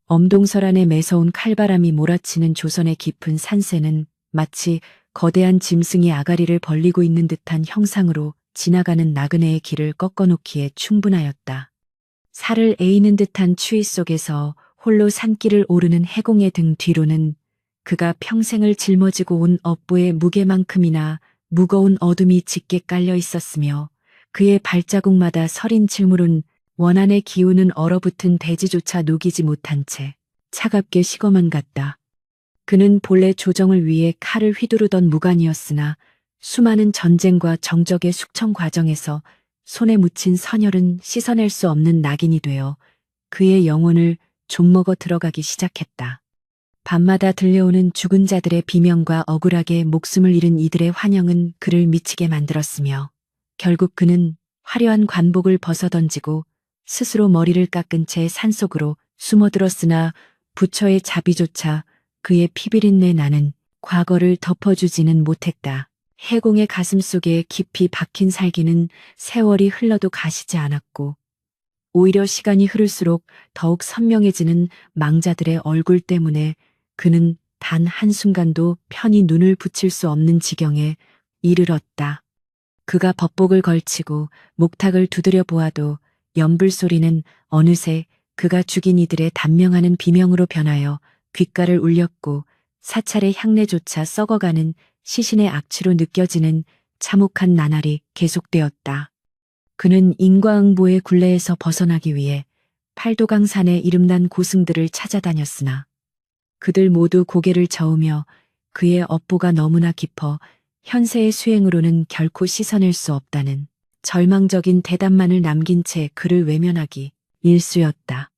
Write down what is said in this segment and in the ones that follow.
엄동설 안에 매서운 칼바람이 몰아치는 조선의 깊은 산세는 마치 거대한 짐승이 아가리를 벌리고 있는 듯한 형상으로 지나가는 나그네의 길을 꺾어놓기에 충분하였다. 살을 에이는 듯한 추위 속에서 홀로 산길을 오르는 해공의 등 뒤로는 그가 평생을 짊어지고 온 업보의 무게만큼이나 무거운 어둠이 짙게 깔려 있었으며 그의 발자국마다 서린 칠물은 원한의 기운은 얼어붙은 대지조차 녹이지 못한 채 차갑게 식어만 갔다. 그는 본래 조정을 위해 칼을 휘두르던 무관이었으나 수많은 전쟁과 정적의 숙청 과정에서 손에 묻힌 선혈은 씻어낼 수 없는 낙인이 되어 그의 영혼을 좀먹어 들어가기 시작했다. 밤마다 들려오는 죽은 자들의 비명과 억울하게 목숨을 잃은 이들의 환영은 그를 미치게 만들었으며 결국 그는 화려한 관복을 벗어던지고 스스로 머리를 깎은 채 산속으로 숨어들었으나 부처의 자비조차 그의 피비린내 나는 과거를 덮어주지는 못했다. 해공의 가슴 속에 깊이 박힌 살기는 세월이 흘러도 가시지 않았고 오히려 시간이 흐를수록 더욱 선명해지는 망자들의 얼굴 때문에 그는 단 한순간도 편히 눈을 붙일 수 없는 지경에 이르렀다. 그가 법복을 걸치고 목탁을 두드려 보아도 연불 소리는 어느새 그가 죽인 이들의 단명하는 비명으로 변하여 귓가를 울렸고 사찰의 향내조차 썩어가는 시신의 악취로 느껴지는 참혹한 나날이 계속되었다. 그는 인과응보의 굴레에서 벗어나기 위해 팔도강산의 이름난 고승들을 찾아다녔으나 그들 모두 고개를 저으며 그의 업보가 너무나 깊어 현세의 수행으로는 결코 씻어낼 수 없다는 절망적인 대답만을 남긴 채 그를 외면하기 일쑤였다.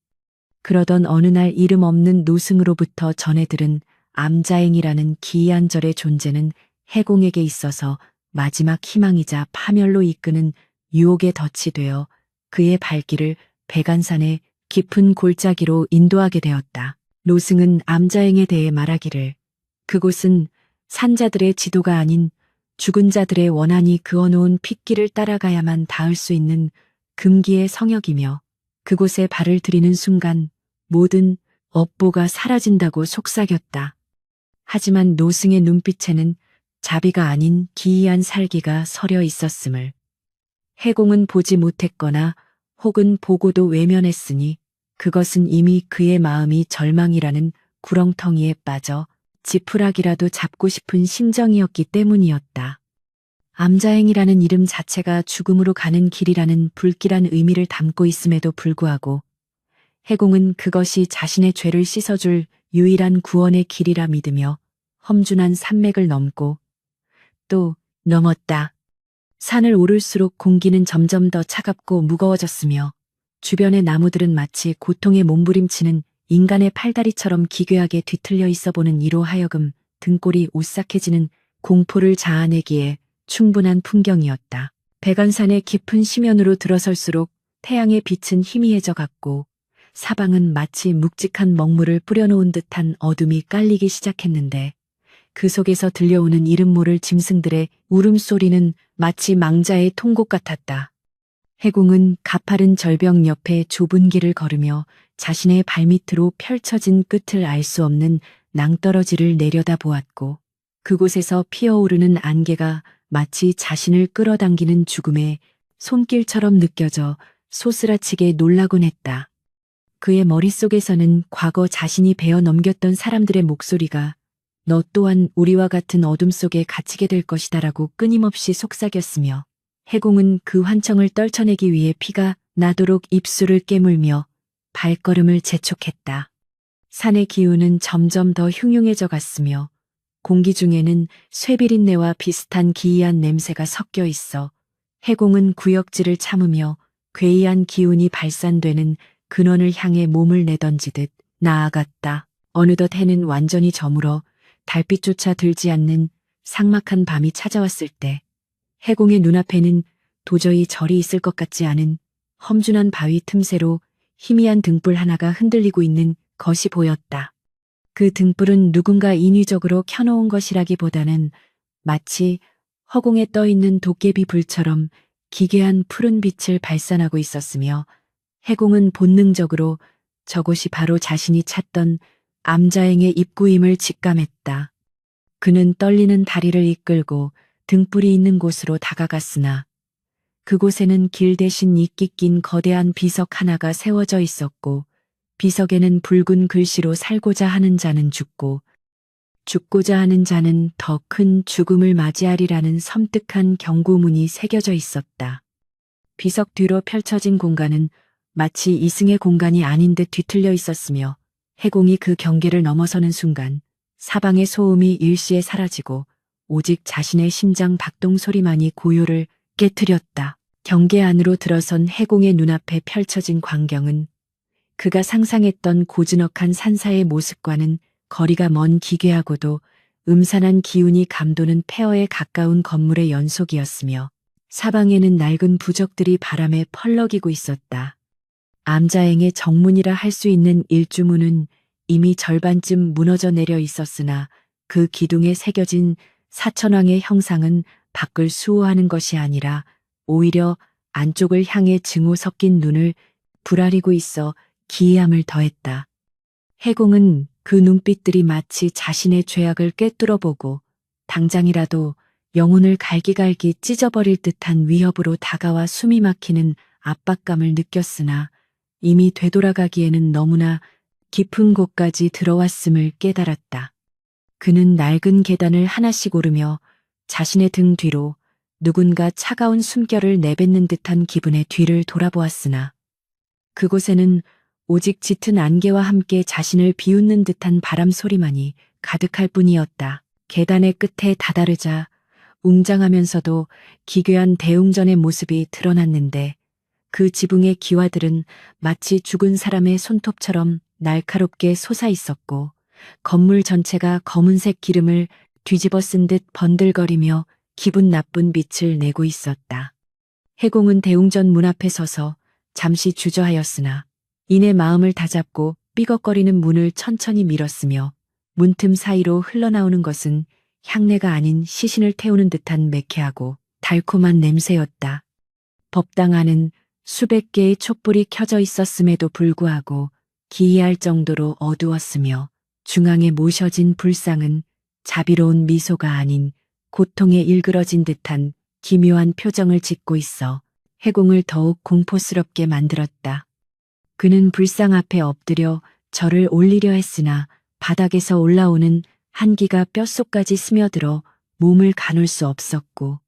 그러던 어느 날 이름 없는 노승으로부터 전해 들은 암자행이라는 기이한 절의 존재는 해공에게 있어서 마지막 희망이자 파멸로 이끄는 유혹의 덫이 되어 그의 발길을 백안산의 깊은 골짜기로 인도하게 되었다. 노승은 암자행에 대해 말하기를 그곳은 산자들의 지도가 아닌 죽은 자들의 원한이 그어놓은 핏길을 따라가야만 닿을 수 있는 금기의 성역이며 그곳에 발을 들이는 순간 모든 업보가 사라진다고 속삭였다. 하지만 노승의 눈빛에는 자비가 아닌 기이한 살기가 서려 있었음을 해공은 보지 못했거나 혹은 보고도 외면했으니 그것은 이미 그의 마음이 절망이라는 구렁텅이에 빠져 지푸라기라도 잡고 싶은 심정이었기 때문이었다. 암자행이라는 이름 자체가 죽음으로 가는 길이라는 불길한 의미를 담고 있음에도 불구하고 해공은 그것이 자신의 죄를 씻어줄 유일한 구원의 길이라 믿으며 험준한 산맥을 넘고 또 넘었다. 산을 오를수록 공기는 점점 더 차갑고 무거워졌으며 주변의 나무들은 마치 고통에 몸부림치는 인간의 팔다리처럼 기괴하게 뒤틀려 있어 보는 이로 하여금 등골이 오싹해지는 공포를 자아내기에 충분한 풍경이었다. 백안산의 깊은 심연으로 들어설수록 태양의 빛은 희미해져 갔고 사방은 마치 묵직한 먹물을 뿌려놓은 듯한 어둠이 깔리기 시작했는데 그 속에서 들려오는 이름 모를 짐승들의 울음소리는 마치 망자의 통곡 같았다. 해공은 가파른 절벽 옆에 좁은 길을 걸으며 자신의 발밑으로 펼쳐진 끝을 알 수 없는 낭떠러지를 내려다 보았고 그곳에서 피어오르는 안개가 마치 자신을 끌어당기는 죽음의 손길처럼 느껴져 소스라치게 놀라곤 했다. 그의 머릿속에서는 과거 자신이 베어 넘겼던 사람들의 목소리가 너 또한 우리와 같은 어둠 속에 갇히게 될 것이다라고 끊임없이 속삭였으며 해공은 그 환청을 떨쳐내기 위해 피가 나도록 입술을 깨물며 발걸음을 재촉했다. 산의 기운은 점점 더 흉흉해져 갔으며 공기 중에는 쇠비린내와 비슷한 기이한 냄새가 섞여 있어 해공은 구역질을 참으며 괴이한 기운이 발산되는 근원을 향해 몸을 내던지듯 나아갔다. 어느덧 해는 완전히 저물어 달빛조차 들지 않는 삭막한 밤이 찾아왔을 때 해공의 눈앞에는 도저히 절이 있을 것 같지 않은 험준한 바위 틈새로 희미한 등불 하나가 흔들리고 있는 것이 보였다. 그 등불은 누군가 인위적으로 켜놓은 것이라기보다는 마치 허공에 떠있는 도깨비 불처럼 기괴한 푸른 빛을 발산하고 있었으며 해공은 본능적으로 저곳이 바로 자신이 찾던 암자행의 입구임을 직감했다. 그는 떨리는 다리를 이끌고 등불이 있는 곳으로 다가갔으나 그곳에는 길 대신 이끼 낀 거대한 비석 하나가 세워져 있었고 비석에는 붉은 글씨로 살고자 하는 자는 죽고 죽고자 하는 자는 더 큰 죽음을 맞이하리라는 섬뜩한 경고문이 새겨져 있었다. 비석 뒤로 펼쳐진 공간은 마치 이승의 공간이 아닌 듯 뒤틀려 있었으며 해공이 그 경계를 넘어서는 순간 사방의 소음이 일시에 사라지고 오직 자신의 심장 박동 소리만이 고요를 깨트렸다. 경계 안으로 들어선 해공의 눈앞에 펼쳐진 광경은 그가 상상했던 고즈넉한 산사의 모습과는 거리가 먼 기괴하고도 음산한 기운이 감도는 폐허에 가까운 건물의 연속이었으며 사방에는 낡은 부적들이 바람에 펄럭이고 있었다. 암자행의 정문이라 할 수 있는 일주문은 이미 절반쯤 무너져 내려 있었으나 그 기둥에 새겨진 사천왕의 형상은 밖을 수호하는 것이 아니라 오히려 안쪽을 향해 증오 섞인 눈을 부라리고 있어 기이함을 더했다. 해공은 그 눈빛들이 마치 자신의 죄악을 꿰뚫어보고 당장이라도 영혼을 갈기갈기 찢어버릴 듯한 위협으로 다가와 숨이 막히는 압박감을 느꼈으나 이미 되돌아가기에는 너무나 깊은 곳까지 들어왔음을 깨달았다. 그는 낡은 계단을 하나씩 오르며 자신의 등 뒤로 누군가 차가운 숨결을 내뱉는 듯한 기분에 뒤를 돌아보았으나 그곳에는 오직 짙은 안개와 함께 자신을 비웃는 듯한 바람 소리만이 가득할 뿐이었다. 계단의 끝에 다다르자 웅장하면서도 기괴한 대웅전의 모습이 드러났는데 그 지붕의 기와들은 마치 죽은 사람의 손톱처럼 날카롭게 솟아 있었고 건물 전체가 검은색 기름을 뒤집어 쓴 듯 번들거리며 기분 나쁜 빛을 내고 있었다. 해공은 대웅전 문 앞에 서서 잠시 주저하였으나 이내 마음을 다잡고 삐걱거리는 문을 천천히 밀었으며 문틈 사이로 흘러나오는 것은 향내가 아닌 시신을 태우는 듯한 매캐하고 달콤한 냄새였다. 법당 안은 수백 개의 촛불이 켜져 있었음에도 불구하고 기이할 정도로 어두웠으며 중앙에 모셔진 불상은 자비로운 미소가 아닌 고통에 일그러진 듯한 기묘한 표정을 짓고 있어 해공을 더욱 공포스럽게 만들었다. 그는 불상 앞에 엎드려 절을 올리려 했으나 바닥에서 올라오는 한기가 뼛속까지 스며들어 몸을 가눌 수 없었고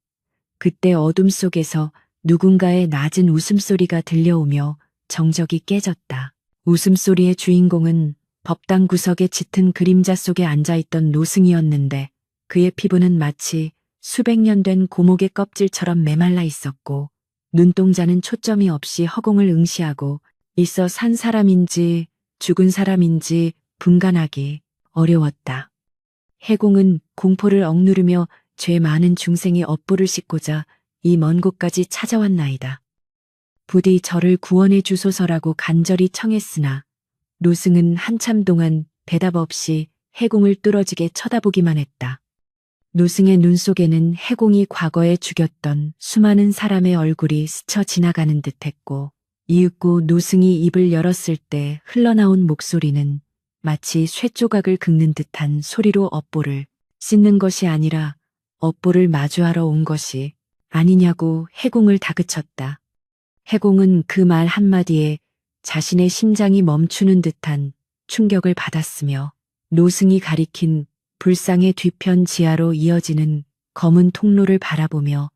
그때 어둠 속에서 누군가의 낮은 웃음소리가 들려오며 정적이 깨졌다. 웃음소리의 주인공은 법당 구석의 짙은 그림자 속에 앉아있던 노승이었는데 그의 피부는 마치 수백 년 된 고목의 껍질처럼 메말라 있었고 눈동자는 초점이 없이 허공을 응시하고 있어 산 사람인지 죽은 사람인지 분간하기 어려웠다. 해공은 공포를 억누르며 죄 많은 중생의 업보를 씻고자 이 먼 곳까지 찾아왔나이다. 부디 저를 구원해 주소서라고 간절히 청했으나 노승은 한참 동안 대답 없이 해공을 뚫어지게 쳐다보기만 했다. 노승의 눈 속에는 해공이 과거에 죽였던 수많은 사람의 얼굴이 스쳐 지나가는 듯했고 이윽고 노승이 입을 열었을 때 흘러나온 목소리는 마치 쇠조각을 긁는 듯한 소리로 업보를 씻는 것이 아니라 업보를 마주하러 온 것이 아니냐고 해공을 다그쳤다. 해공은 그 말 한마디에 자신의 심장이 멈추는 듯한 충격을 받았으며 노승이 가리킨 불상의 뒤편 지하로 이어지는 검은 통로를 바라보며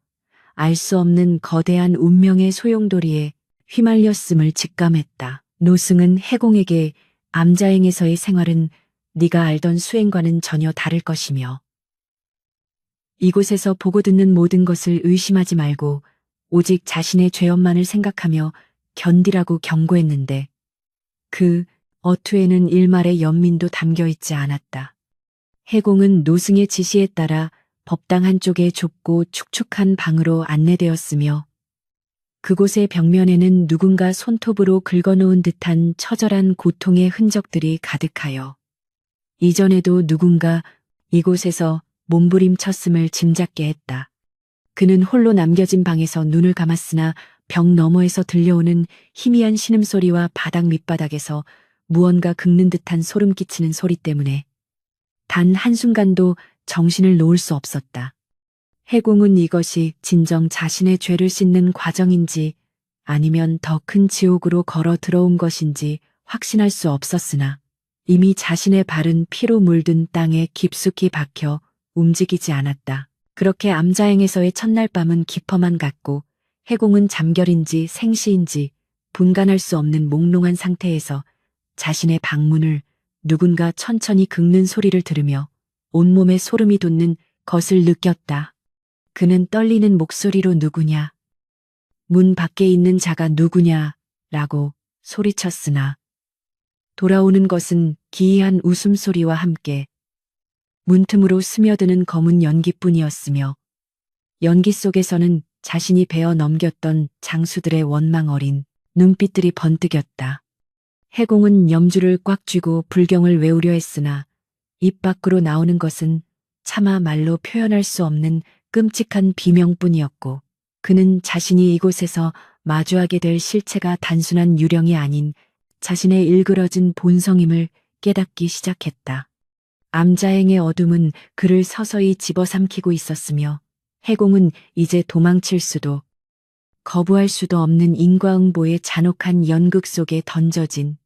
알 수 없는 거대한 운명의 소용돌이에 휘말렸음을 직감했다. 노승은 해공에게 암자행에서의 생활은 네가 알던 수행과는 전혀 다를 것이며 이곳에서 보고 듣는 모든 것을 의심하지 말고 오직 자신의 죄업만을 생각하며 견디라고 경고했는데 그 어투에는 일말의 연민도 담겨 있지 않았다. 해공은 노승의 지시에 따라 법당 한쪽의 좁고 축축한 방으로 안내되었으며 그곳의 벽면에는 누군가 손톱으로 긁어놓은 듯한 처절한 고통의 흔적들이 가득하여 이전에도 누군가 이곳에서 몸부림쳤음을 짐작게 했다. 그는 홀로 남겨진 방에서 눈을 감았으나 벽 너머에서 들려오는 희미한 신음소리와 바닥 밑바닥에서 무언가 긁는 듯한 소름 끼치는 소리 때문에 단 한순간도 정신을 놓을 수 없었다. 해공은 이것이 진정 자신의 죄를 씻는 과정인지 아니면 더 큰 지옥으로 걸어 들어온 것인지 확신할 수 없었으나 이미 자신의 발은 피로 물든 땅에 깊숙이 박혀 움직이지 않았다. 그렇게 암자행에서의 첫날 밤은 깊어만 갔고 해공은 잠결인지 생시인지 분간할 수 없는 몽롱한 상태에서 자신의 방문을 누군가 천천히 긁는 소리를 들으며 온몸에 소름이 돋는 것을 느꼈다. 그는 떨리는 목소리로 누구냐? 문 밖에 있는 자가 누구냐? 라고 소리쳤으나 돌아오는 것은 기이한 웃음소리와 함께 문틈으로 스며드는 검은 연기뿐이었으며 연기 속에서는 자신이 베어 넘겼던 장수들의 원망 어린 눈빛들이 번뜩였다. 해공은 염주를 꽉 쥐고 불경을 외우려 했으나 입 밖으로 나오는 것은 차마 말로 표현할 수 없는 끔찍한 비명뿐이었고 그는 자신이 이곳에서 마주하게 될 실체가 단순한 유령이 아닌 자신의 일그러진 본성임을 깨닫기 시작했다. 암자행의 어둠은 그를 서서히 집어삼키고 있었으며 해공은 이제 도망칠 수도 거부할 수도 없는 인과응보의 잔혹한 연극 속에 던져진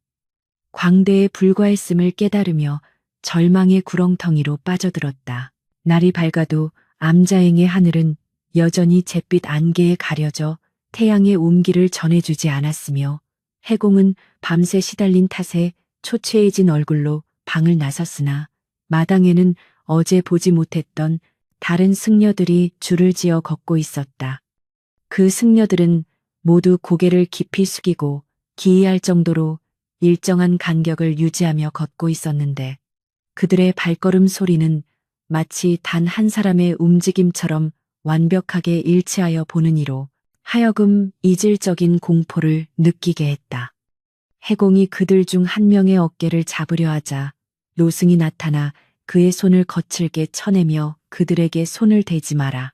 광대에 불과했음을 깨달으며 절망의 구렁텅이로 빠져들었다. 날이 밝아도 암자행의 하늘은 여전히 잿빛 안개에 가려져 태양의 온기를 전해주지 않았으며 해공은 밤새 시달린 탓에 초췌해진 얼굴로 방을 나섰으나 마당에는 어제 보지 못했던 다른 승려들이 줄을 지어 걷고 있었다. 그 승려들은 모두 고개를 깊이 숙이고 기이할 정도로 일정한 간격을 유지하며 걷고 있었는데 그들의 발걸음 소리는 마치 단 한 사람의 움직임처럼 완벽하게 일치하여 보는 이로 하여금 이질적인 공포를 느끼게 했다. 해공이 그들 중 한 명의 어깨를 잡으려 하자 노승이 나타나 그의 손을 거칠게 쳐내며 그들에게 손을 대지 마라.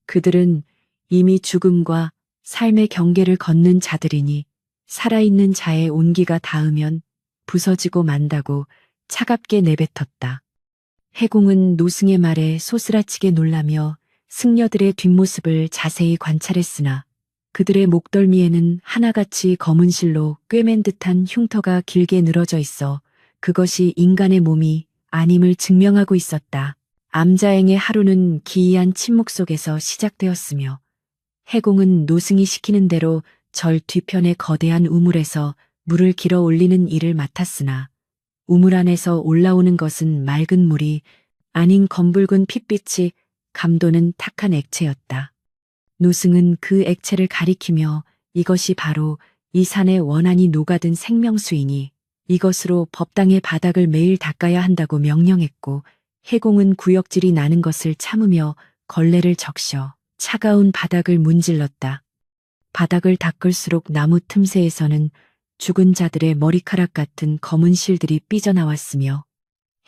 그들은 이미 죽음과 삶의 경계를 걷는 자들이니 살아있는 자의 온기가 닿으면 부서지고 만다고 차갑게 내뱉었다. 해공은 노승의 말에 소스라치게 놀라며 승려들의 뒷모습을 자세히 관찰했으나 그들의 목덜미에는 하나같이 검은 실로 꿰맨 듯한 흉터가 길게 늘어져 있어 그것이 인간의 몸이 아님을 증명하고 있었다. 암자행의 하루는 기이한 침묵 속에서 시작되었으며 해공은 노승이 시키는 대로 절 뒤편의 거대한 우물에서 물을 길어 올리는 일을 맡았으나 우물 안에서 올라오는 것은 맑은 물이 아닌 검붉은 핏빛이 감도는 탁한 액체였다. 노승은 그 액체를 가리키며 이것이 바로 이 산에 원한이 녹아든 생명수이니 이것으로 법당의 바닥을 매일 닦아야 한다고 명령했고 해공은 구역질이 나는 것을 참으며 걸레를 적셔 차가운 바닥을 문질렀다. 바닥을 닦을수록 나무 틈새에서는 죽은 자들의 머리카락 같은 검은 실들이 삐져나왔으며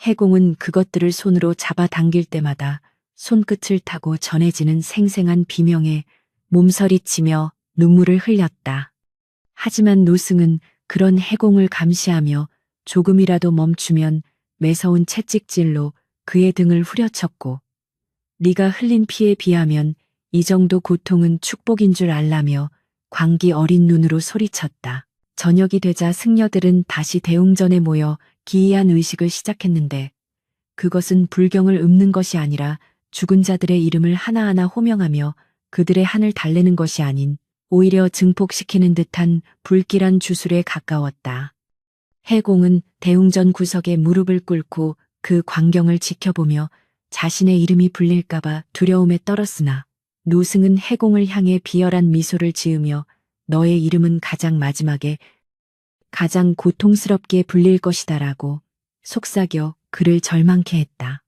해공은 그것들을 손으로 잡아당길 때마다 손끝을 타고 전해지는 생생한 비명에 몸서리치며 눈물을 흘렸다. 하지만 노승은 그런 해공을 감시하며 조금이라도 멈추면 매서운 채찍질로 그의 등을 후려쳤고 네가 흘린 피에 비하면 이 정도 고통은 축복인 줄 알라며 광기 어린 눈으로 소리쳤다. 저녁이 되자 승려들은 다시 대웅전에 모여 기이한 의식을 시작했는데 그것은 불경을 읊는 것이 아니라 죽은 자들의 이름을 하나하나 호명하며 그들의 한을 달래는 것이 아닌 오히려 증폭시키는 듯한 불길한 주술에 가까웠다. 해공은 대웅전 구석에 무릎을 꿇고 그 광경을 지켜보며 자신의 이름이 불릴까봐 두려움에 떨었으나 노승은 해공을 향해 비열한 미소를 지으며 너의 이름은 가장 마지막에 가장 고통스럽게 불릴 것이다라고 속삭여 그를 절망케 했다.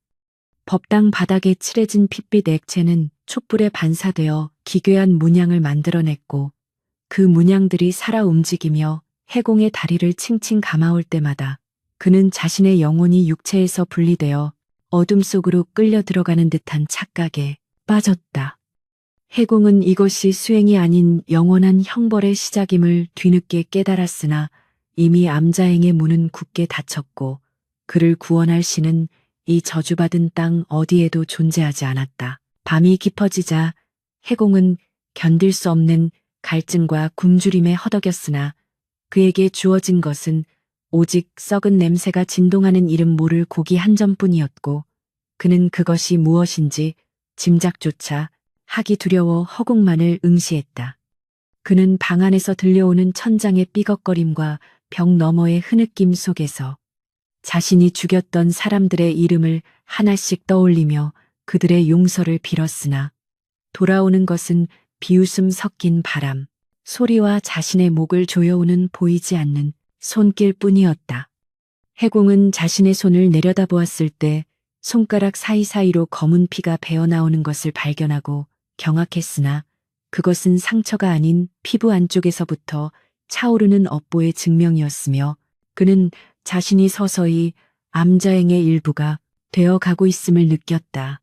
법당 바닥에 칠해진 핏빛 액체는 촛불에 반사되어 기괴한 문양을 만들어냈고 그 문양들이 살아 움직이며 해공의 다리를 칭칭 감아올 때마다 그는 자신의 영혼이 육체에서 분리되어 어둠 속으로 끌려 들어가는 듯한 착각에 빠졌다. 해공은 이것이 수행이 아닌 영원한 형벌의 시작임을 뒤늦게 깨달았으나 이미 암자행의 문은 굳게 닫혔고 그를 구원할 신은 이 저주받은 땅 어디에도 존재하지 않았다. 밤이 깊어지자 해공은 견딜 수 없는 갈증과 굶주림에 허덕였으나 그에게 주어진 것은 오직 썩은 냄새가 진동하는 이름 모를 고기 한 점뿐이었고 그는 그것이 무엇인지 짐작조차 하기 두려워 허공만을 응시했다. 그는 방 안에서 들려오는 천장의 삐걱거림과 벽 너머의 흐느낌 속에서 자신이 죽였던 사람들의 이름을 하나씩 떠올리며 그들의 용서를 빌었으나 돌아오는 것은 비웃음 섞인 바람, 소리와 자신의 목을 조여오는 보이지 않는 손길뿐이었다. 해공은 자신의 손을 내려다보았을 때 손가락 사이사이로 검은 피가 배어나오는 것을 발견하고 경악했으나 그것은 상처가 아닌 피부 안쪽에서부터 차오르는 업보의 증명이었으며 그는 자신이 서서히 암자행의 일부가 되어가고 있음을 느꼈다.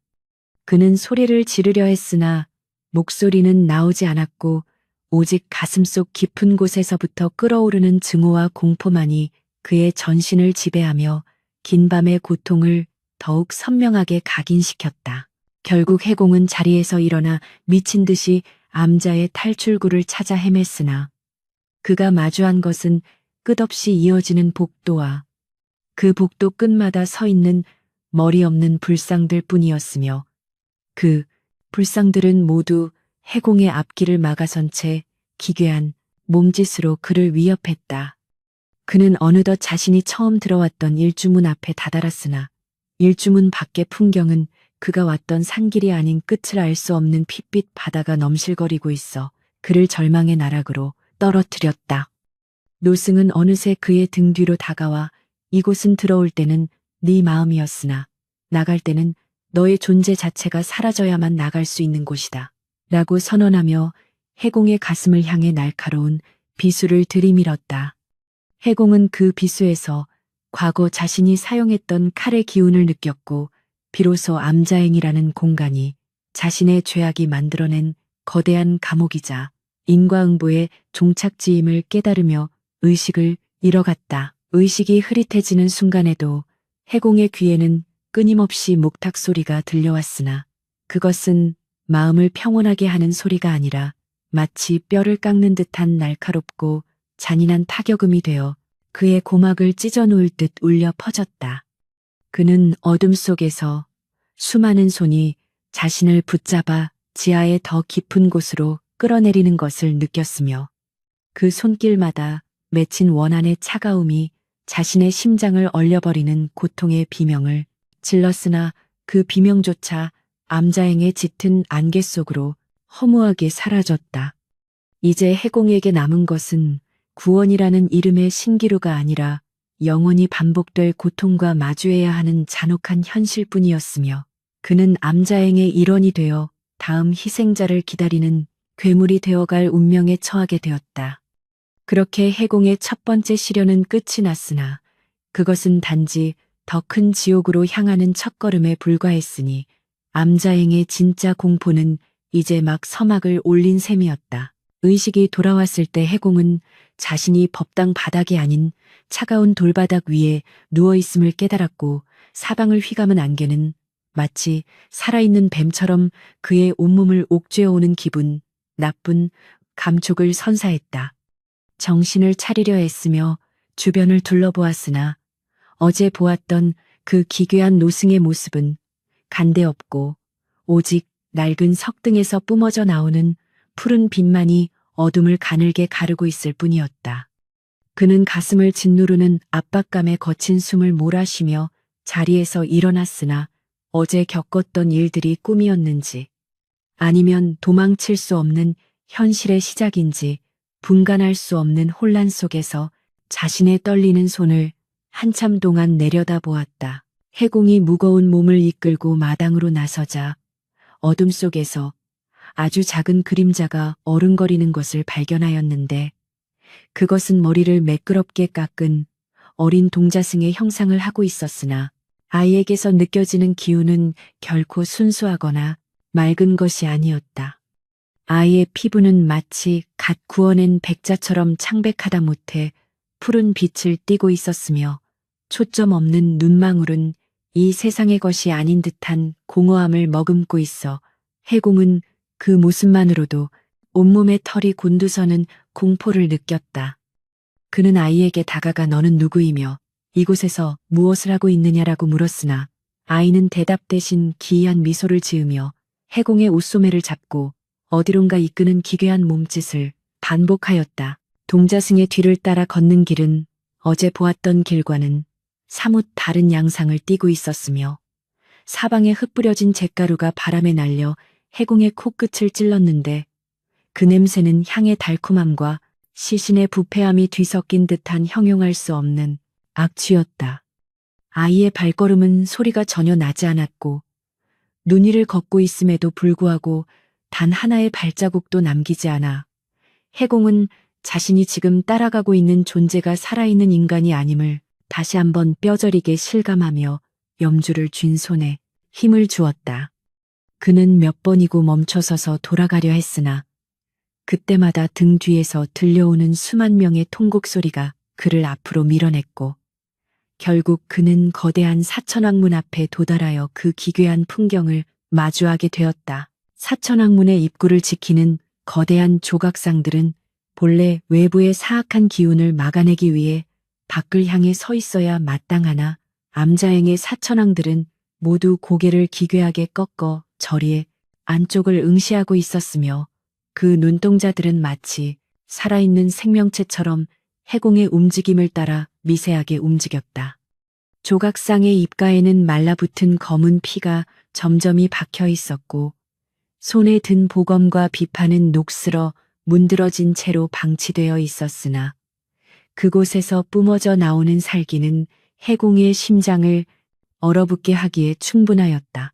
그는 소리를 지르려 했으나 목소리는 나오지 않았고 오직 가슴속 깊은 곳에서부터 끓어오르는 증오와 공포만이 그의 전신을 지배하며 긴 밤의 고통을 더욱 선명하게 각인시켰다. 결국 해공은 자리에서 일어나 미친 듯이 암자의 탈출구를 찾아 헤맸으나 그가 마주한 것은 끝없이 이어지는 복도와 그 복도 끝마다 서 있는 머리 없는 불상들 뿐이었으며 그 불상들은 모두 해공의 앞길을 막아선 채 기괴한 몸짓으로 그를 위협했다. 그는 어느덧 자신이 처음 들어왔던 일주문 앞에 다다랐으나 일주문 밖의 풍경은 그가 왔던 산길이 아닌 끝을 알 수 없는 핏빛 바다가 넘실거리고 있어 그를 절망의 나락으로 떨어뜨렸다. 노승은 어느새 그의 등 뒤로 다가와 이곳은 들어올 때는 네 마음이었으나 나갈 때는 너의 존재 자체가 사라져야만 나갈 수 있는 곳이다. 라고 선언하며 해공의 가슴을 향해 날카로운 비수를 들이밀었다. 해공은 그 비수에서 과거 자신이 사용했던 칼의 기운을 느꼈고 비로소 암자행이라는 공간이 자신의 죄악이 만들어낸 거대한 감옥이자 인과응보의 종착지임을 깨달으며 의식을 잃어갔다. 의식이 흐릿해지는 순간에도 해공의 귀에는 끊임없이 목탁 소리가 들려왔으나 그것은 마음을 평온하게 하는 소리가 아니라 마치 뼈를 깎는 듯한 날카롭고 잔인한 타격음이 되어 그의 고막을 찢어 놓을 듯 울려 퍼졌다. 그는 어둠 속에서 수많은 손이 자신을 붙잡아 지하의 더 깊은 곳으로 끌어내리는 것을 느꼈으며 그 손길마다 맺힌 원한의 차가움이 자신의 심장을 얼려버리는 고통의 비명을 질렀으나 그 비명조차 암자행의 짙은 안개 속으로 허무하게 사라졌다. 이제 해공에게 남은 것은 구원이라는 이름의 신기루가 아니라 영원히 반복될 고통과 마주해야 하는 잔혹한 현실뿐이었으며 그는 암자행의 일원이 되어 다음 희생자를 기다리는 괴물이 되어갈 운명에 처하게 되었다. 그렇게 해공의 첫 번째 시련은 끝이 났으나 그것은 단지 더 큰 지옥으로 향하는 첫걸음에 불과했으니 암자행의 진짜 공포는 이제 막 서막을 올린 셈이었다. 의식이 돌아왔을 때 해공은 자신이 법당 바닥이 아닌 차가운 돌바닥 위에 누워있음을 깨달았고 사방을 휘감은 안개는 마치 살아있는 뱀처럼 그의 온몸을 옥죄어오는 기분, 나쁜 감촉을 선사했다. 정신을 차리려 애쓰며 주변을 둘러보았으나 어제 보았던 그 기괴한 노승의 모습은 간데없고 오직 낡은 석등에서 뿜어져 나오는 푸른 빛만이 어둠을 가늘게 가르고 있을 뿐이었다. 그는 가슴을 짓누르는 압박감에 거친 숨을 몰아쉬며 자리에서 일어났으나 어제 겪었던 일들이 꿈이었는지 아니면 도망칠 수 없는 현실의 시작인지 분간할 수 없는 혼란 속에서 자신의 떨리는 손을 한참 동안 내려다보았다. 해공이 무거운 몸을 이끌고 마당으로 나서자 어둠 속에서 아주 작은 그림자가 어른거리는 것을 발견하였는데 그것은 머리를 매끄럽게 깎은 어린 동자승의 형상을 하고 있었으나 아이에게서 느껴지는 기운은 결코 순수하거나 맑은 것이 아니었다. 아이의 피부는 마치 갓 구워낸 백자처럼 창백하다 못해 푸른 빛을 띠고 있었으며 초점 없는 눈망울은 이 세상의 것이 아닌 듯한 공허함을 머금고 있어 해공은 그 모습만으로도 온몸의 털이 곤두서는 공포를 느꼈다. 그는 아이에게 다가가 너는 누구이며 이곳에서 무엇을 하고 있느냐라고 물었으나 아이는 대답 대신 기이한 미소를 지으며 해공의 옷소매를 잡고 어디론가 이끄는 기괴한 몸짓을 반복하였다. 동자승의 뒤를 따라 걷는 길은 어제 보았던 길과는 사뭇 다른 양상을 띠고 있었으며 사방에 흩뿌려진 잿가루가 바람에 날려 해공의 코끝을 찔렀는데 그 냄새는 향의 달콤함과 시신의 부패함이 뒤섞인 듯한 형용할 수 없는 악취였다. 아이의 발걸음은 소리가 전혀 나지 않았고 눈 위를 걷고 있음에도 불구하고 단 하나의 발자국도 남기지 않아 해공은 자신이 지금 따라가고 있는 존재가 살아있는 인간이 아님을 다시 한번 뼈저리게 실감하며 염주를 쥔 손에 힘을 주었다. 그는 몇 번이고 멈춰서서 돌아가려 했으나 그때마다 등 뒤에서 들려오는 수만 명의 통곡 소리가 그를 앞으로 밀어냈고 결국 그는 거대한 사천왕문 앞에 도달하여 그 기괴한 풍경을 마주하게 되었다. 사천왕문의 입구를 지키는 거대한 조각상들은 본래 외부의 사악한 기운을 막아내기 위해 밖을 향해 서 있어야 마땅하나 암자행의 사천왕들은 모두 고개를 기괴하게 꺾어 저리에 안쪽을 응시하고 있었으며 그 눈동자들은 마치 살아있는 생명체처럼 해공의 움직임을 따라 미세하게 움직였다. 조각상의 입가에는 말라붙은 검은 피가 점점이 박혀 있었고 손에 든 보검과 비판은 녹슬어 문드러진 채로 방치되어 있었으나 그곳에서 뿜어져 나오는 살기는 해공의 심장을 얼어붙게 하기에 충분하였다.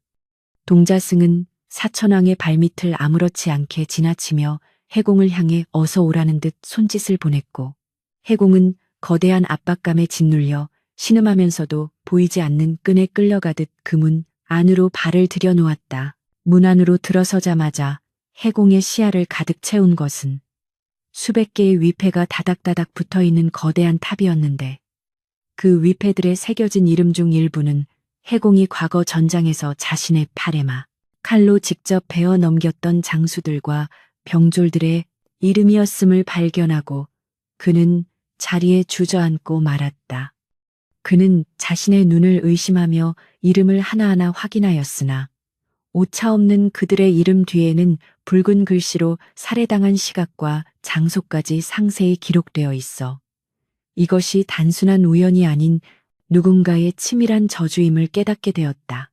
동자승은 사천왕의 발밑을 아무렇지 않게 지나치며 해공을 향해 어서 오라는 듯 손짓을 보냈고 해공은 거대한 압박감에 짓눌려 신음하면서도 보이지 않는 끈에 끌려가듯 그 문 안으로 발을 들여놓았다. 문 안으로 들어서자마자 해공의 시야를 가득 채운 것은 수백 개의 위패가 다닥다닥 붙어있는 거대한 탑이었는데 그 위패들에 새겨진 이름 중 일부는 해공이 과거 전장에서 자신의 팔에마 칼로 직접 베어 넘겼던 장수들과 병졸들의 이름이었음을 발견하고 그는 자리에 주저앉고 말았다. 그는 자신의 눈을 의심하며 이름을 하나하나 확인하였으나 오차 없는 그들의 이름 뒤에는 붉은 글씨로 살해당한 시각과 장소까지 상세히 기록되어 있어 이것이 단순한 우연이 아닌 누군가의 치밀한 저주임을 깨닫게 되었다.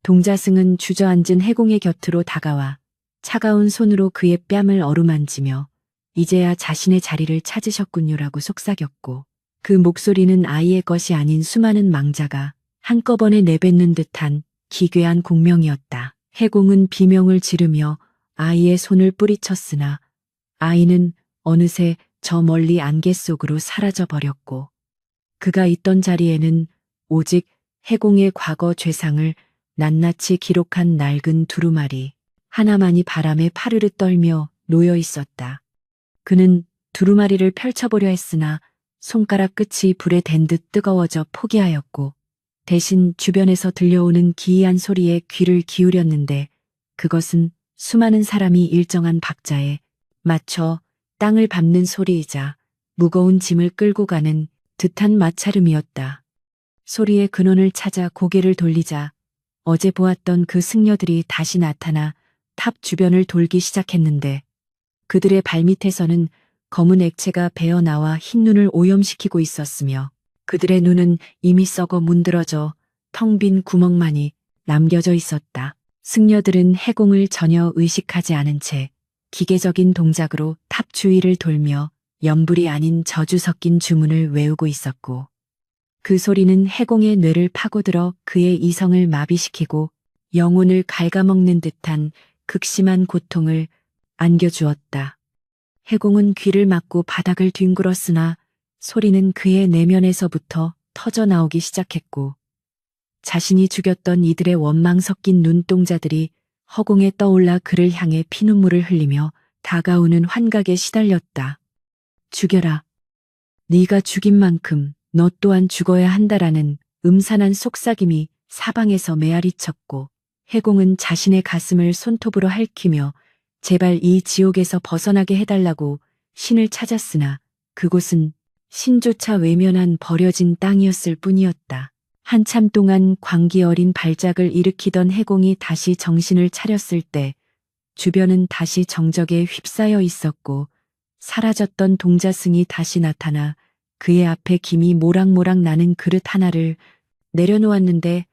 동자승은 주저앉은 해공의 곁으로 다가와 차가운 손으로 그의 뺨을 어루만지며 이제야 자신의 자리를 찾으셨군요라고 속삭였고 그 목소리는 아이의 것이 아닌 수많은 망자가 한꺼번에 내뱉는 듯한 기괴한 공명이었다. 해공은 비명을 지르며 아이의 손을 뿌리쳤으나 아이는 어느새 저 멀리 안개 속으로 사라져 버렸고 그가 있던 자리에는 오직 해공의 과거 죄상을 낱낱이 기록한 낡은 두루마리 하나만이 바람에 파르르 떨며 놓여 있었다. 그는 두루마리를 펼쳐보려 했으나 손가락 끝이 불에 댄 듯 뜨거워져 포기하였고 대신 주변에서 들려오는 기이한 소리에 귀를 기울였는데 그것은 수많은 사람이 일정한 박자에 맞춰 땅을 밟는 소리이자 무거운 짐을 끌고 가는 듯한 마찰음이었다. 소리의 근원을 찾아 고개를 돌리자 어제 보았던 그 승려들이 다시 나타나 탑 주변을 돌기 시작했는데 그들의 발밑에서는 검은 액체가 배어나와 흰눈을 오염시키고 있었으며 그들의 눈은 이미 썩어 문드러져 텅 빈 구멍만이 남겨져 있었다. 승려들은 해공을 전혀 의식하지 않은 채 기계적인 동작으로 탑 주위를 돌며 연불이 아닌 저주 섞인 주문을 외우고 있었고 그 소리는 해공의 뇌를 파고들어 그의 이성을 마비시키고 영혼을 갉아먹는 듯한 극심한 고통을 안겨주었다. 해공은 귀를 막고 바닥을 뒹굴었으나 소리는 그의 내면에서부터 터져 나오기 시작했고 자신이 죽였던 이들의 원망 섞인 눈동자들이 허공에 떠올라 그를 향해 피눈물을 흘리며 다가오는 환각에 시달렸다. 죽여라. 네가 죽인 만큼 너 또한 죽어야 한다라는 음산한 속삭임이 사방에서 메아리쳤고 해공은 자신의 가슴을 손톱으로 핥히며 제발 이 지옥에서 벗어나게 해달라고 신을 찾았으나 그곳은 신조차 외면한 버려진 땅이었을 뿐이었다. 한참 동안 광기 어린 발작을 일으키던 해공이 다시 정신을 차렸을 때 주변은 다시 정적에 휩싸여 있었고 사라졌던 동자승이 다시 나타나 그의 앞에 김이 모락모락 나는 그릇 하나를 내려놓았는데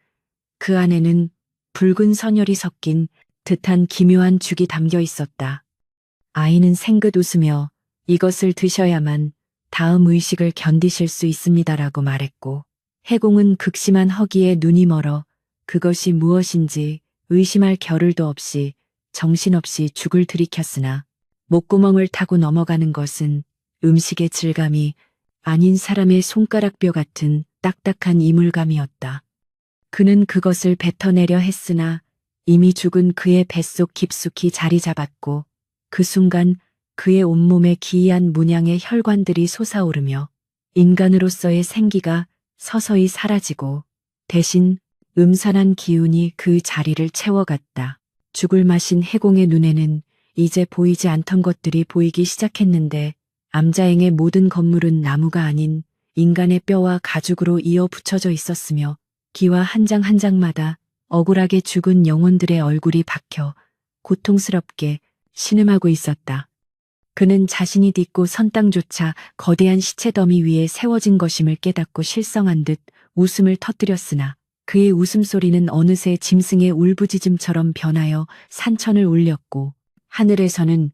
그 안에는 붉은 선혈이 섞인 듯한 기묘한 죽이 담겨 있었다. 아이는 생긋 웃으며 이것을 드셔야만 다음 의식을 견디실 수 있습니다라고 말했고 해공은 극심한 허기에 눈이 멀어 그것이 무엇인지 의심할 겨를도 없이 정신없이 죽을 들이켰으나 목구멍을 타고 넘어가는 것은 음식의 질감이 아닌 사람의 손가락뼈 같은 딱딱한 이물감이었다. 그는 그것을 뱉어내려 했으나 이미 죽은 그의 뱃속 깊숙이 자리 잡았고 그 순간 그의 온몸에 기이한 문양의 혈관들이 솟아오르며 인간으로서의 생기가 서서히 사라지고 대신 음산한 기운이 그 자리를 채워갔다. 죽을 마신 해공의 눈에는 이제 보이지 않던 것들이 보이기 시작했는데 암자행의 모든 건물은 나무가 아닌 인간의 뼈와 가죽으로 이어 붙여져 있었으며 기와 한 장 한 장마다 억울하게 죽은 영혼들의 얼굴이 박혀 고통스럽게 신음하고 있었다. 그는 자신이 딛고 선 땅조차 거대한 시체 더미 위에 세워진 것임을 깨닫고 실성한 듯 웃음을 터뜨렸으나 그의 웃음소리는 어느새 짐승의 울부짖음처럼 변하여 산천을 울렸고 하늘에서는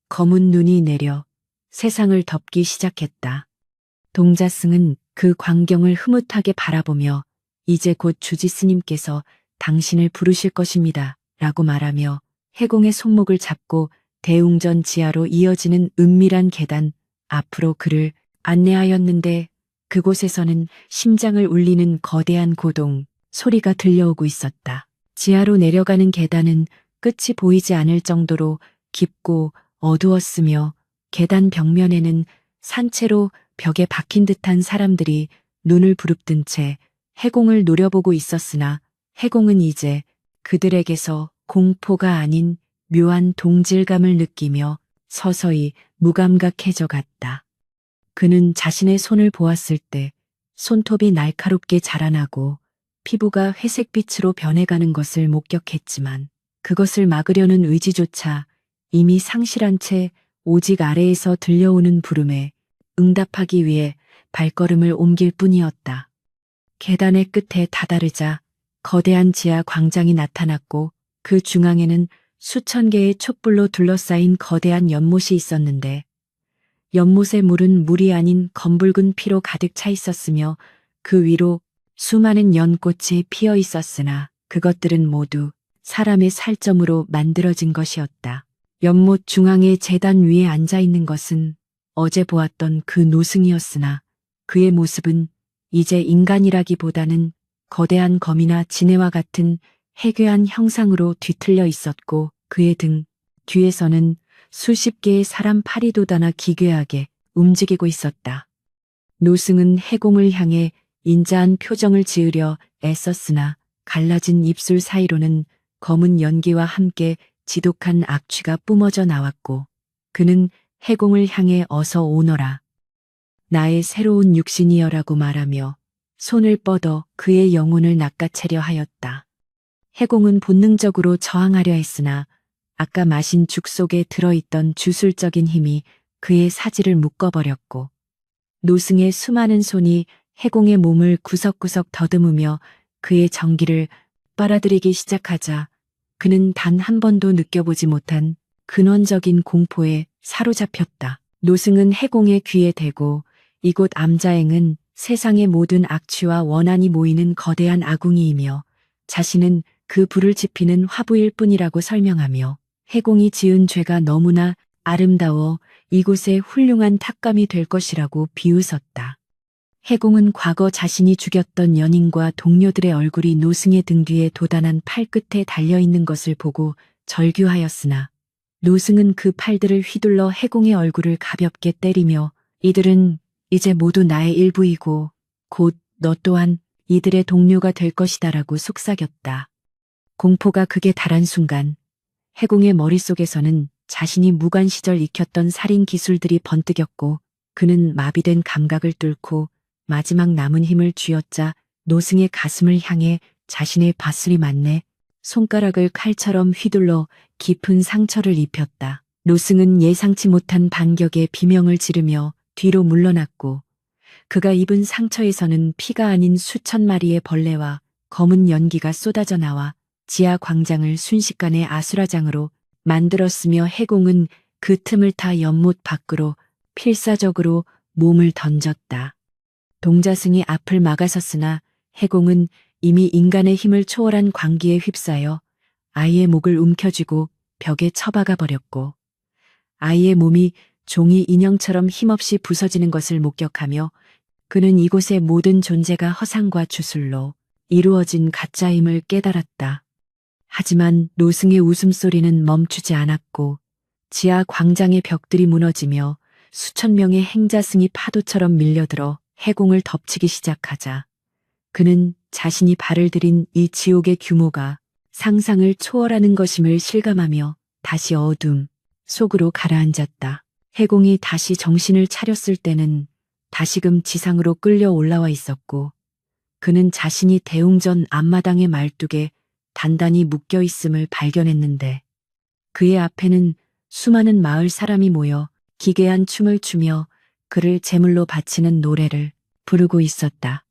검은 눈이 내려 세상을 덮기 시작했다. 동자승은 그 광경을 흐뭇하게 바라보며 이제 곧 주지 스님께서 당신을 부르실 것입니다. 라고 말하며 해공의 손목을 잡고 대웅전 지하로 이어지는 은밀한 계단 앞으로 그를 안내하였는데 그곳에서는 심장을 울리는 거대한 고동 소리가 들려오고 있었다. 지하로 내려가는 계단은 끝이 보이지 않을 정도로 깊고 어두웠으며 계단 벽면에는 산채로 벽에 박힌 듯한 사람들이 눈을 부릅뜬 채 해공을 노려보고 있었으나 해공은 이제 그들에게서 공포가 아닌 묘한 동질감을 느끼며 서서히 무감각해져 갔다. 그는 자신의 손을 보았을 때 손톱이 날카롭게 자라나고 피부가 회색빛으로 변해가는 것을 목격했지만 그것을 막으려는 의지조차 이미 상실한 채 오직 아래에서 들려오는 부름에 응답하기 위해 발걸음을 옮길 뿐이었다. 계단의 끝에 다다르자 거대한 지하 광장이 나타났고 그 중앙에는 수천 개의 촛불로 둘러싸인 거대한 연못이 있었는데 연못의 물은 물이 아닌 검붉은 피로 가득 차 있었으며 그 위로 수많은 연꽃이 피어 있었으나 그것들은 모두 사람의 살점으로 만들어진 것이었다. 연못 중앙의 제단 위에 앉아 있는 것은 어제 보았던 그 노승이었으나 그의 모습은 이제 인간이라기보다는 거대한 검이나 지네와 같은 해괴한 형상으로 뒤틀려 있었고 그의 등 뒤에서는 수십 개의 사람 팔이 돋아나 기괴하게 움직이고 있었다. 노승은 해공을 향해 인자한 표정을 지으려 애썼으나 갈라진 입술 사이로는 검은 연기와 함께 지독한 악취가 뿜어져 나왔고 그는 해공을 향해 어서 오너라. 나의 새로운 육신이여라고 말하며 손을 뻗어 그의 영혼을 낚아채려 하였다. 해공은 본능적으로 저항하려 했으나 아까 마신 죽 속에 들어있던 주술적인 힘이 그의 사지를 묶어버렸고 노승의 수많은 손이 해공의 몸을 구석구석 더듬으며 그의 정기를 빨아들이기 시작하자 그는 단 한 번도 느껴보지 못한 근원적인 공포에 사로잡혔다. 노승은 해공의 귀에 대고 이곳 암자행은 세상의 모든 악취와 원한이 모이는 거대한 아궁이이며 자신은 그 불을 지피는 화부일 뿐이라고 설명하며 해공이 지은 죄가 너무나 아름다워 이곳에 훌륭한 탁감이 될 것이라고 비웃었다. 해공은 과거 자신이 죽였던 연인과 동료들의 얼굴이 노승의 등 뒤에 도단한 팔 끝에 달려있는 것을 보고 절규하였으나 노승은 그 팔들을 휘둘러 해공의 얼굴을 가볍게 때리며 이들은 이제 모두 나의 일부이고 곧 너 또한 이들의 동료가 될 것이다라고 속삭였다. 공포가 극에 달한 순간 해공의 머릿속에서는 자신이 무관 시절 익혔던 살인 기술들이 번뜩였고 그는 마비된 감각을 뚫고 마지막 남은 힘을 쥐어짜 노승의 가슴을 향해 자신의 밧술이 맞네 손가락을 칼처럼 휘둘러 깊은 상처를 입혔다. 노승은 예상치 못한 반격에 비명을 지르며 뒤로 물러났고 그가 입은 상처에서는 피가 아닌 수천 마리의 벌레와 검은 연기가 쏟아져 나와 지하 광장을 순식간에 아수라장으로 만들었으며 해공은 그 틈을 타 연못 밖으로 필사적으로 몸을 던졌다. 동자승이 앞을 막아섰으나 해공은 이미 인간의 힘을 초월한 광기에 휩싸여 아이의 목을 움켜쥐고 벽에 처박아 버렸고 아이의 몸이 종이 인형처럼 힘없이 부서지는 것을 목격하며 그는 이곳의 모든 존재가 허상과 주술로 이루어진 가짜임을 깨달았다. 하지만 노승의 웃음소리는 멈추지 않았고 지하 광장의 벽들이 무너지며 수천 명의 행자승이 파도처럼 밀려들어 해공을 덮치기 시작하자 그는 자신이 발을 들인 이 지옥의 규모가 상상을 초월하는 것임을 실감하며 다시 어둠 속으로 가라앉았다. 해공이 다시 정신을 차렸을 때는 다시금 지상으로 끌려 올라와 있었고 그는 자신이 대웅전 앞마당의 말뚝에 단단히 묶여 있음을 발견했는데 그의 앞에는 수많은 마을 사람이 모여 기괴한 춤을 추며 그를 제물로 바치는 노래를 부르고 있었다.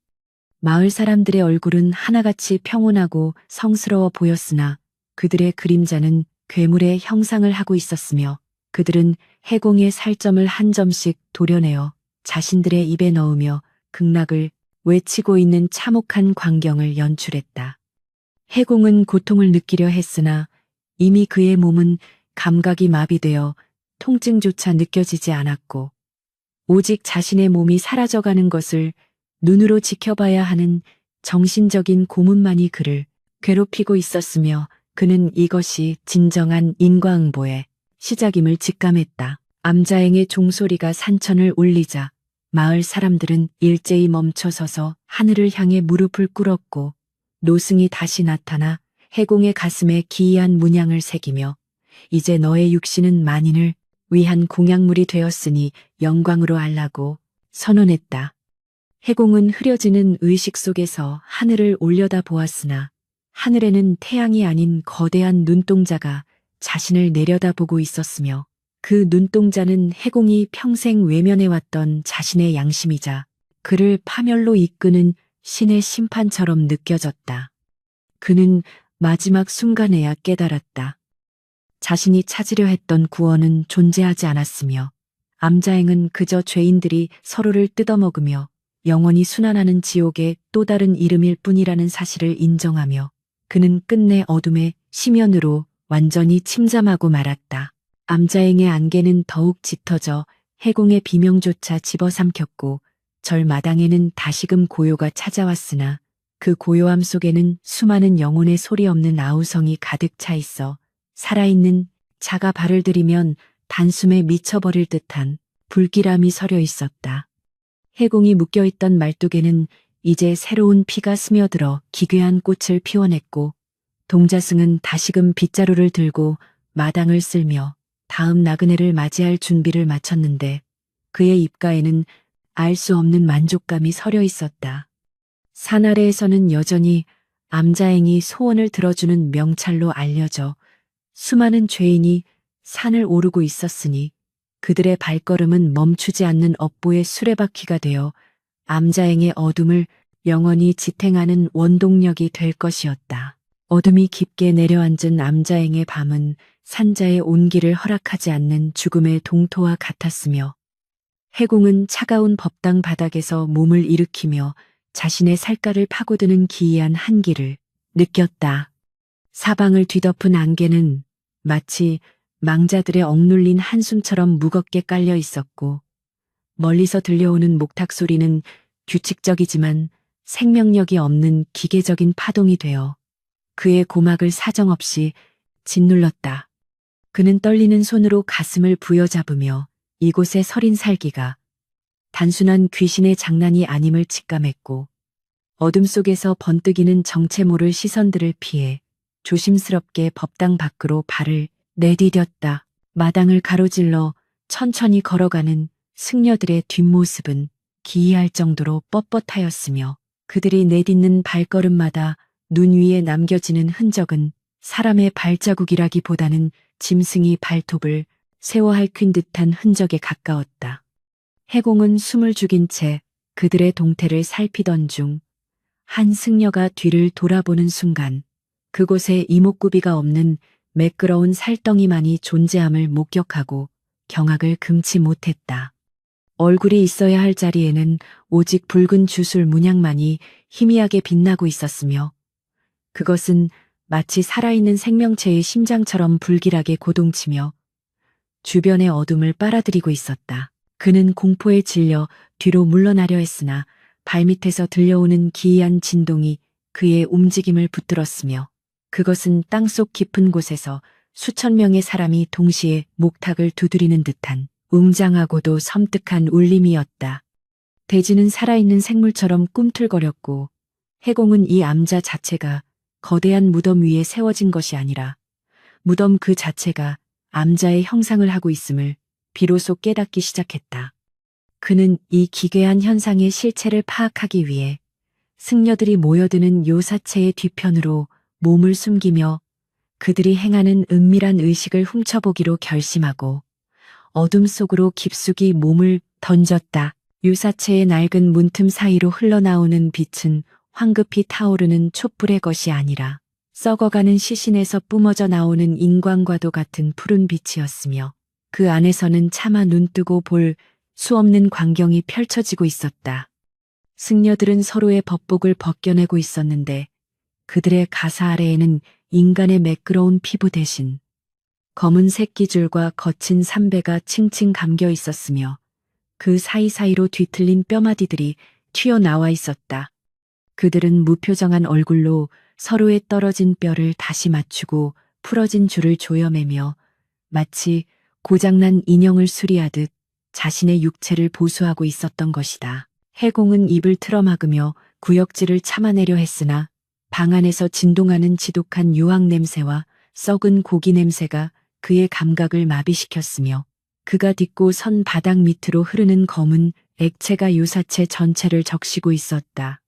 마을 사람들의 얼굴은 하나같이 평온하고 성스러워 보였으나 그들의 그림자는 괴물의 형상을 하고 있었으며 그들은 해공의 살점을 한 점씩 도려내어 자신들의 입에 넣으며 극락을 외치고 있는 참혹한 광경을 연출했다. 해공은 고통을 느끼려 했으나 이미 그의 몸은 감각이 마비되어 통증조차 느껴지지 않았고 오직 자신의 몸이 사라져가는 것을 눈으로 지켜봐야 하는 정신적인 고문만이 그를 괴롭히고 있었으며 그는 이것이 진정한 인과응보의 시작임을 직감했다. 암자행의 종소리가 산천을 울리자 마을 사람들은 일제히 멈춰서서 하늘을 향해 무릎을 꿇었고 노승이 다시 나타나 해공의 가슴에 기이한 문양을 새기며 이제 너의 육신은 만인을 위한 공약물이 되었으니 영광으로 알라고 선언했다. 해공은 흐려지는 의식 속에서 하늘을 올려다 보았으나 하늘에는 태양이 아닌 거대한 눈동자가 자신을 내려다보고 있었으며 그 눈동자는 해공이 평생 외면해왔던 자신의 양심이자 그를 파멸로 이끄는 신의 심판처럼 느껴졌다. 그는 마지막 순간에야 깨달았다. 자신이 찾으려 했던 구원은 존재하지 않았으며 암자행은 그저 죄인들이 서로를 뜯어먹으며 영원히 순환하는 지옥의 또 다른 이름일 뿐이라는 사실을 인정하며 그는 끝내 어둠의 심연으로 완전히 침잠하고 말았다. 암자행의 안개는 더욱 짙어져 해공의 비명조차 집어삼켰고 절마당에는 다시금 고요가 찾아왔으나 그 고요함 속에는 수많은 영혼의 소리 없는 아우성이 가득 차 있어 살아있는 자가 발을 들이면 단숨에 미쳐버릴 듯한 불길함이 서려 있었다. 해공이 묶여있던 말뚝에는 이제 새로운 피가 스며들어 기괴한 꽃을 피워냈고 동자승은 다시금 빗자루를 들고 마당을 쓸며 다음 나그네를 맞이할 준비를 마쳤는데 그의 입가에는 알 수 없는 만족감이 서려 있었다. 산 아래에서는 여전히 암자행이 소원을 들어주는 명찰로 알려져 수많은 죄인이 산을 오르고 있었으니 그들의 발걸음은 멈추지 않는 업보의 수레바퀴가 되어 암자행의 어둠을 영원히 지탱하는 원동력이 될 것이었다. 어둠이 깊게 내려앉은 암자행의 밤은 산자의 온기를 허락하지 않는 죽음의 동토와 같았으며 해공은 차가운 법당 바닥에서 몸을 일으키며 자신의 살갗을 파고드는 기이한 한기를 느꼈다. 사방을 뒤덮은 안개는 마치 망자들의 억눌린 한숨처럼 무겁게 깔려 있었고 멀리서 들려오는 목탁 소리는 규칙적이지만 생명력이 없는 기계적인 파동이 되어 그의 고막을 사정없이 짓눌렀다. 그는 떨리는 손으로 가슴을 부여잡으며 이곳의 서린 살기가 단순한 귀신의 장난이 아님을 직감했고 어둠 속에서 번뜩이는 정체 모를 시선들을 피해 조심스럽게 법당 밖으로 발을 내디뎠다. 마당을 가로질러 천천히 걸어가는 승려들의 뒷모습은 기이할 정도로 뻣뻣하였으며 그들이 내딛는 발걸음마다 눈 위에 남겨지는 흔적은 사람의 발자국이라기보다는 짐승이 발톱을 세워 핥힌 듯한 흔적에 가까웠다. 해공은 숨을 죽인 채 그들의 동태를 살피던 중 한 승려가 뒤를 돌아보는 순간 그곳에 이목구비가 없는 매끄러운 살덩이만이 존재함을 목격하고 경악을 금치 못했다. 얼굴이 있어야 할 자리에는 오직 붉은 주술 문양만이 희미하게 빛나고 있었으며 그것은 마치 살아있는 생명체의 심장처럼 불길하게 고동치며 주변의 어둠을 빨아들이고 있었다. 그는 공포에 질려 뒤로 물러나려 했으나 발밑에서 들려오는 기이한 진동이 그의 움직임을 붙들었으며 그것은 땅속 깊은 곳에서 수천 명의 사람이 동시에 목탁을 두드리는 듯한 웅장하고도 섬뜩한 울림이었다. 대지는 살아있는 생물처럼 꿈틀거렸고 해공은 이 암자 자체가 거대한 무덤 위에 세워진 것이 아니라 무덤 그 자체가 암자의 형상을 하고 있음을 비로소 깨닫기 시작했다. 그는 이 기괴한 현상의 실체를 파악하기 위해 승려들이 모여드는 요사체의 뒤편으로 몸을 숨기며 그들이 행하는 은밀한 의식을 훔쳐보기로 결심하고 어둠 속으로 깊숙이 몸을 던졌다. 유사체의 낡은 문틈 사이로 흘러나오는 빛은 황급히 타오르는 촛불의 것이 아니라 썩어가는 시신에서 뿜어져 나오는 인광과도 같은 푸른 빛이었으며 그 안에서는 차마 눈뜨고 볼 수 없는 광경이 펼쳐지고 있었다. 승려들은 서로의 법복을 벗겨내고 있었는데 그들의 가사 아래에는 인간의 매끄러운 피부 대신 검은 새끼줄과 거친 삼배가 칭칭 감겨 있었으며 그 사이사이로 뒤틀린 뼈마디들이 튀어나와 있었다. 그들은 무표정한 얼굴로 서로의 떨어진 뼈를 다시 맞추고 풀어진 줄을 조여매며 마치 고장난 인형을 수리하듯 자신의 육체를 보수하고 있었던 것이다. 해공은 입을 틀어막으며 구역질을 참아내려 했으나 방 안에서 진동하는 지독한 유황 냄새와 썩은 고기 냄새가 그의 감각을 마비시켰으며 그가 딛고 선 바닥 밑으로 흐르는 검은 액체가 유사체 전체를 적시고 있었다.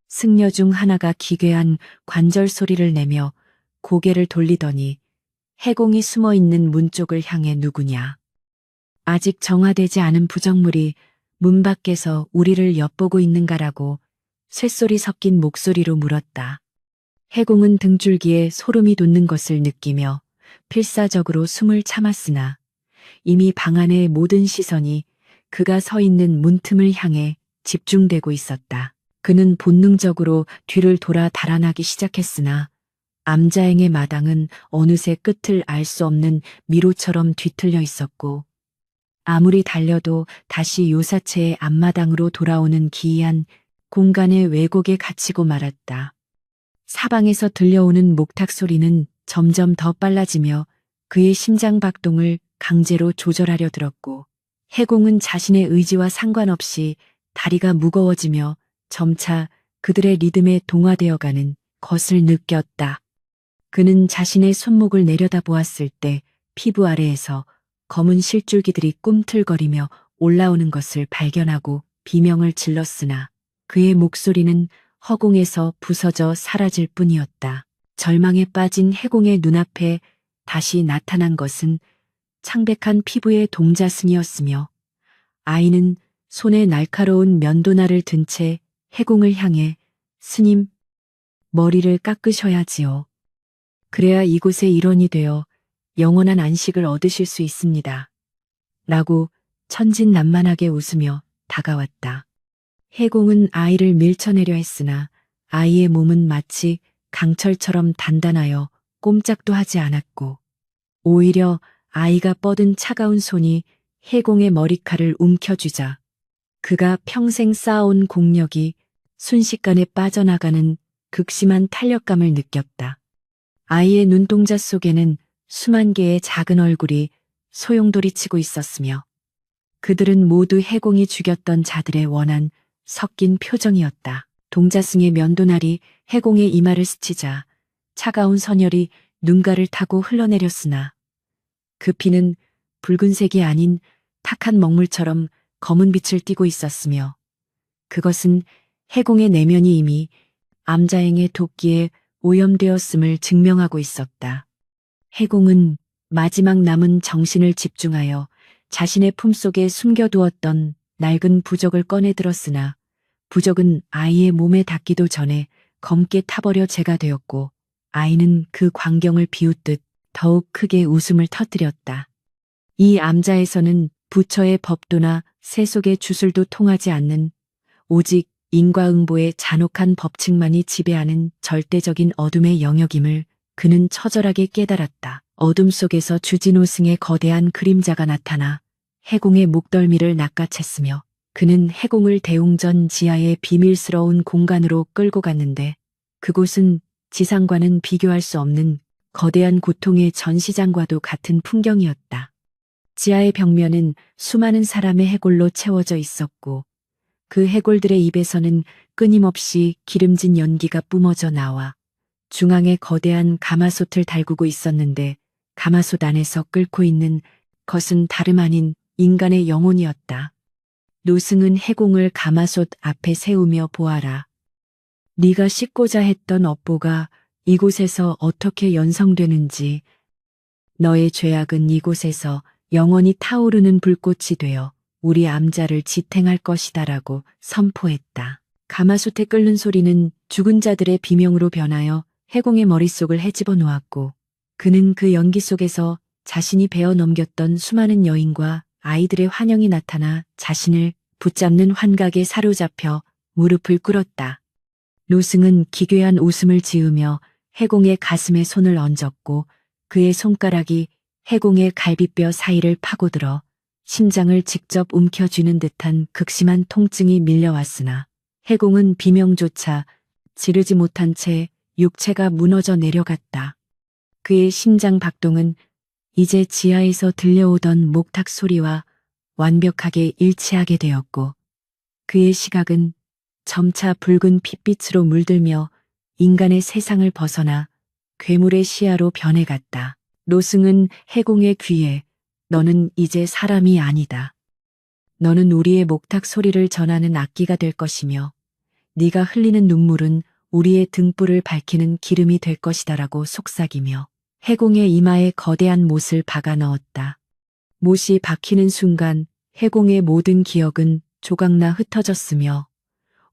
승려 중 하나가 기괴한 관절 소리를 내며 고개를 돌리더니 해공이 숨어있는 문 쪽을 향해 누구냐. 아직 정화되지 않은 부정물이 문 밖에서 우리를 엿보고 있는가라고 쇳소리 섞인 목소리로 물었다. 해공은 등줄기에 소름이 돋는 것을 느끼며 필사적으로 숨을 참았으나 이미 방 안의 모든 시선이 그가 서 있는 문틈을 향해 집중되고 있었다. 그는 본능적으로 뒤를 돌아 달아나기 시작했으나 암자행의 마당은 어느새 끝을 알 수 없는 미로처럼 뒤틀려 있었고 아무리 달려도 다시 요사체의 앞마당으로 돌아오는 기이한 공간의 왜곡에 갇히고 말았다. 사방에서 들려오는 목탁 소리는 점점 더 빨라지며 그의 심장 박동을 강제로 조절하려 들었고 해공은 자신의 의지와 상관없이 다리가 무거워지며 점차 그들의 리듬에 동화되어가는 것을 느꼈다. 그는 자신의 손목을 내려다보았을 때 피부 아래에서 검은 실줄기들이 꿈틀거리며 올라오는 것을 발견하고 비명을 질렀으나 그의 목소리는 허공에서 부서져 사라질 뿐이었다. 절망에 빠진 해공의 눈앞에 다시 나타난 것은 창백한 피부의 동자승이었으며 아이는 손에 날카로운 면도날을 든 채 해공을 향해 스님, 머리를 깎으셔야지요. 그래야 이곳의 일원이 되어 영원한 안식을 얻으실 수 있습니다. 라고 천진난만하게 웃으며 다가왔다. 해공은 아이를 밀쳐내려 했으나 아이의 몸은 마치 강철처럼 단단하여 꼼짝도 하지 않았고 오히려 아이가 뻗은 차가운 손이 해공의 머리칼을 움켜쥐자 그가 평생 쌓아온 공력이 순식간에 빠져나가는 극심한 탄력감을 느꼈다. 아이의 눈동자 속에는 수만 개의 작은 얼굴이 소용돌이치고 있었으며 그들은 모두 해공이 죽였던 자들의 원한 섞인 표정이었다. 동자승의 면도날이 해공의 이마를 스치자 차가운 선혈이 눈가를 타고 흘러내렸으나 그 피는 붉은색이 아닌 탁한 먹물처럼 검은 빛을 띠고 있었으며 그것은 해공의 내면이 이미 암자행의 도끼에 오염되었음을 증명하고 있었다. 해공은 마지막 남은 정신을 집중하여 자신의 품속에 숨겨두었던 낡은 부적을 꺼내 들었으나 부적은 아이의 몸에 닿기도 전에 검게 타버려 재가 되었고 아이는 그 광경을 비웃듯 더욱 크게 웃음을 터뜨렸다. 이 암자에서는 부처의 법도나 세속의 주술도 통하지 않는 오직 인과응보의 잔혹한 법칙만이 지배하는 절대적인 어둠의 영역임을 그는 처절하게 깨달았다. 어둠 속에서 주진우승의 거대한 그림자가 나타나 해공의 목덜미를 낚아챘으며 그는 해공을 대웅전 지하의 비밀스러운 공간으로 끌고 갔는데 그곳은 지상과는 비교할 수 없는 거대한 고통의 전시장과도 같은 풍경이었다. 지하의 벽면은 수많은 사람의 해골로 채워져 있었고 그 해골들의 입에서는 끊임없이 기름진 연기가 뿜어져 나와 중앙에 거대한 가마솥을 달구고 있었는데 가마솥 안에서 끓고 있는 것은 다름 아닌 인간의 영혼이었다. 노승은 해공을 가마솥 앞에 세우며 보아라. 네가 씻고자 했던 업보가 이곳에서 어떻게 연성되는지 너의 죄악은 이곳에서 영원히 타오르는 불꽃이 되어 우리 암자를 지탱할 것이다라고 선포했다. 가마솥에 끓는 소리는 죽은 자들의 비명으로 변하여 해공의 머릿속을 헤집어 놓았고 그는 그 연기 속에서 자신이 베어 넘겼던 수많은 여인과 아이들의 환영이 나타나 자신을 붙잡는 환각에 사로잡혀 무릎을 꿇었다. 노승은 기괴한 웃음을 지으며 해공의 가슴에 손을 얹었고 그의 손가락이 해공의 갈비뼈 사이를 파고들어 심장을 직접 움켜쥐는 듯한 극심한 통증이 밀려왔으나 해공은 비명조차 지르지 못한 채 육체가 무너져 내려갔다. 그의 심장 박동은 이제 지하에서 들려오던 목탁 소리와 완벽하게 일치하게 되었고 그의 시각은 점차 붉은 핏빛으로 물들며 인간의 세상을 벗어나 괴물의 시야로 변해갔다. 노승은 해공의 귀에 너는 이제 사람이 아니다. 너는 우리의 목탁 소리를 전하는 악기가 될 것이며 네가 흘리는 눈물은 우리의 등불을 밝히는 기름이 될 것이다라고 속삭이며 해공의 이마에 거대한 못을 박아 넣었다. 못이 박히는 순간 해공의 모든 기억은 조각나 흩어졌으며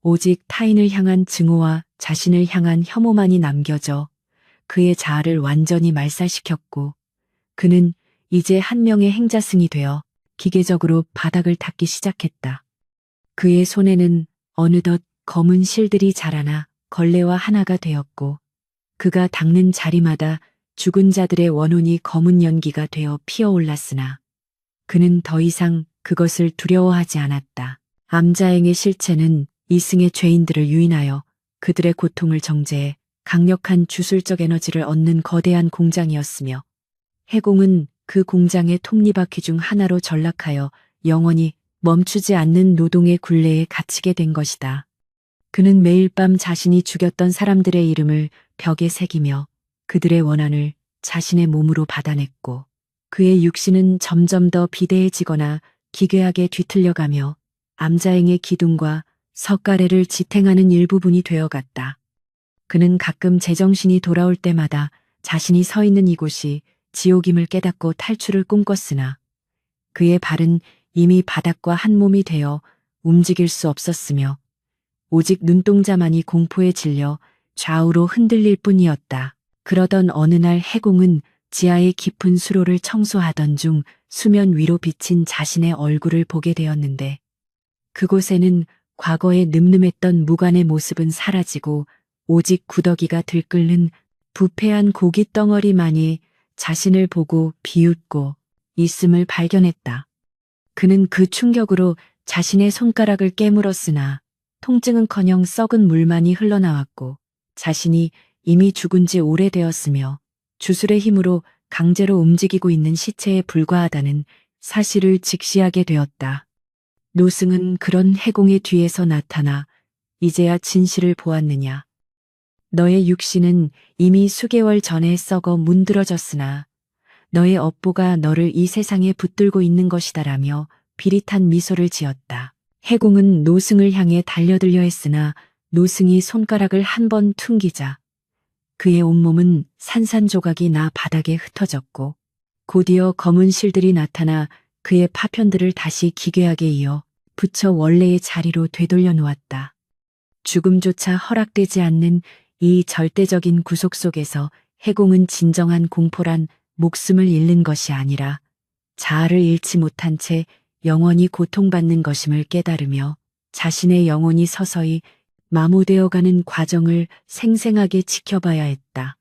오직 타인을 향한 증오와 자신을 향한 혐오만이 남겨져 그의 자아를 완전히 말살시켰고 그는 이제 한 명의 행자승이 되어 기계적으로 바닥을 닦기 시작했다. 그의 손에는 어느덧 검은 실들이 자라나 걸레와 하나가 되었고 그가 닦는 자리마다 죽은 자들의 원혼이 검은 연기가 되어 피어올랐으나 그는 더 이상 그것을 두려워하지 않았다. 암자행의 실체는 이승의 죄인들을 유인하여 그들의 고통을 정제해 강력한 주술적 에너지를 얻는 거대한 공장이었으며 해공은 그 공장의 톱니바퀴 중 하나로 전락하여 영원히 멈추지 않는 노동의 굴레에 갇히게 된 것이다. 그는 매일 밤 자신이 죽였던 사람들의 이름을 벽에 새기며 그들의 원한을 자신의 몸으로 받아냈고 그의 육신은 점점 더 비대해지거나 기괴하게 뒤틀려가며 암자행의 기둥과 석가래를 지탱하는 일부분이 되어갔다. 그는 가끔 제정신이 돌아올 때마다 자신이 서 있는 이곳이 지옥임을 깨닫고 탈출을 꿈꿨으나 그의 발은 이미 바닥과 한 몸이 되어 움직일 수 없었으며 오직 눈동자만이 공포에 질려 좌우로 흔들릴 뿐이었다. 그러던 어느 날 해공은 지하의 깊은 수로를 청소하던 중 수면 위로 비친 자신의 얼굴을 보게 되었는데 그곳에는 과거의 늠름했던 무관의 모습은 사라지고 오직 구더기가 들끓는 부패한 고기 덩어리만이 자신을 보고 비웃고 있음을 발견했다. 그는 그 충격으로 자신의 손가락을 깨물었으나 통증은커녕 썩은 물만이 흘러나왔고 자신이 이미 죽은 지 오래되었으며 주술의 힘으로 강제로 움직이고 있는 시체에 불과하다는 사실을 직시하게 되었다. 노승은 그런 해공의 뒤에서 나타나 이제야 진실을 보았느냐. 너의 육신은 이미 수개월 전에 썩어 문드러졌으나 너의 업보가 너를 이 세상에 붙들고 있는 것이다라며 비릿한 미소를 지었다. 해공은 노승을 향해 달려들려 했으나 노승이 손가락을 한 번 퉁기자 그의 온몸은 산산조각이 나 바닥에 흩어졌고 곧이어 검은 실들이 나타나 그의 파편들을 다시 기괴하게 이어 붙여 원래의 자리로 되돌려 놓았다. 죽음조차 허락되지 않는 이 절대적인 구속 속에서 해공은 진정한 공포란 목숨을 잃는 것이 아니라 자아를 잃지 못한 채 영원히 고통받는 것임을 깨달으며 자신의 영혼이 서서히 마모되어가는 과정을 생생하게 지켜봐야 했다.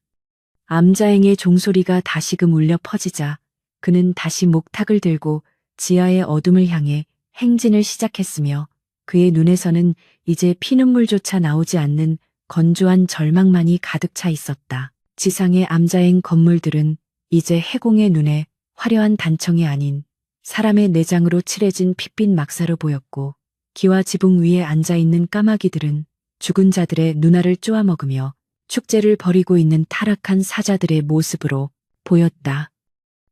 암자행의 종소리가 다시금 울려 퍼지자 그는 다시 목탁을 들고 지하의 어둠을 향해 행진을 시작했으며 그의 눈에서는 이제 피눈물조차 나오지 않는 건조한 절망만이 가득 차 있었다. 지상의 암자행 건물들은 이제 해공의 눈에 화려한 단청이 아닌 사람의 내장으로 칠해진 핏빛 막사로 보였고 기와 지붕 위에 앉아있는 까마귀들은 죽은 자들의 눈알을 쪼아먹으며 축제를 벌이고 있는 타락한 사자들의 모습으로 보였다.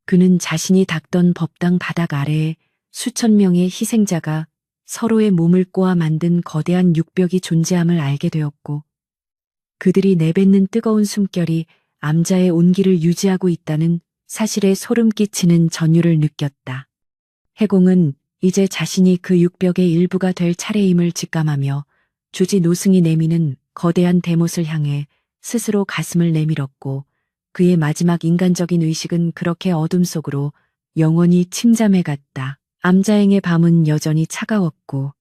그는 자신이 닦던 법당 바닥 아래에 수천 명의 희생자가 서로의 몸을 꼬아 만든 거대한 육벽이 존재함을 알게 되었고 그들이 내뱉는 뜨거운 숨결이 암자의 온기를 유지하고 있다는 사실에 소름 끼치는 전율을 느꼈다. 해공은 이제 자신이 그 육벽의 일부가 될 차례임을 직감하며 주지 노승이 내미는 거대한 대못을 향해 스스로 가슴을 내밀었고 그의 마지막 인간적인 의식은 그렇게 어둠 속으로 영원히 침잠해 갔다. 암자행의 밤은 여전히 차가웠고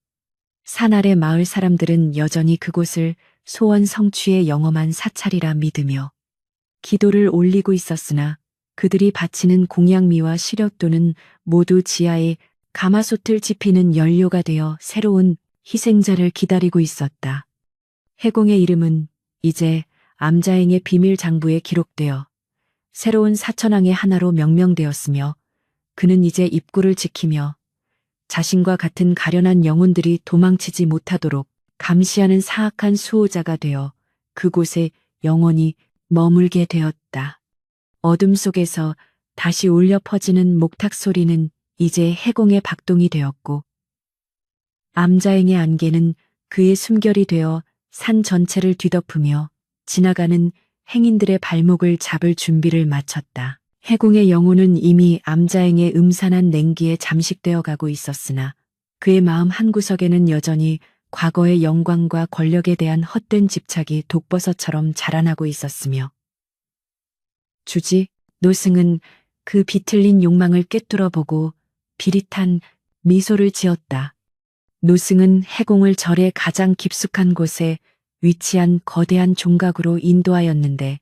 산 아래 마을 사람들은 여전히 그곳을 소원 성취의 영험한 사찰이라 믿으며 기도를 올리고 있었으나 그들이 바치는 공양미와 시력도는 모두 지하에 가마솥을 지피는 연료가 되어 새로운 희생자를 기다리고 있었다. 해공의 이름은 이제 암자행의 비밀 장부에 기록되어 새로운 사천왕의 하나로 명명되었으며 그는 이제 입구를 지키며 자신과 같은 가련한 영혼들이 도망치지 못하도록 감시하는 사악한 수호자가 되어 그곳에 영원히 머물게 되었다. 어둠 속에서 다시 울려 퍼지는 목탁 소리는 이제 해공의 박동이 되었고 암자행의 안개는 그의 숨결이 되어 산 전체를 뒤덮으며 지나가는 행인들의 발목을 잡을 준비를 마쳤다. 해공의 영혼은 이미 암자행의 음산한 냉기에 잠식되어 가고 있었으나 그의 마음 한구석에는 여전히 과거의 영광과 권력에 대한 헛된 집착이 독버섯처럼 자라나고 있었으며 주지 노승은 그 비틀린 욕망을 꿰뚫어 보고 비릿한 미소를 지었다. 노승은 해공을 절의 가장 깊숙한 곳에 위치한 거대한 종각으로 인도하였는데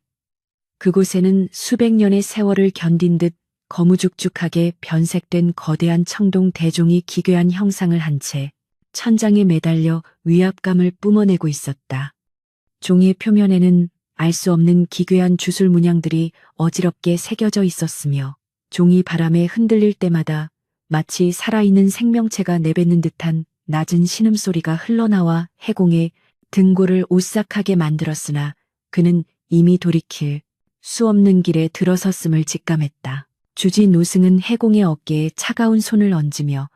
그곳에는 수백 년의 세월을 견딘 듯 거무죽죽하게 변색된 거대한 청동 대종이 기괴한 형상을 한 채 천장에 매달려 위압감을 뿜어내고 있었다. 종의 표면에는 알 수 없는 기괴한 주술 문양들이 어지럽게 새겨져 있었으며 종이 바람에 흔들릴 때마다 마치 살아있는 생명체가 내뱉는 듯한 낮은 신음소리가 흘러나와 해공의 등골을 오싹하게 만들었으나 그는 이미 돌이킬 수 없는 길에 들어섰음을 직감했다. 주지 노승은 해공의 어깨에 차가운 손을 얹으며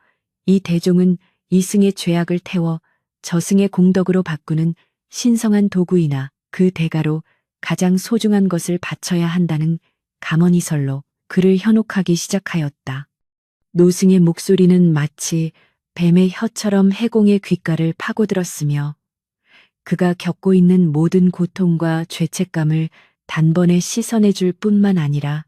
이 대종은 이승의 죄악을 태워 저승의 공덕으로 바꾸는 신성한 도구이나 그 대가로 가장 소중한 것을 바쳐야 한다는 감언이설로 그를 현혹하기 시작하였다. 노승의 목소리는 마치 뱀의 혀처럼 해공의 귓가를 파고들었으며 그가 겪고 있는 모든 고통과 죄책감을 단번에 씻어내줄 뿐만 아니라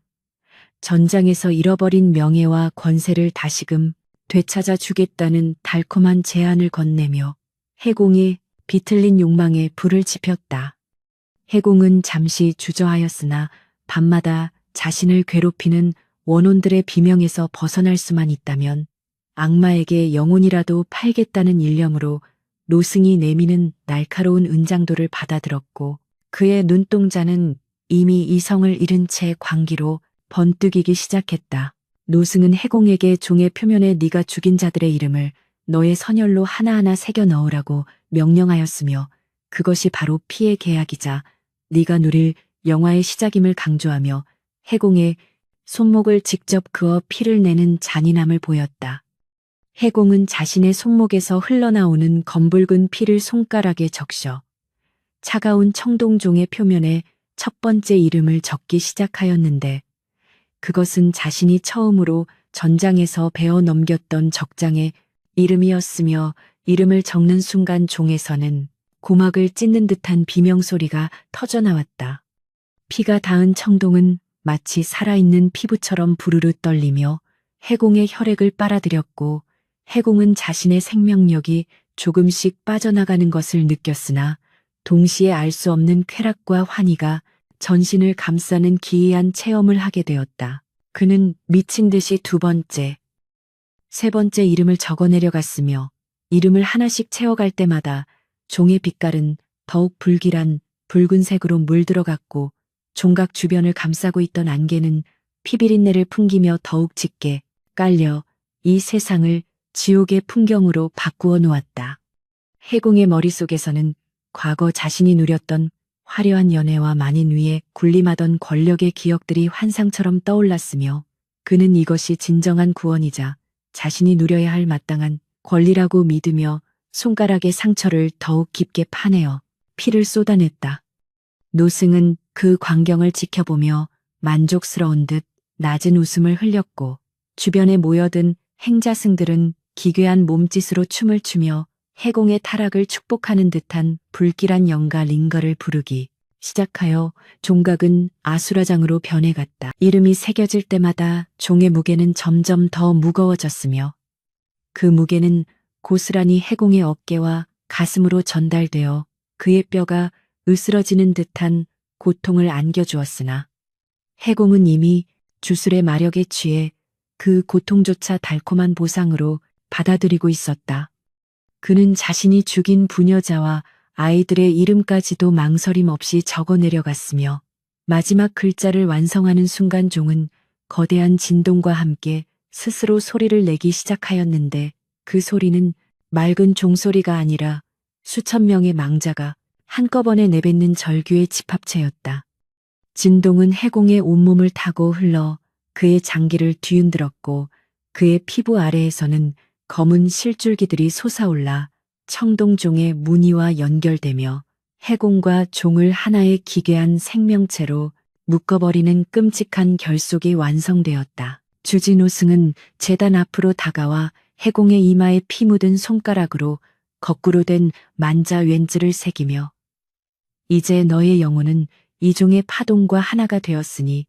전장에서 잃어버린 명예와 권세를 다시금 되찾아 주겠다는 달콤한 제안을 건네며 해공이 비틀린 욕망에 불을 지폈다. 해공은 잠시 주저하였으나 밤마다 자신을 괴롭히는 원혼들의 비명에서 벗어날 수만 있다면 악마에게 영혼이라도 팔겠다는 일념으로 노승이 내미는 날카로운 은장도를 받아들었고 그의 눈동자는 이미 이성을 잃은 채 광기로 번뜩이기 시작했다. 노승은 해공에게 종의 표면에 네가 죽인 자들의 이름을 너의 선열로 하나하나 새겨 넣으라고 명령하였으며 그것이 바로 피의 계약이자 네가 누릴 영화의 시작임을 강조하며 해공의 손목을 직접 그어 피를 내는 잔인함을 보였다. 해공은 자신의 손목에서 흘러나오는 검붉은 피를 손가락에 적셔 차가운 청동종의 표면에 첫 번째 이름을 적기 시작하였는데 그것은 자신이 처음으로 전장에서 배워 넘겼던 적장의 이름이었으며 이름을 적는 순간 종에서는 고막을 찢는 듯한 비명소리가 터져나왔다. 피가 닿은 청동은 마치 살아있는 피부처럼 부르르 떨리며 해공의 혈액을 빨아들였고 해공은 자신의 생명력이 조금씩 빠져나가는 것을 느꼈으나 동시에 알 수 없는 쾌락과 환희가 전신을 감싸는 기이한 체험을 하게 되었다. 그는 미친 듯이 두 번째, 세 번째 이름을 적어 내려갔으며 이름을 하나씩 채워갈 때마다 종의 빛깔은 더욱 불길한 붉은색으로 물들어갔고 종각 주변을 감싸고 있던 안개는 피비린내를 풍기며 더욱 짙게 깔려 이 세상을 지옥의 풍경으로 바꾸어 놓았다. 해공의 머릿속에서는 과거 자신이 누렸던 화려한 연애와 만인 위에 군림하던 권력의 기억들이 환상처럼 떠올랐으며 그는 이것이 진정한 구원이자 자신이 누려야 할 마땅한 권리라고 믿으며 손가락의 상처를 더욱 깊게 파내어 피를 쏟아냈다. 노승은 그 광경을 지켜보며 만족스러운 듯 낮은 웃음을 흘렸고 주변에 모여든 행자승들은 기괴한 몸짓으로 춤을 추며 해공의 타락을 축복하는 듯한 불길한 영가 링거를 부르기 시작하여 종각은 아수라장으로 변해갔다. 이름이 새겨질 때마다 종의 무게는 점점 더 무거워졌으며 그 무게는 고스란히 해공의 어깨와 가슴으로 전달되어 그의 뼈가 으스러지는 듯한 고통을 안겨주었으나 해공은 이미 주술의 마력에 취해 그 고통조차 달콤한 보상으로 받아들이고 있었다. 그는 자신이 죽인 부녀자와 아이들의 이름까지도 망설임 없이 적어 내려갔으며 마지막 글자를 완성하는 순간 종은 거대한 진동과 함께 스스로 소리를 내기 시작하였는데 그 소리는 맑은 종소리가 아니라 수천 명의 망자가 한꺼번에 내뱉는 절규의 집합체였다. 진동은 해공의 온몸을 타고 흘러 그의 장기를 뒤흔들었고 그의 피부 아래에서는 검은 실줄기들이 솟아올라 청동종의 무늬와 연결되며 해공과 종을 하나의 기괴한 생명체로 묶어버리는 끔찍한 결속이 완성되었다. 주진우승은 제단 앞으로 다가와 해공의 이마에 피 묻은 손가락으로 거꾸로 된 만자 왼즈를 새기며 이제 너의 영혼은 이 종의 파동과 하나가 되었으니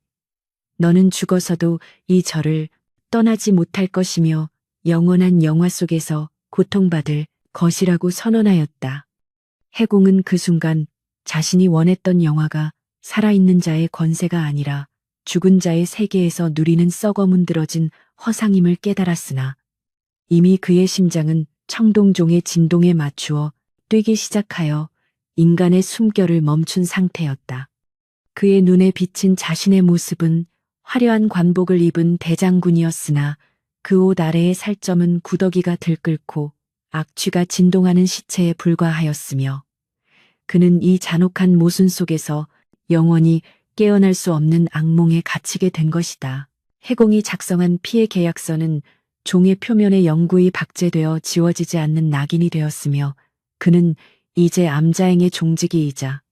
너는 죽어서도 이 절을 떠나지 못할 것이며 영원한 영화 속에서 고통받을 것이라고 선언하였다. 해공은 그 순간 자신이 원했던 영화가 살아있는 자의 권세가 아니라 죽은 자의 세계에서 누리는 썩어 문드러진 허상임을 깨달았으나 이미 그의 심장은 청동종의 진동에 맞추어 뛰기 시작하여 인간의 숨결을 멈춘 상태였다. 그의 눈에 비친 자신의 모습은 화려한 관복을 입은 대장군이었으나 그 옷 아래의 살점은 구더기가 들끓고 악취가 진동하는 시체에 불과하였으며 그는 이 잔혹한 모순 속에서 영원히 깨어날 수 없는 악몽에 갇히게 된 것이다. 해공이 작성한 피의 계약서는 종의 표면에 영구히 박제되어 지워지지 않는 낙인이 되었으며 그는 이제 암자행의 종직이이자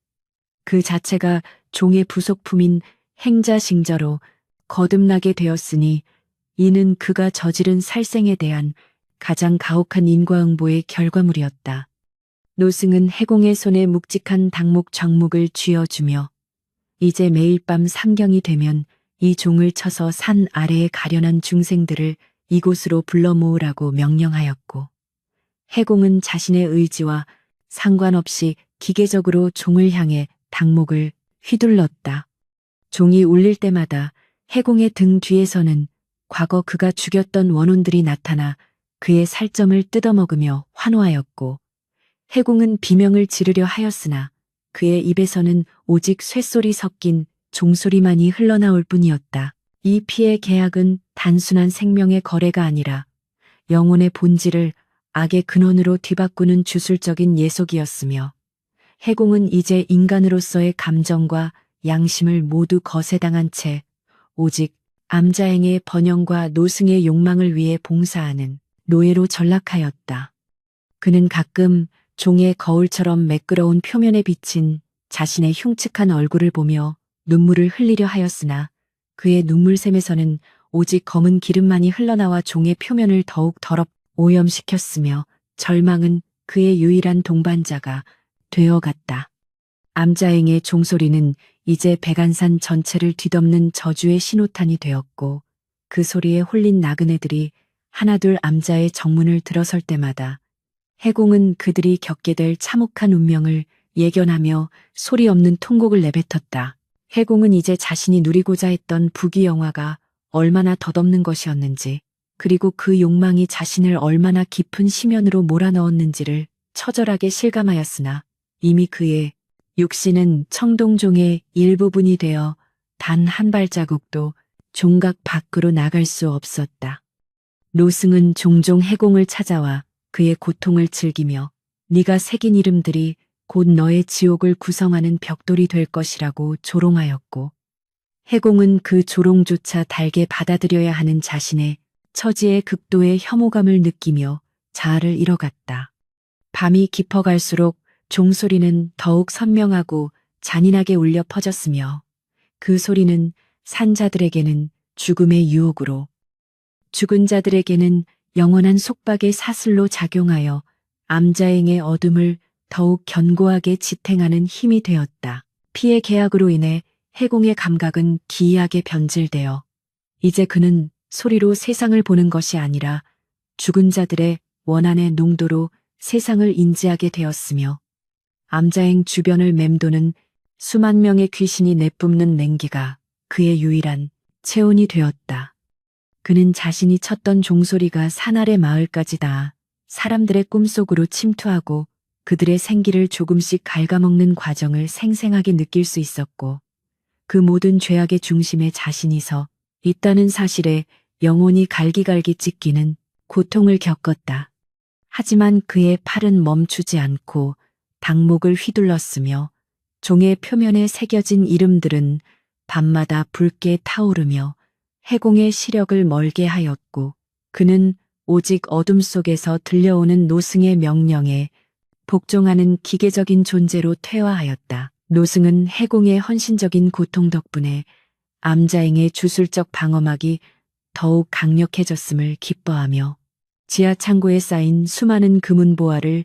그 자체가 종의 부속품인 행자싱저로 거듭나게 되었으니 이는 그가 저지른 살생에 대한 가장 가혹한 인과응보의 결과물이었다. 노승은 해공의 손에 묵직한 당목 정묵을 쥐어주며 이제 매일 밤 상경이 되면 이 종을 쳐서 산 아래에 가련한 중생들을 이곳으로 불러 모으라고 명령하였고 해공은 자신의 의지와 상관없이 기계적으로 종을 향해 당목을 휘둘렀다. 종이 울릴 때마다 해공의 등 뒤에서는 과거 그가 죽였던 원혼들이 나타나 그의 살점을 뜯어먹으며 환호하였고 해공은 비명을 지르려 하였으나 그의 입에서는 오직 쇠소리 섞인 종소리만이 흘러나올 뿐이었다. 이 피의 계약은 단순한 생명의 거래가 아니라 영혼의 본질을 악의 근원으로 뒤바꾸는 주술적인 예속이었으며, 해공은 이제 인간으로서의 감정과 양심을 모두 거세당한 채 오직 암자행의 번영과 노승의 욕망을 위해 봉사하는 노예로 전락하였다. 그는 가끔 종의 거울처럼 매끄러운 표면에 비친 자신의 흉측한 얼굴을 보며 눈물을 흘리려 하였으나, 그의 눈물샘에서는 오직 검은 기름만이 흘러나와 종의 표면을 더욱 오염시켰으며, 절망은 그의 유일한 동반자가 되어갔다. 암자행의 종소리는 이제 백안산 전체를 뒤덮는 저주의 신호탄이 되었고, 그 소리에 홀린 나그네들이 하나둘 암자의 정문을 들어설 때마다 해공은 그들이 겪게 될 참혹한 운명을 예견하며 소리 없는 통곡을 내뱉었다. 해공은 이제 자신이 누리고자 했던 부귀영화가 얼마나 덧없는 것이었는지, 그리고 그 욕망이 자신을 얼마나 깊은 심연으로 몰아넣었는지를 처절하게 실감하였으나, 이미 그의 육신은 청동종의 일부분이 되어 단 한 발자국도 종각 밖으로 나갈 수 없었다. 노승은 종종 해공을 찾아와 그의 고통을 즐기며 네가 새긴 이름들이 곧 너의 지옥을 구성하는 벽돌이 될 것이라고 조롱하였고, 해공은 그 조롱조차 달게 받아들여야 하는 자신의 처지의 극도의 혐오감을 느끼며 자아를 잃어갔다. 밤이 깊어갈수록 종소리는 더욱 선명하고 잔인하게 울려 퍼졌으며, 그 소리는 산자들에게는 죽음의 유혹으로, 죽은 자들에게는 영원한 속박의 사슬로 작용하여 암자행의 어둠을 더욱 견고하게 지탱하는 힘이 되었다. 피의 계약으로 인해 해공의 감각은 기이하게 변질되어 이제 그는 소리로 세상을 보는 것이 아니라 죽은 자들의 원한의 농도로 세상을 인지하게 되었으며, 암자행 주변을 맴도는 수만 명의 귀신이 내뿜는 냉기가 그의 유일한 체온이 되었다. 그는 자신이 쳤던 종소리가 산아래 마을까지 닿아 사람들의 꿈속으로 침투하고 그들의 생기를 조금씩 갉아먹는 과정을 생생하게 느낄 수 있었고, 그 모든 죄악의 중심에 자신이 서 있다는 사실에 영혼이 갈기갈기 찢기는 고통을 겪었다. 하지만 그의 팔은 멈추지 않고 닭목을 휘둘렀으며, 종의 표면에 새겨진 이름들은 밤마다 붉게 타오르며 해공의 시력을 멀게 하였고, 그는 오직 어둠 속에서 들려오는 노승의 명령에 복종하는 기계적인 존재로 퇴화하였다. 노승은 해공의 헌신적인 고통 덕분에 암자행의 주술적 방어막이 더욱 강력해졌음을 기뻐하며, 지하 창고에 쌓인 수많은 금은 보화를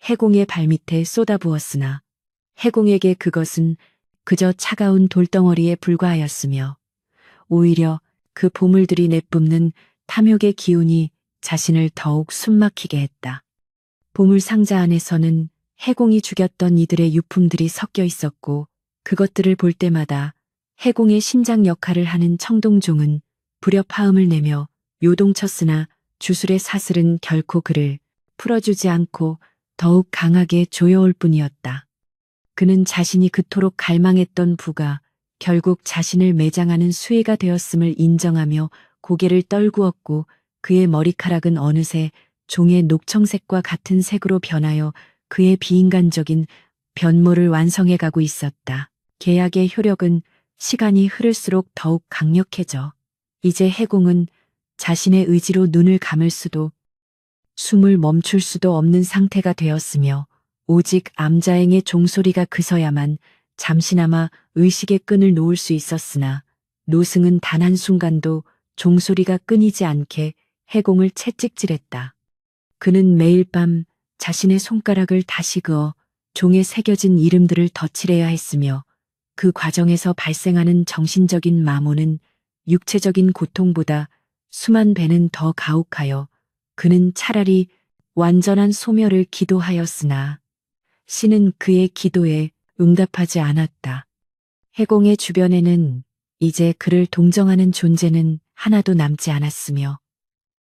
해공의 발밑에 쏟아부었으나, 해공에게 그것은 그저 차가운 돌덩어리에 불과하였으며, 오히려 그 보물들이 내뿜는 탐욕의 기운이 자신을 더욱 숨막히게 했다. 보물 상자 안에서는 해공이 죽였던 이들의 유품들이 섞여 있었고, 그것들을 볼 때마다 해공의 심장 역할을 하는 청동종은 불협화음을 내며 요동쳤으나, 주술의 사슬은 결코 그를 풀어주지 않고 더욱 강하게 조여올 뿐이었다. 그는 자신이 그토록 갈망했던 부가 결국 자신을 매장하는 수혜가 되었음을 인정하며 고개를 떨구었고, 그의 머리카락은 어느새 종의 녹청색과 같은 색으로 변하여 그의 비인간적인 변모를 완성해가고 있었다. 계약의 효력은 시간이 흐를수록 더욱 강력해져 이제 해공은 자신의 의지로 눈을 감을 수도 숨을 멈출 수도 없는 상태가 되었으며, 오직 암자행의 종소리가 그서야만 잠시나마 의식의 끈을 놓을 수 있었으나, 노승은 단 한순간도 종소리가 끊이지 않게 해공을 채찍질했다. 그는 매일 밤 자신의 손가락을 다시 그어 종에 새겨진 이름들을 덧칠해야 했으며, 그 과정에서 발생하는 정신적인 마모는 육체적인 고통보다 수만 배는 더 가혹하여 그는 차라리 완전한 소멸을 기도하였으나 신은 그의 기도에 응답하지 않았다. 해공의 주변에는 이제 그를 동정하는 존재는 하나도 남지 않았으며,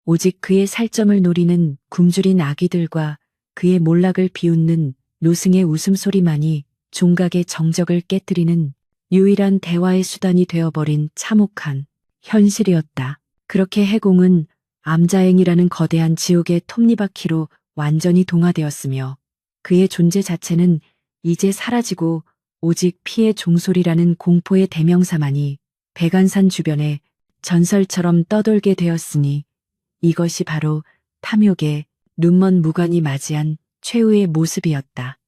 오직 그의 살점을 노리는 굶주린 아기들과 그의 몰락을 비웃는 노승의 웃음소리만이 종각의 정적을 깨뜨리는 유일한 대화의 수단이 되어버린 참혹한 현실이었다. 그렇게 해공은 암자행이라는 거대한 지옥의 톱니바퀴로 완전히 동화되었으며 그의 존재 자체는 이제 사라지고 오직 피의 종소리라는 공포의 대명사만이 백안산 주변에 전설처럼 떠돌게 되었으니 이것이 바로 탐욕의 눈먼 무관이 맞이한 최후의 모습이었다.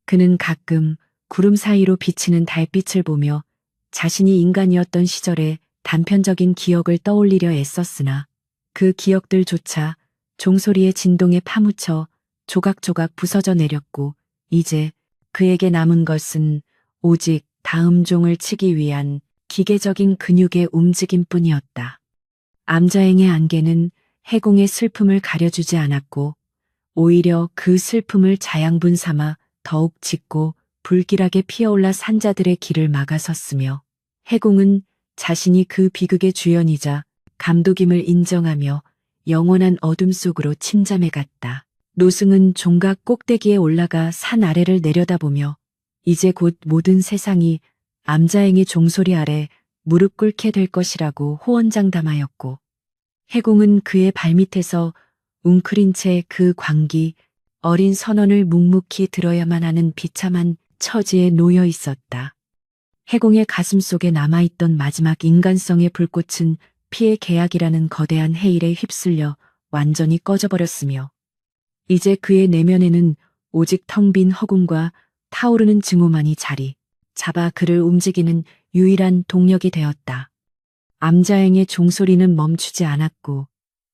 그는 가끔 구름 사이로 비치는 달빛을 보며 자신이 인간이었던 시절의 단편적인 기억을 떠올리려 애썼으나 그 기억들조차 종소리의 진동에 파묻혀 조각조각 부서져 내렸고 이제 그에게 남은 것은 오직 다음 종을 치기 위한 기계적인 근육의 움직임뿐이었다. 암자행의 안개는 해공의 슬픔을 가려주지 않았고 오히려 그 슬픔을 자양분 삼아 더욱 짙고 불길하게 피어올라 산자들의 길을 막아섰으며 해공은 자신이 그 비극의 주연이자 감독임을 인정하며 영원한 어둠 속으로 침잠해 갔다. 노승은 종각 꼭대기에 올라가 산 아래를 내려다보며 이제 곧 모든 세상이 암자행의 종소리 아래 무릎 꿇게 될 것이라고 호언장담하였고 해공은 그의 발밑에서 웅크린 채 그 광기 어린 선원을 묵묵히 들어야만 하는 비참한 처지에 놓여 있었다. 해공의 가슴 속에 남아있던 마지막 인간성의 불꽃은 피의 계약이라는 거대한 해일에 휩쓸려 완전히 꺼져버렸으며 이제 그의 내면에는 오직 텅 빈 허공과 타오르는 증오만이 자리 잡아 그를 움직이는 유일한 동력이 되었다. 암자행의 종소리는 멈추지 않았고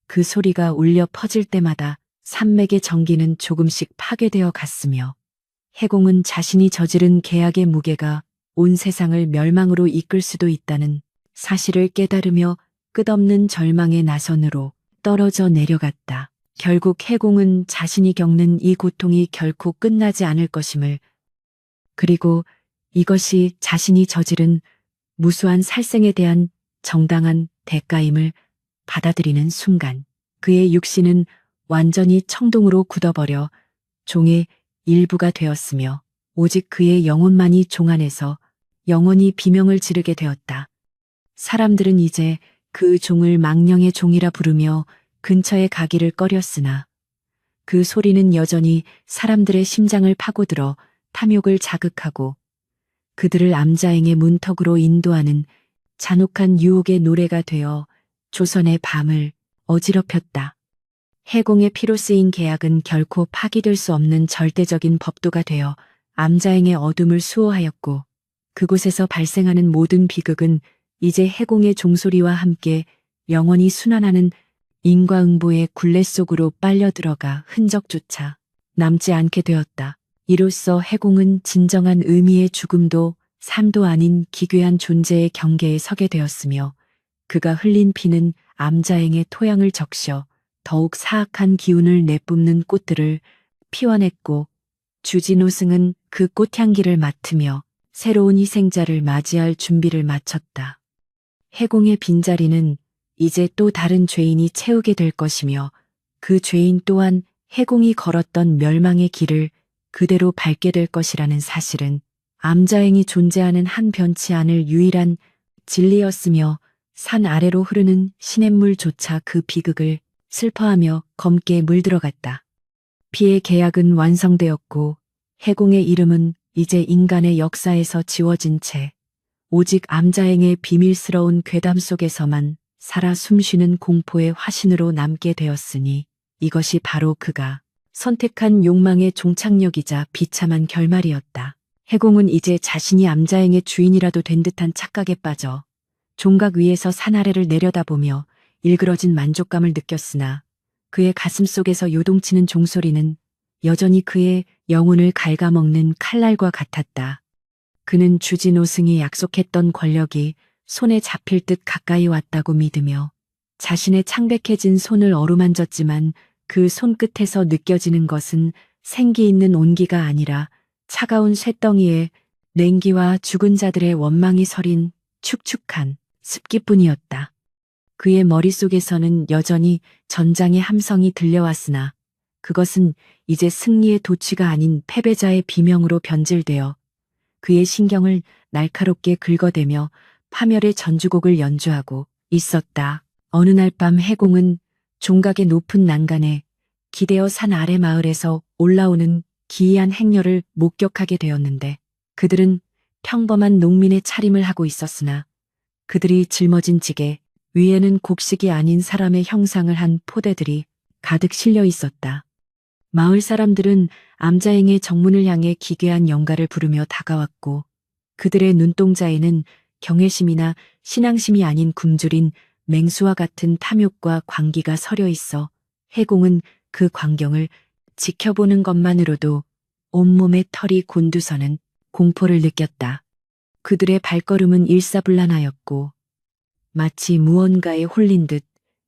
그 소리가 울려 퍼질 때마다 산맥의 전기는 조금씩 파괴되어 갔으며 해공은 자신이 저지른 계약의 무게가 온 세상을 멸망으로 이끌 수도 있다는 사실을 깨달으며 끝없는 절망의 나선으로 떨어져 내려갔다. 결국 해공은 자신이 겪는 이 고통이 결코 끝나지 않을 것임을 그리고 이것이 자신이 저지른 무수한 살생에 대한 정당한 대가임을 받아들이는 순간 그의 육신은 완전히 청동으로 굳어버려 종의 일부가 되었으며 오직 그의 영혼만이 종 안에서 영원히 비명을 지르게 되었다. 사람들은 이제 그 종을 망령의 종이라 부르며 근처에 가기를 꺼렸으나 그 소리는 여전히 사람들의 심장을 파고들어 탐욕을 자극하고 그들을 암자행의 문턱으로 인도하는 잔혹한 유혹의 노래가 되어 조선의 밤을 어지럽혔다. 해공의 피로 쓰인 계약은 결코 파기될 수 없는 절대적인 법도가 되어 암자행의 어둠을 수호하였고 그곳에서 발생하는 모든 비극은 이제 해공의 종소리와 함께 영원히 순환하는 인과응보의 굴레 속으로 빨려 들어가 흔적조차 남지 않게 되었다. 이로써 해공은 진정한 의미의 죽음도 삶도 아닌 기괴한 존재의 경계에 서게 되었으며 그가 흘린 피는 암자행의 토양을 적셔 더욱 사악한 기운을 내뿜는 꽃들을 피워냈고 주지노승은 그 꽃향기를 맡으며 새로운 희생자를 맞이할 준비를 마쳤다. 해공의 빈자리는 이제 또 다른 죄인이 채우게 될 것이며 그 죄인 또한 해공이 걸었던 멸망의 길을 그대로 밟게 될 것이라는 사실은 암자행이 존재하는 한 변치 않을 유일한 진리였으며 산 아래로 흐르는 시냇물조차 그 비극을 슬퍼하며 검게 물들어갔다. 피의 계약은 완성되었고 해공의 이름은 이제 인간의 역사에서 지워진 채 오직 암자행의 비밀스러운 괴담 속에서만 살아 숨쉬는 공포의 화신으로 남게 되었으니 이것이 바로 그가 선택한 욕망의 종착역이자 비참한 결말이었다. 해공은 이제 자신이 암자행의 주인이라도 된 듯한 착각에 빠져 종각 위에서 산 아래를 내려다보며 일그러진 만족감을 느꼈으나 그의 가슴 속에서 요동치는 종소리는 여전히 그의 영혼을 갉아먹는 칼날과 같았다. 그는 주지노승이 약속했던 권력이 손에 잡힐 듯 가까이 왔다고 믿으며 자신의 창백해진 손을 어루만졌지만 그 손끝에서 느껴지는 것은 생기 있는 온기가 아니라 차가운 쇳덩이에 냉기와 죽은 자들의 원망이 서린 축축한 습기뿐이었다. 그의 머릿속에서는 여전히 전장의 함성이 들려왔으나 그것은 이제 승리의 도취가 아닌 패배자의 비명으로 변질되어 그의 신경을 날카롭게 긁어대며 파멸의 전주곡을 연주하고 있었다. 어느 날 밤 해공은 종각의 높은 난간에 기대어 산 아래 마을에서 올라오는 기이한 행렬을 목격하게 되었는데 그들은 평범한 농민의 차림을 하고 있었으나 그들이 짊어진 지게 위에는 곡식이 아닌 사람의 형상을 한 포대들이 가득 실려 있었다. 마을 사람들은 암자행의 정문을 향해 기괴한 영가를 부르며 다가왔고 그들의 눈동자에는 경외심이나 신앙심이 아닌 굶주린 맹수와 같은 탐욕과 광기가 서려 있어 해공은 그 광경을 지켜보는 것만으로도 온몸의 털이 곤두서는 공포를 느꼈다. 그들의 발걸음은 일사불란하였고 마치 무언가에 홀린 듯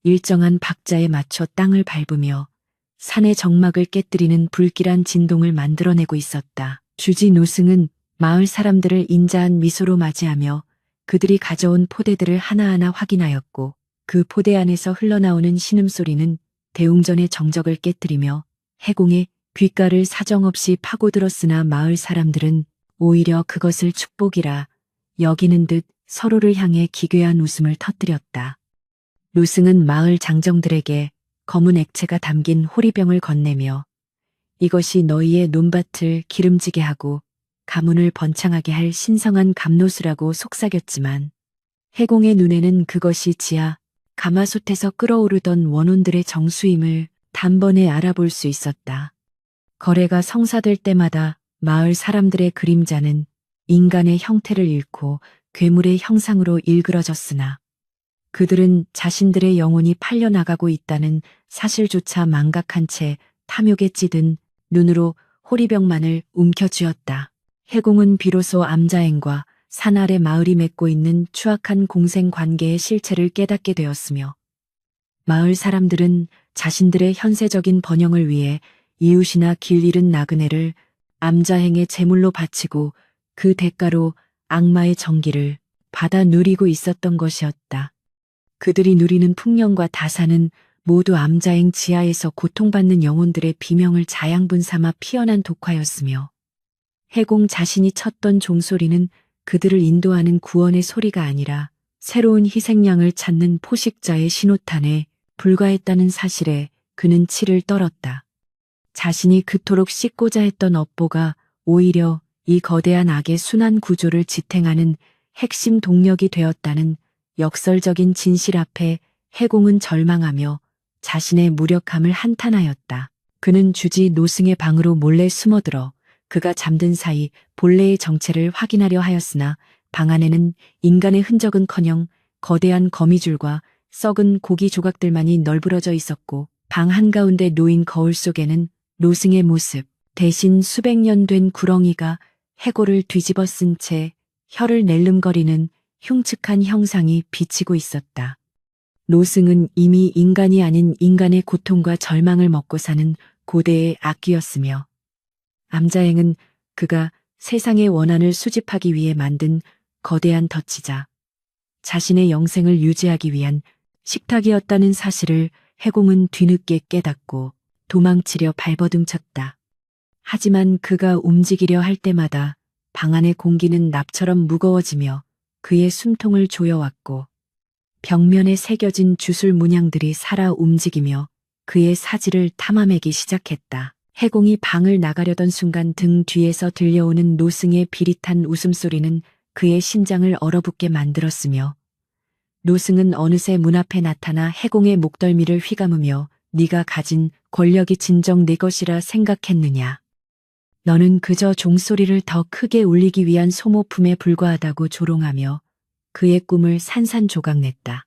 일정한 박자에 맞춰 땅을 밟으며 산의 정막을 깨뜨리는 불길한 진동을 만들어내고 있었다. 주지 노승은 마을 사람들을 인자한 미소로 맞이하며 그들이 가져온 포대들을 하나하나 확인하였고 그 포대 안에서 흘러나오는 신음소리는 대웅전의 정적을 깨뜨리며 해공의 귓가를 사정없이 파고들었으나 마을 사람들은 오히려 그것을 축복이라 여기는 듯 서로를 향해 기괴한 웃음을 터뜨렸다. 노승은 마을 장정들에게 검은 액체가 담긴 호리병을 건네며 이것이 너희의 논밭을 기름지게 하고 가문을 번창하게 할 신성한 감로수라고 속삭였지만 해공의 눈에는 그것이 지하 가마솥에서 끓어오르던 원혼들의 정수임을 단번에 알아볼 수 있었다. 거래가 성사될 때마다 마을 사람들의 그림자는 인간의 형태를 잃고 괴물의 형상으로 일그러졌으나 그들은 자신들의 영혼이 팔려나가고 있다는 사실조차 망각한 채 탐욕에 찌든 눈으로 호리병만을 움켜쥐었다. 해공은 비로소 암자행과 산 아래 마을이 맺고 있는 추악한 공생 관계의 실체를 깨닫게 되었으며 마을 사람들은 자신들의 현세적인 번영을 위해 이웃이나 길 잃은 나그네를 암자행의 제물로 바치고 그 대가로 악마의 정기를 받아 누리고 있었던 것이었다. 그들이 누리는 풍년과 다산은 모두 암자행 지하에서 고통받는 영혼들의 비명을 자양분 삼아 피어난 독화였으며 해공 자신이 쳤던 종소리는 그들을 인도하는 구원의 소리가 아니라 새로운 희생양을 찾는 포식자의 신호탄에 불과했다는 사실에 그는 치를 떨었다. 자신이 그토록 씻고자 했던 업보가 오히려 이 거대한 악의 순환 구조를 지탱하는 핵심 동력이 되었다는 역설적인 진실 앞에 해공은 절망하며 자신의 무력함을 한탄하였다. 그는 주지 노승의 방으로 몰래 숨어들어 그가 잠든 사이 본래의 정체를 확인하려 하였으나 방 안에는 인간의 흔적은커녕 거대한 거미줄과 썩은 고기 조각들만이 널브러져 있었고 방 한가운데 놓인 거울 속에는 노승의 모습 대신 수백 년 된 구렁이가 해골을 뒤집어 쓴 채 혀를 낼름거리는 흉측한 형상이 비치고 있었다. 노승은 이미 인간이 아닌 인간의 고통과 절망을 먹고 사는 고대의 악귀였으며 암자행은 그가 세상의 원한을 수집하기 위해 만든 거대한 덫이자 자신의 영생을 유지하기 위한 식탁이었다는 사실을 해공은 뒤늦게 깨닫고 도망치려 발버둥쳤다. 하지만 그가 움직이려 할 때마다 방 안의 공기는 납처럼 무거워지며 그의 숨통을 조여왔고 벽면에 새겨진 주술 문양들이 살아 움직이며 그의 사지를 탐험하기 시작했다. 해공이 방을 나가려던 순간 등 뒤에서 들려오는 노승의 비릿한 웃음소리는 그의 심장을 얼어붙게 만들었으며 노승은 어느새 문 앞에 나타나 해공의 목덜미를 휘감으며 네가 가진 권력이 진정 내 것이라 생각했느냐. 너는 그저 종소리를 더 크게 울리기 위한 소모품에 불과하다고 조롱하며 그의 꿈을 산산조각냈다.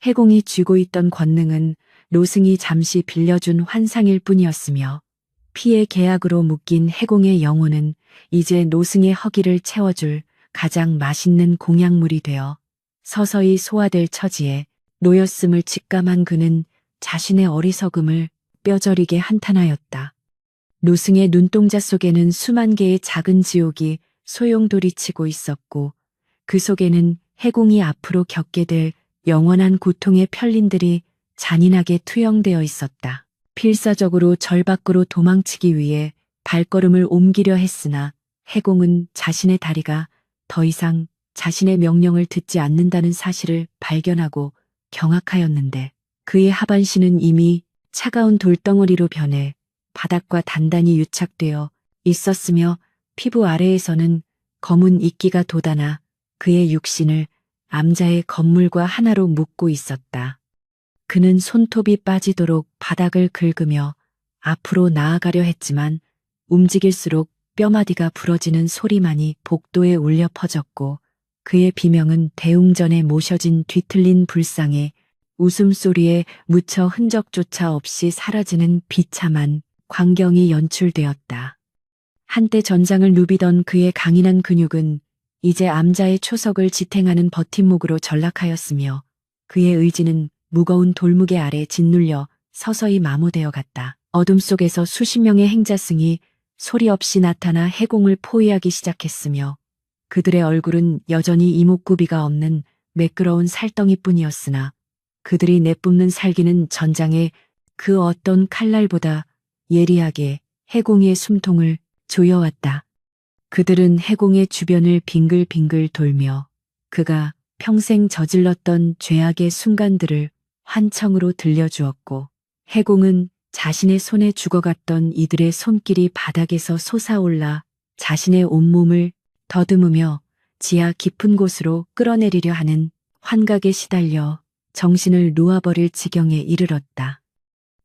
해공이 쥐고 있던 권능은 노승이 잠시 빌려준 환상일 뿐이었으며 피의 계약으로 묶인 해공의 영혼은 이제 노승의 허기를 채워줄 가장 맛있는 공약물이 되어 서서히 소화될 처지에 놓였음을 직감한 그는 자신의 어리석음을 뼈저리게 한탄하였다. 노승의 눈동자 속에는 수만 개의 작은 지옥이 소용돌이치고 있었고 그 속에는 해공이 앞으로 겪게 될 영원한 고통의 편린들이 잔인하게 투영되어 있었다. 필사적으로 절 밖으로 도망치기 위해 발걸음을 옮기려 했으나 해공은 자신의 다리가 더 이상 자신의 명령을 듣지 않는다는 사실을 발견하고 경악하였는데 그의 하반신은 이미 차가운 돌덩어리로 변해 바닥과 단단히 유착되어 있었으며 피부 아래에서는 검은 이끼가 돋아나 그의 육신을 암자의 건물과 하나로 묶고 있었다. 그는 손톱이 빠지도록 바닥을 긁으며 앞으로 나아가려 했지만 움직일수록 뼈마디가 부러지는 소리만이 복도에 울려 퍼졌고 그의 비명은 대웅전에 모셔진 뒤틀린 불상에 웃음소리에 묻혀 흔적조차 없이 사라지는 비참한 광경이 연출되었다. 한때 전장을 누비던 그의 강인한 근육은 이제 암자의 초석을 지탱하는 버팀목으로 전락하였으며 그의 의지는 무거운 돌무게 아래 짓눌려 서서히 마모되어 갔다. 어둠 속에서 수십 명의 행자승이 소리 없이 나타나 해공을 포위하기 시작했으며 그들의 얼굴은 여전히 이목구비가 없는 매끄러운 살덩이뿐이었으나 그들이 내뿜는 살기는 전장의 그 어떤 칼날보다 예리하게 해공의 숨통을 조여왔다. 그들은 해공의 주변을 빙글빙글 돌며 그가 평생 저질렀던 죄악의 순간들을 환청으로 들려주었고 해공은 자신의 손에 죽어갔던 이들의 손길이 바닥에서 솟아올라 자신의 온몸을 더듬으며 지하 깊은 곳으로 끌어내리려 하는 환각에 시달려 정신을 놓아버릴 지경에 이르렀다.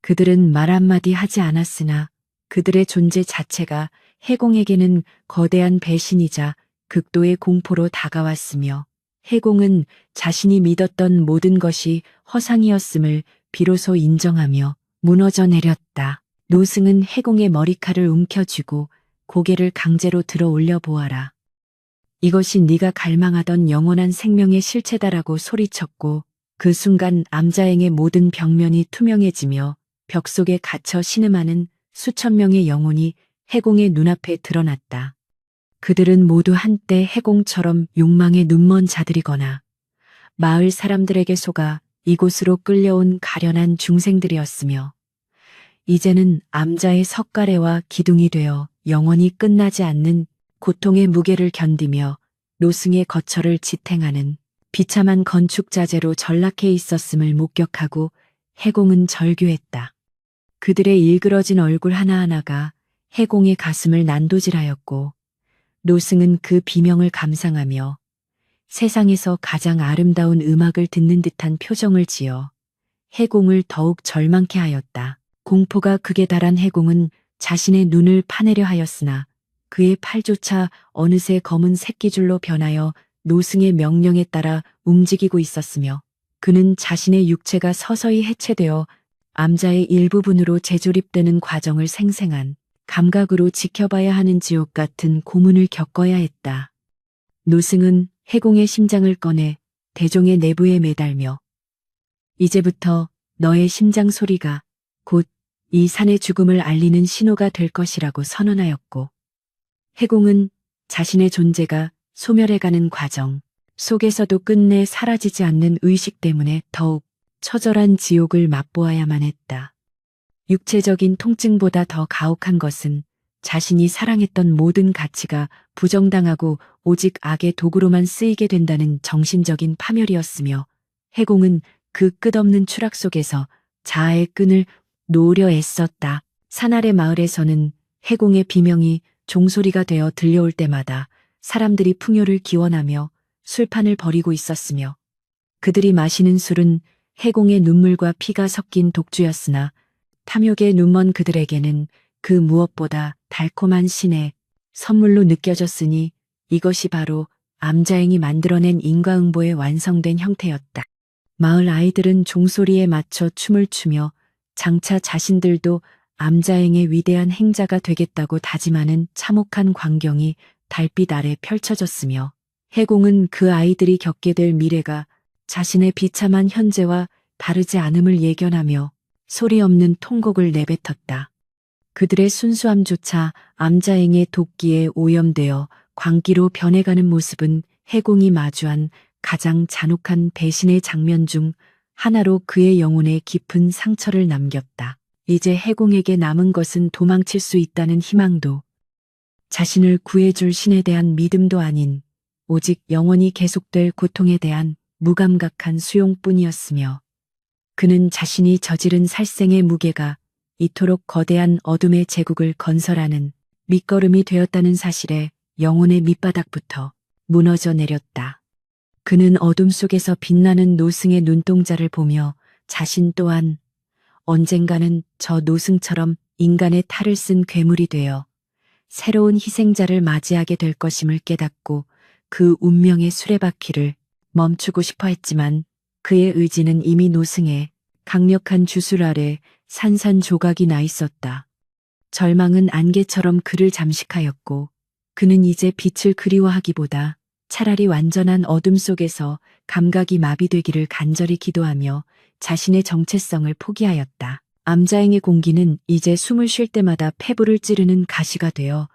그들은 말 한마디 하지 않았으나 그들의 존재 자체가 해공에게는 거대한 배신이자 극도의 공포로 다가왔으며 해공은 자신이 믿었던 모든 것이 허상이었음을 비로소 인정하며 무너져 내렸다. 노승은 해공의 머리칼을 움켜쥐고 고개를 강제로 들어 올려 보아라. 이것이 네가 갈망하던 영원한 생명의 실체다라고 소리쳤고 그 순간 암자행의 모든 벽면이 투명해지며 벽 속에 갇혀 신음하는 수천 명의 영혼이 해공의 눈앞에 드러났다. 그들은 모두 한때 해공처럼 욕망에 눈먼 자들이거나 마을 사람들에게 속아 이곳으로 끌려온 가련한 중생들이었으며 이제는 암자의 석가래와 기둥이 되어 영원히 끝나지 않는 고통의 무게를 견디며 노승의 거처를 지탱하는 비참한 건축 자재로 전락해 있었음을 목격하고 해공은 절규했다. 그들의 일그러진 얼굴 하나하나가 해공의 가슴을 난도질하였고 노승은 그 비명을 감상하며 세상에서 가장 아름다운 음악을 듣는 듯한 표정을 지어 해공을 더욱 절망케 하였다. 공포가 극에 달한 해공은 자신의 눈을 파내려 하였으나 그의 팔조차 어느새 검은 새끼줄로 변하여 노승의 명령에 따라 움직이고 있었으며 그는 자신의 육체가 서서히 해체되어 암자의 일부분으로 재조립되는 과정을 생생한 감각으로 지켜봐야 하는 지옥 같은 고문을 겪어야 했다. 노승은 해공의 심장을 꺼내 대종의 내부에 매달며 이제부터 너의 심장 소리가 곧 이 산의 죽음을 알리는 신호가 될 것이라고 선언하였고 해공은 자신의 존재가 소멸해가는 과정 속에서도 끝내 사라지지 않는 의식 때문에 더욱 처절한 지옥을 맛보아야만 했다. 육체적인 통증보다 더 가혹한 것은 자신이 사랑했던 모든 가치가 부정당하고 오직 악의 도구로만 쓰이게 된다는 정신적인 파멸이었으며 해공은 그 끝없는 추락 속에서 자아의 끈을 놓으려 애썼다. 산 아래 마을에서는 해공의 비명이 종소리가 되어 들려올 때마다 사람들이 풍요를 기원하며 술판을 벌이고 있었으며 그들이 마시는 술은 해공의 눈물과 피가 섞인 독주였으나 탐욕에 눈먼 그들에게는 그 무엇보다 달콤한 신의 선물로 느껴졌으니 이것이 바로 암자행이 만들어낸 인과응보의 완성된 형태였다. 마을 아이들은 종소리에 맞춰 춤을 추며 장차 자신들도 암자행의 위대한 행자가 되겠다고 다짐하는 참혹한 광경이 달빛 아래 펼쳐졌으며 해공은 그 아이들이 겪게 될 미래가 자신의 비참한 현재와 다르지 않음을 예견하며 소리 없는 통곡을 내뱉었다. 그들의 순수함조차 암자행의 도끼에 오염되어 광기로 변해가는 모습은 해공이 마주한 가장 잔혹한 배신의 장면 중 하나로 그의 영혼에 깊은 상처를 남겼다. 이제 해공에게 남은 것은 도망칠 수 있다는 희망도 자신을 구해줄 신에 대한 믿음도 아닌 오직 영원히 계속될 고통에 대한 무감각한 수용뿐이었으며 그는 자신이 저지른 살생의 무게가 이토록 거대한 어둠의 제국을 건설하는 밑거름이 되었다는 사실에 영혼의 밑바닥부터 무너져 내렸다. 그는 어둠 속에서 빛나는 노승의 눈동자를 보며 자신 또한 언젠가는 저 노승처럼 인간의 탈을 쓴 괴물이 되어 새로운 희생자를 맞이하게 될 것임을 깨닫고 그 운명의 수레바퀴를 멈추고 싶어 했지만 그의 의지는 이미 노승의 강력한 주술 아래 산산조각이 나 있었다. 절망은 안개처럼 그를 잠식하였고 그는 이제 빛을 그리워하기보다 차라리 완전한 어둠 속에서 감각이 마비되기를 간절히 기도하며 자신의 정체성을 포기하였다. 암자행의 공기는 이제 숨을 쉴 때마다 폐부를 찌르는 가시가 되어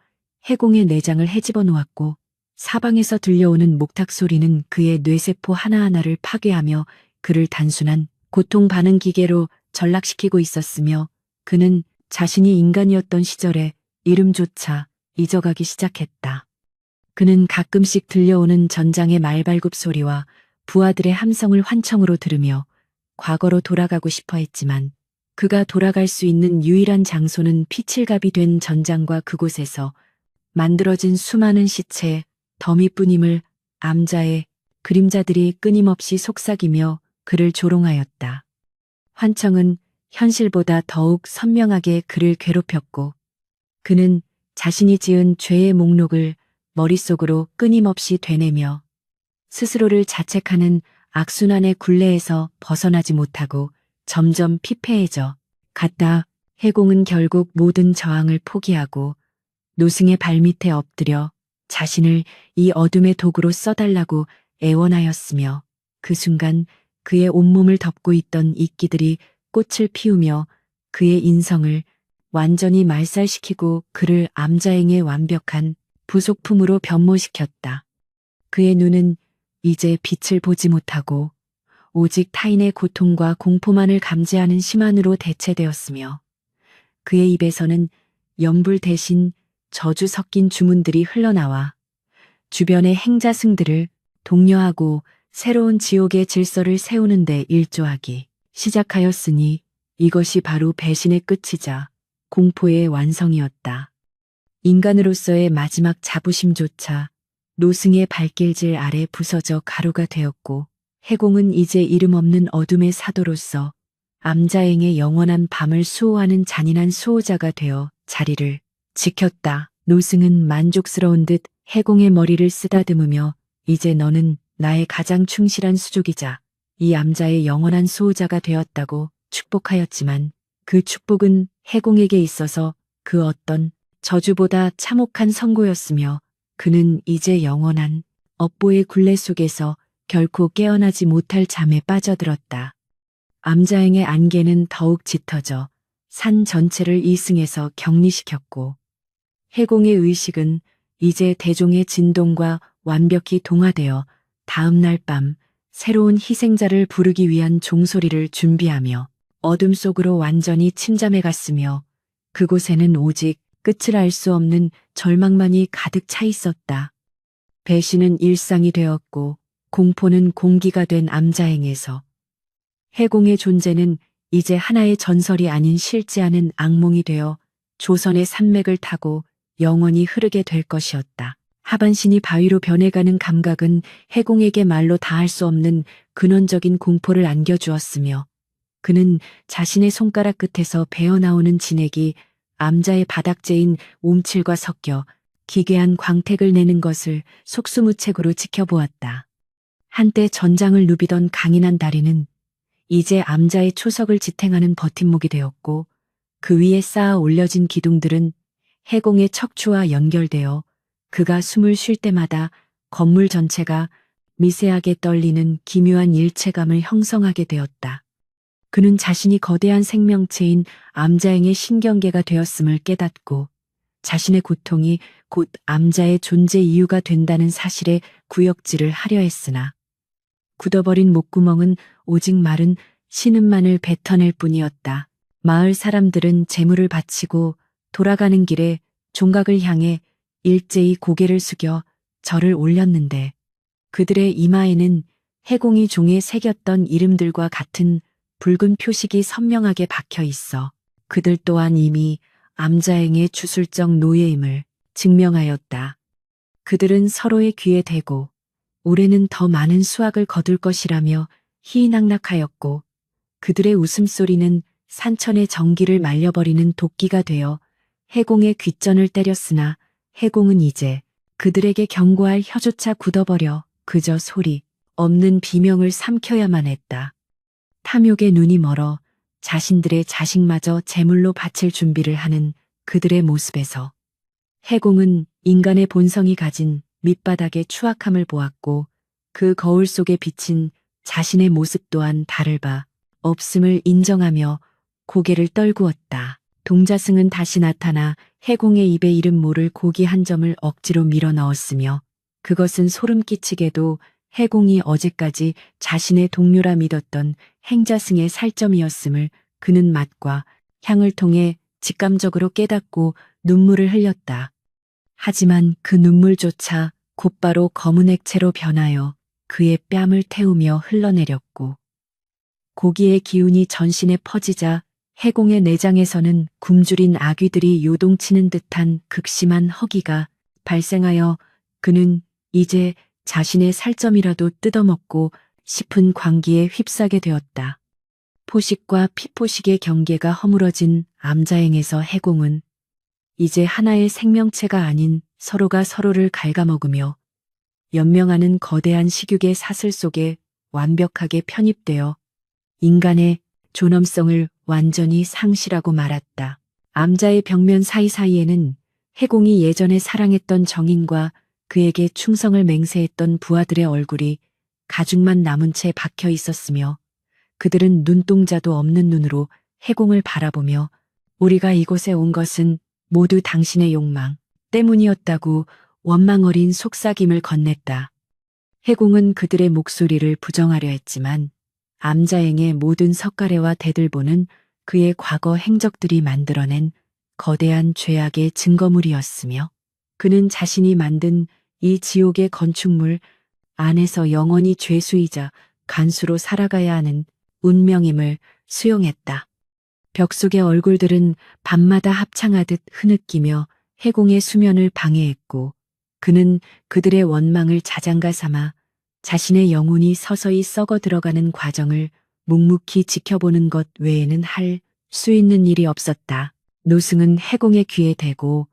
해공의 내장을 헤집어 놓았고 사방에서 들려오는 목탁 소리는 그의 뇌세포 하나하나를 파괴하며 그를 단순한 고통 반응 기계로 전락시키고 있었으며 그는 자신이 인간이었던 시절의 이름조차 잊어가기 시작했다. 그는 가끔씩 들려오는 전장의 말발굽 소리와 부하들의 함성을 환청으로 들으며 과거로 돌아가고 싶어 했지만 그가 돌아갈 수 있는 유일한 장소는 피칠갑이 된 전장과 그곳에서 만들어진 수많은 시체의 더미뿐임을 암자의 그림자들이 끊임없이 속삭이며 그를 조롱하였다. 환청은 현실보다 더욱 선명하게 그를 괴롭혔고 그는 자신이 지은 죄의 목록을 머릿속으로 끊임없이 되뇌며 스스로를 자책하는 악순환의 굴레에서 벗어나지 못하고 점점 피폐해져 갔다. 해공은 결국 모든 저항을 포기하고 노승의 발밑에 엎드려 자신을 이 어둠의 도구로 써달라고 애원하였으며 그 순간 그의 온몸을 덮고 있던 이끼들이 꽃을 피우며 그의 인성을 완전히 말살시키고 그를 암자행의 완벽한 부속품으로 변모시켰다. 그의 눈은 이제 빛을 보지 못하고 오직 타인의 고통과 공포만을 감지하는 심한으로 대체되었으며 그의 입에서는 염불 대신 저주 섞인 주문들이 흘러나와 주변의 행자승들을 독려하고 새로운 지옥의 질서를 세우는 데 일조하기 시작하였으니 이것이 바로 배신의 끝이자 공포의 완성이었다. 인간으로서의 마지막 자부심조차 노승의 발길질 아래 부서져 가루가 되었고 해공은 이제 이름 없는 어둠의 사도로서 암자행의 영원한 밤을 수호하는 잔인한 수호자가 되어 자리를 지켰다. 노승은 만족스러운 듯 해공의 머리를 쓰다듬으며 이제 너는 나의 가장 충실한 수족이자 이 암자의 영원한 수호자가 되었다고 축복하였지만 그 축복은 해공에게 있어서 그 어떤 저주보다 참혹한 선고였으며 그는 이제 영원한 업보의 굴레 속에서 결코 깨어나지 못할 잠에 빠져들었다. 암자행의 안개는 더욱 짙어져 산 전체를 이승에서 격리시켰고 해공의 의식은 이제 대종의 진동과 완벽히 동화되어 다음 날 밤 새로운 희생자를 부르기 위한 종소리를 준비하며 어둠 속으로 완전히 침잠해 갔으며 그곳에는 오직 끝을 알 수 없는 절망만이 가득 차 있었다. 배신은 일상이 되었고 공포는 공기가 된 암자행에서 해공의 존재는 이제 하나의 전설이 아닌 실제 않은 악몽이 되어 조선의 산맥을 타고 영원히 흐르게 될 것이었다. 하반신이 바위로 변해가는 감각은 해공에게 말로 다할 수 없는 근원적인 공포를 안겨주었으며 그는 자신의 손가락 끝에서 배어나오는 진액이 암자의 바닥재인 움칠과 섞여 기괴한 광택을 내는 것을 속수무책으로 지켜보았다. 한때 전장을 누비던 강인한 다리는 이제 암자의 초석을 지탱하는 버팀목이 되었고 그 위에 쌓아 올려진 기둥들은 해공의 척추와 연결되어 그가 숨을 쉴 때마다 건물 전체가 미세하게 떨리는 기묘한 일체감을 형성하게 되었다. 그는 자신이 거대한 생명체인 암자행의 신경계가 되었음을 깨닫고 자신의 고통이 곧 암자의 존재 이유가 된다는 사실에 구역질을 하려 했으나 굳어버린 목구멍은 오직 마른 신음만을 뱉어낼 뿐이었다. 마을 사람들은 재물을 바치고 돌아가는 길에 종각을 향해 일제히 고개를 숙여 절을 올렸는데 그들의 이마에는 해공이 종에 새겼던 이름들과 같은 붉은 표식이 선명하게 박혀 있어 그들 또한 이미 암자행의 주술적 노예임을 증명하였다. 그들은 서로의 귀에 대고 올해는 더 많은 수확을 거둘 것이라며 희희낙낙하였고 그들의 웃음소리는 산천의 전기를 말려버리는 도끼가 되어 해공의 귓전을 때렸으나 해공은 이제 그들에게 경고할 혀조차 굳어버려 그저 소리 없는 비명을 삼켜야만 했다. 탐욕의 눈이 멀어 자신들의 자식마저 제물로 바칠 준비를 하는 그들의 모습에서 해공은 인간의 본성이 가진 밑바닥의 추악함을 보았고 그 거울 속에 비친 자신의 모습 또한 달을 바 없음을 인정하며 고개를 떨구었다. 동자승은 다시 나타나 해공의 입에 이름 모를 고기 한 점을 억지로 밀어 넣었으며 그것은 소름 끼치게도 해공이 어제까지 자신의 동료라 믿었던 행자승의 살점이었음을 그는 맛과 향을 통해 직감적으로 깨닫고 눈물을 흘렸다. 하지만 그 눈물조차 곧바로 검은 액체로 변하여 그의 뺨을 태우며 흘러내렸고 고기의 기운이 전신에 퍼지자 해공의 내장에서는 굶주린 아귀들이 요동치는 듯한 극심한 허기가 발생하여 그는 이제 자신의 살점이라도 뜯어먹고 싶은 광기에 휩싸게 되었다. 포식과 피포식의 경계가 허물어진 암자행에서 해공은 이제 하나의 생명체가 아닌 서로가 서로를 갉아먹으며 연명하는 거대한 식욕의 사슬 속에 완벽하게 편입되어 인간의 존엄성을 완전히 상실하고 말았다. 암자의 벽면 사이사이에는 해공이 예전에 사랑했던 정인과 그에게 충성을 맹세했던 부하들의 얼굴이 가죽만 남은 채 박혀 있었으며 그들은 눈동자도 없는 눈으로 해공을 바라보며 우리가 이곳에 온 것은 모두 당신의 욕망 때문이었다고 원망 어린 속삭임을 건넸다. 해공은 그들의 목소리를 부정하려 했지만 암자행의 모든 석가래와 대들보는 그의 과거 행적들이 만들어낸 거대한 죄악의 증거물이었으며 그는 자신이 만든 이 지옥의 건축물 안에서 영원히 죄수이자 간수로 살아가야 하는 운명임을 수용했다. 벽 속의 얼굴들은 밤마다 합창하듯 흐느끼며 해공의 수면을 방해했고 그는 그들의 원망을 자장가 삼아 자신의 영혼이 서서히 썩어 들어가는 과정을 묵묵히 지켜보는 것 외에는 할 수 있는 일이 없었다. 노승은 해공의 귀에 대고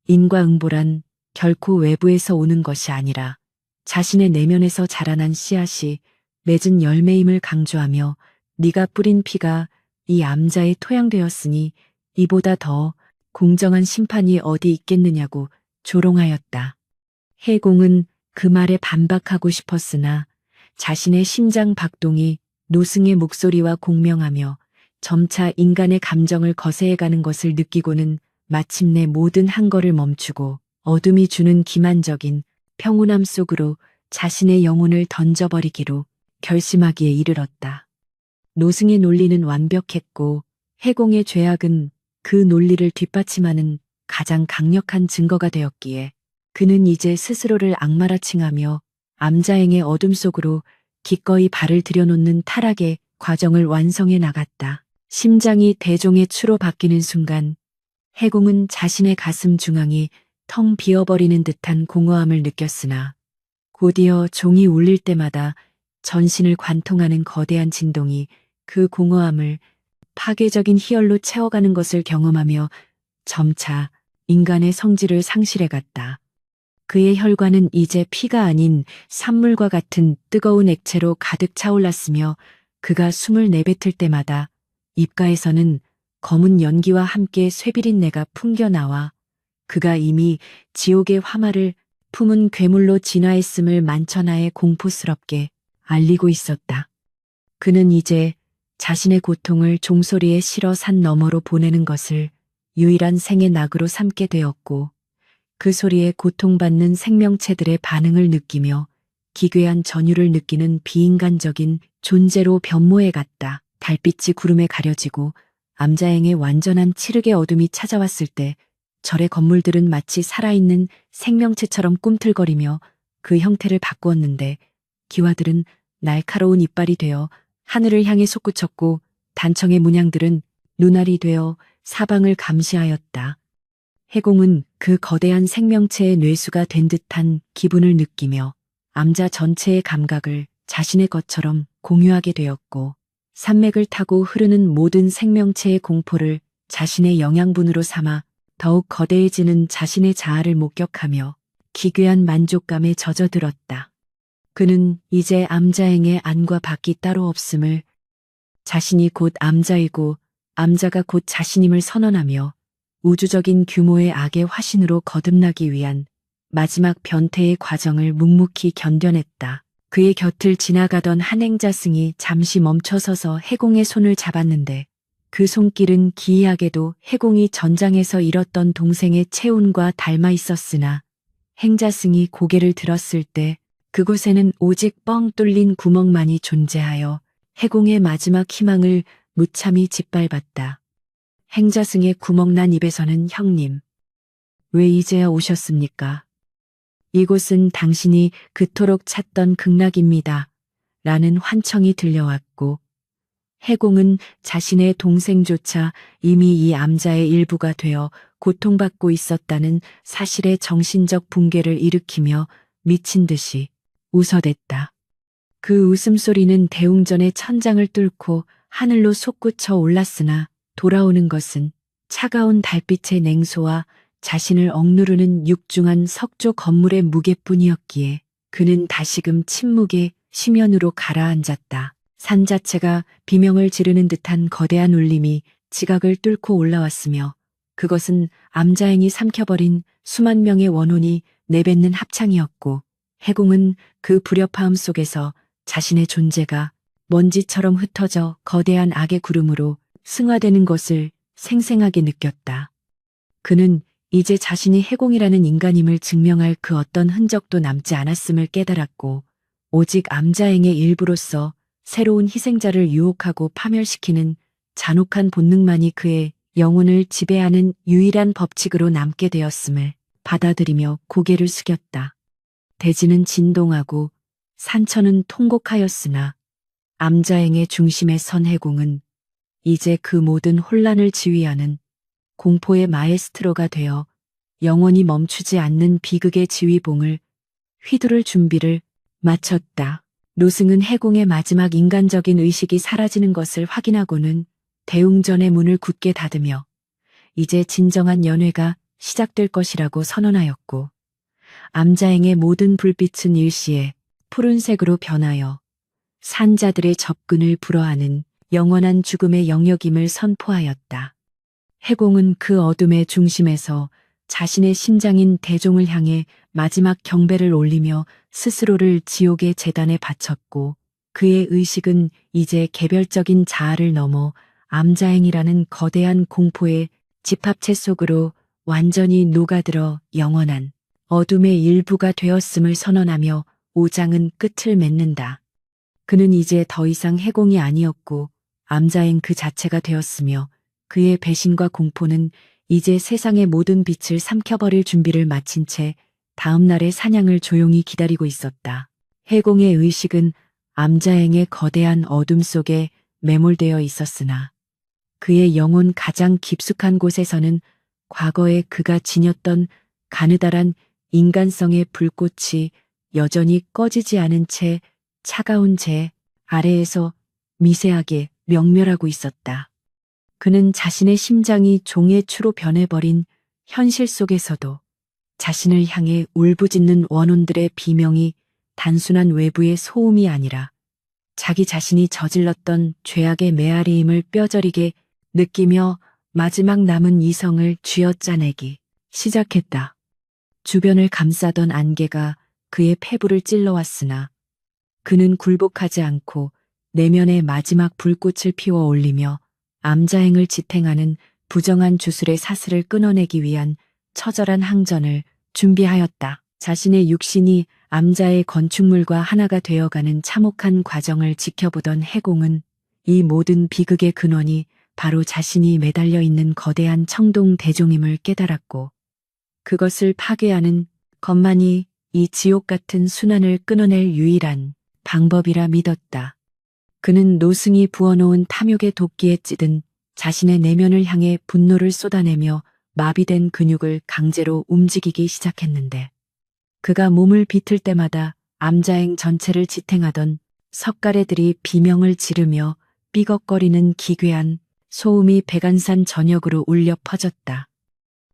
인과응보란 결코 외부에서 오는 것이 아니라 자신의 내면에서 자라난 씨앗이 맺은 열매임을 강조하며 네가 뿌린 피가 이 암자에 토양되었으니 이보다 더 공정한 심판이 어디 있겠느냐고 조롱하였다. 해공은 그 말에 반박하고 싶었으나 자신의 심장 박동이 노승의 목소리와 공명하며 점차 인간의 감정을 거세해가는 것을 느끼고는 마침내 모든 항거를 멈추고 어둠이 주는 기만적인 평온함 속으로 자신의 영혼을 던져버리기로 결심하기에 이르렀다. 노승의 논리는 완벽했고 해공의 죄악은 그 논리를 뒷받침하는 가장 강력한 증거가 되었기에 그는 이제 스스로를 악마라 칭하며 암자행의 어둠 속으로 기꺼이 발을 들여놓는 타락의 과정을 완성해 나갔다. 심장이 대종의 추로 바뀌는 순간 해공은 자신의 가슴 중앙이 텅 비어버리는 듯한 공허함을 느꼈으나 곧이어 종이 울릴 때마다 전신을 관통하는 거대한 진동이 그 공허함을 파괴적인 희열로 채워가는 것을 경험하며 점차 인간의 성질을 상실해갔다. 그의 혈관은 이제 피가 아닌 산물과 같은 뜨거운 액체로 가득 차올랐으며 그가 숨을 내뱉을 때마다 입가에서는 검은 연기와 함께 쇠비린내가 풍겨나와 그가 이미 지옥의 화마를 품은 괴물로 진화했음을 만천하에 공포스럽게 알리고 있었다. 그는 이제 자신의 고통을 종소리에 실어 산 너머로 보내는 것을 유일한 생의 낙으로 삼게 되었고 그 소리에 고통받는 생명체들의 반응을 느끼며 기괴한 전율을 느끼는 비인간적인 존재로 변모해갔다. 달빛이 구름에 가려지고 암자행의 완전한 칠흑의 어둠이 찾아왔을 때 절의 건물들은 마치 살아있는 생명체처럼 꿈틀거리며 그 형태를 바꾸었는데 기와들은 날카로운 이빨이 되어 하늘을 향해 솟구쳤고 단청의 문양들은 눈알이 되어 사방을 감시하였다. 해공은 그 거대한 생명체의 뇌수가 된 듯한 기분을 느끼며 암자 전체의 감각을 자신의 것처럼 공유하게 되었고 산맥을 타고 흐르는 모든 생명체의 공포를 자신의 영양분으로 삼아 더욱 거대해지는 자신의 자아를 목격하며 기괴한 만족감에 젖어들었다. 그는 이제 암자행의 안과 밖이 따로 없음을, 자신이 곧 암자이고 암자가 곧 자신임을 선언하며 우주적인 규모의 악의 화신으로 거듭나기 위한 마지막 변태의 과정을 묵묵히 견뎌냈다. 그의 곁을 지나가던 한 행자승이 잠시 멈춰서서 해공의 손을 잡았는데 그 손길은 기이하게도 해공이 전장에서 잃었던 동생의 체온과 닮아 있었으나 행자승이 고개를 들었을 때 그곳에는 오직 뻥 뚫린 구멍만이 존재하여 해공의 마지막 희망을 무참히 짓밟았다. 행자승의 구멍난 입에서는 형님, 왜 이제야 오셨습니까? 이곳은 당신이 그토록 찾던 극락입니다. 라는 환청이 들려왔고 해공은 자신의 동생조차 이미 이 암자의 일부가 되어 고통받고 있었다는 사실의 정신적 붕괴를 일으키며 미친 듯이 웃어댔다. 그 웃음소리는 대웅전의 천장을 뚫고 하늘로 솟구쳐 올랐으나 돌아오는 것은 차가운 달빛의 냉소와 자신을 억누르는 육중한 석조 건물의 무게뿐이었기에 그는 다시금 침묵의 심연으로 가라앉았다. 산 자체가 비명을 지르는 듯한 거대한 울림이 지각을 뚫고 올라왔으며 그것은 암자행이 삼켜버린 수만 명의 원혼이 내뱉는 합창이었고 해공은 그 불협화음 속에서 자신의 존재가 먼지처럼 흩어져 거대한 악의 구름으로 승화되는 것을 생생하게 느꼈다. 그는 이제 자신이 해공이라는 인간임을 증명할 그 어떤 흔적도 남지 않았음을 깨달았고 오직 암자행의 일부로서 새로운 희생자를 유혹하고 파멸시키는 잔혹한 본능만이 그의 영혼을 지배하는 유일한 법칙으로 남게 되었음을 받아들이며 고개를 숙였다. 대지는 진동하고 산천은 통곡하였으나 암자행의 중심에 선 해공은 이제 그 모든 혼란을 지휘하는 공포의 마에스트로가 되어 영원히 멈추지 않는 비극의 지휘봉을 휘두를 준비를 마쳤다. 노승은 해공의 마지막 인간적인 의식이 사라지는 것을 확인하고는 대웅전의 문을 굳게 닫으며 이제 진정한 연회가 시작될 것이라고 선언하였고 암자행의 모든 불빛은 일시에 푸른색으로 변하여 산자들의 접근을 불허하는 영원한 죽음의 영역임을 선포하였다. 해공은 그 어둠의 중심에서 자신의 심장인 대종을 향해 마지막 경배를 올리며 스스로를 지옥의 재단에 바쳤고 그의 의식은 이제 개별적인 자아를 넘어 암자행이라는 거대한 공포의 집합체 속으로 완전히 녹아들어 영원한 어둠의 일부가 되었음을 선언하며 5장은 끝을 맺는다. 그는 이제 더 이상 해공이 아니었고 암자행 그 자체가 되었으며 그의 배신과 공포는 이제 세상의 모든 빛을 삼켜버릴 준비를 마친 채 다음 날의 사냥을 조용히 기다리고 있었다. 해공의 의식은 암자행의 거대한 어둠 속에 매몰되어 있었으나 그의 영혼 가장 깊숙한 곳에서는 과거에 그가 지녔던 가느다란 인간성의 불꽃이 여전히 꺼지지 않은 채 차가운 재 아래에서 미세하게 명멸하고 있었다. 그는 자신의 심장이 종의 추로 변해버린 현실 속에서도 자신을 향해 울부짖는 원혼들의 비명이 단순한 외부의 소음이 아니라 자기 자신이 저질렀던 죄악의 메아리임을 뼈저리게 느끼며 마지막 남은 이성을 쥐어짜내기 시작했다. 주변을 감싸던 안개가 그의 폐부를 찔러왔으나 그는 굴복하지 않고 내면의 마지막 불꽃을 피워 올리며 암자행을 지탱하는 부정한 주술의 사슬을 끊어내기 위한 처절한 항전을 준비하였다. 자신의 육신이 암자의 건축물과 하나가 되어가는 참혹한 과정을 지켜보던 해공은 이 모든 비극의 근원이 바로 자신이 매달려 있는 거대한 청동 대종임을 깨달았고 그것을 파괴하는 것만이 이 지옥 같은 순환을 끊어낼 유일한 방법이라 믿었다. 그는 노승이 부어놓은 탐욕의 도끼에 찌든 자신의 내면을 향해 분노를 쏟아내며 마비된 근육을 강제로 움직이기 시작했는데, 그가 몸을 비틀 때마다 암자행 전체를 지탱하던 석가래들이 비명을 지르며 삐걱거리는 기괴한 소음이 백안산 전역으로 울려 퍼졌다.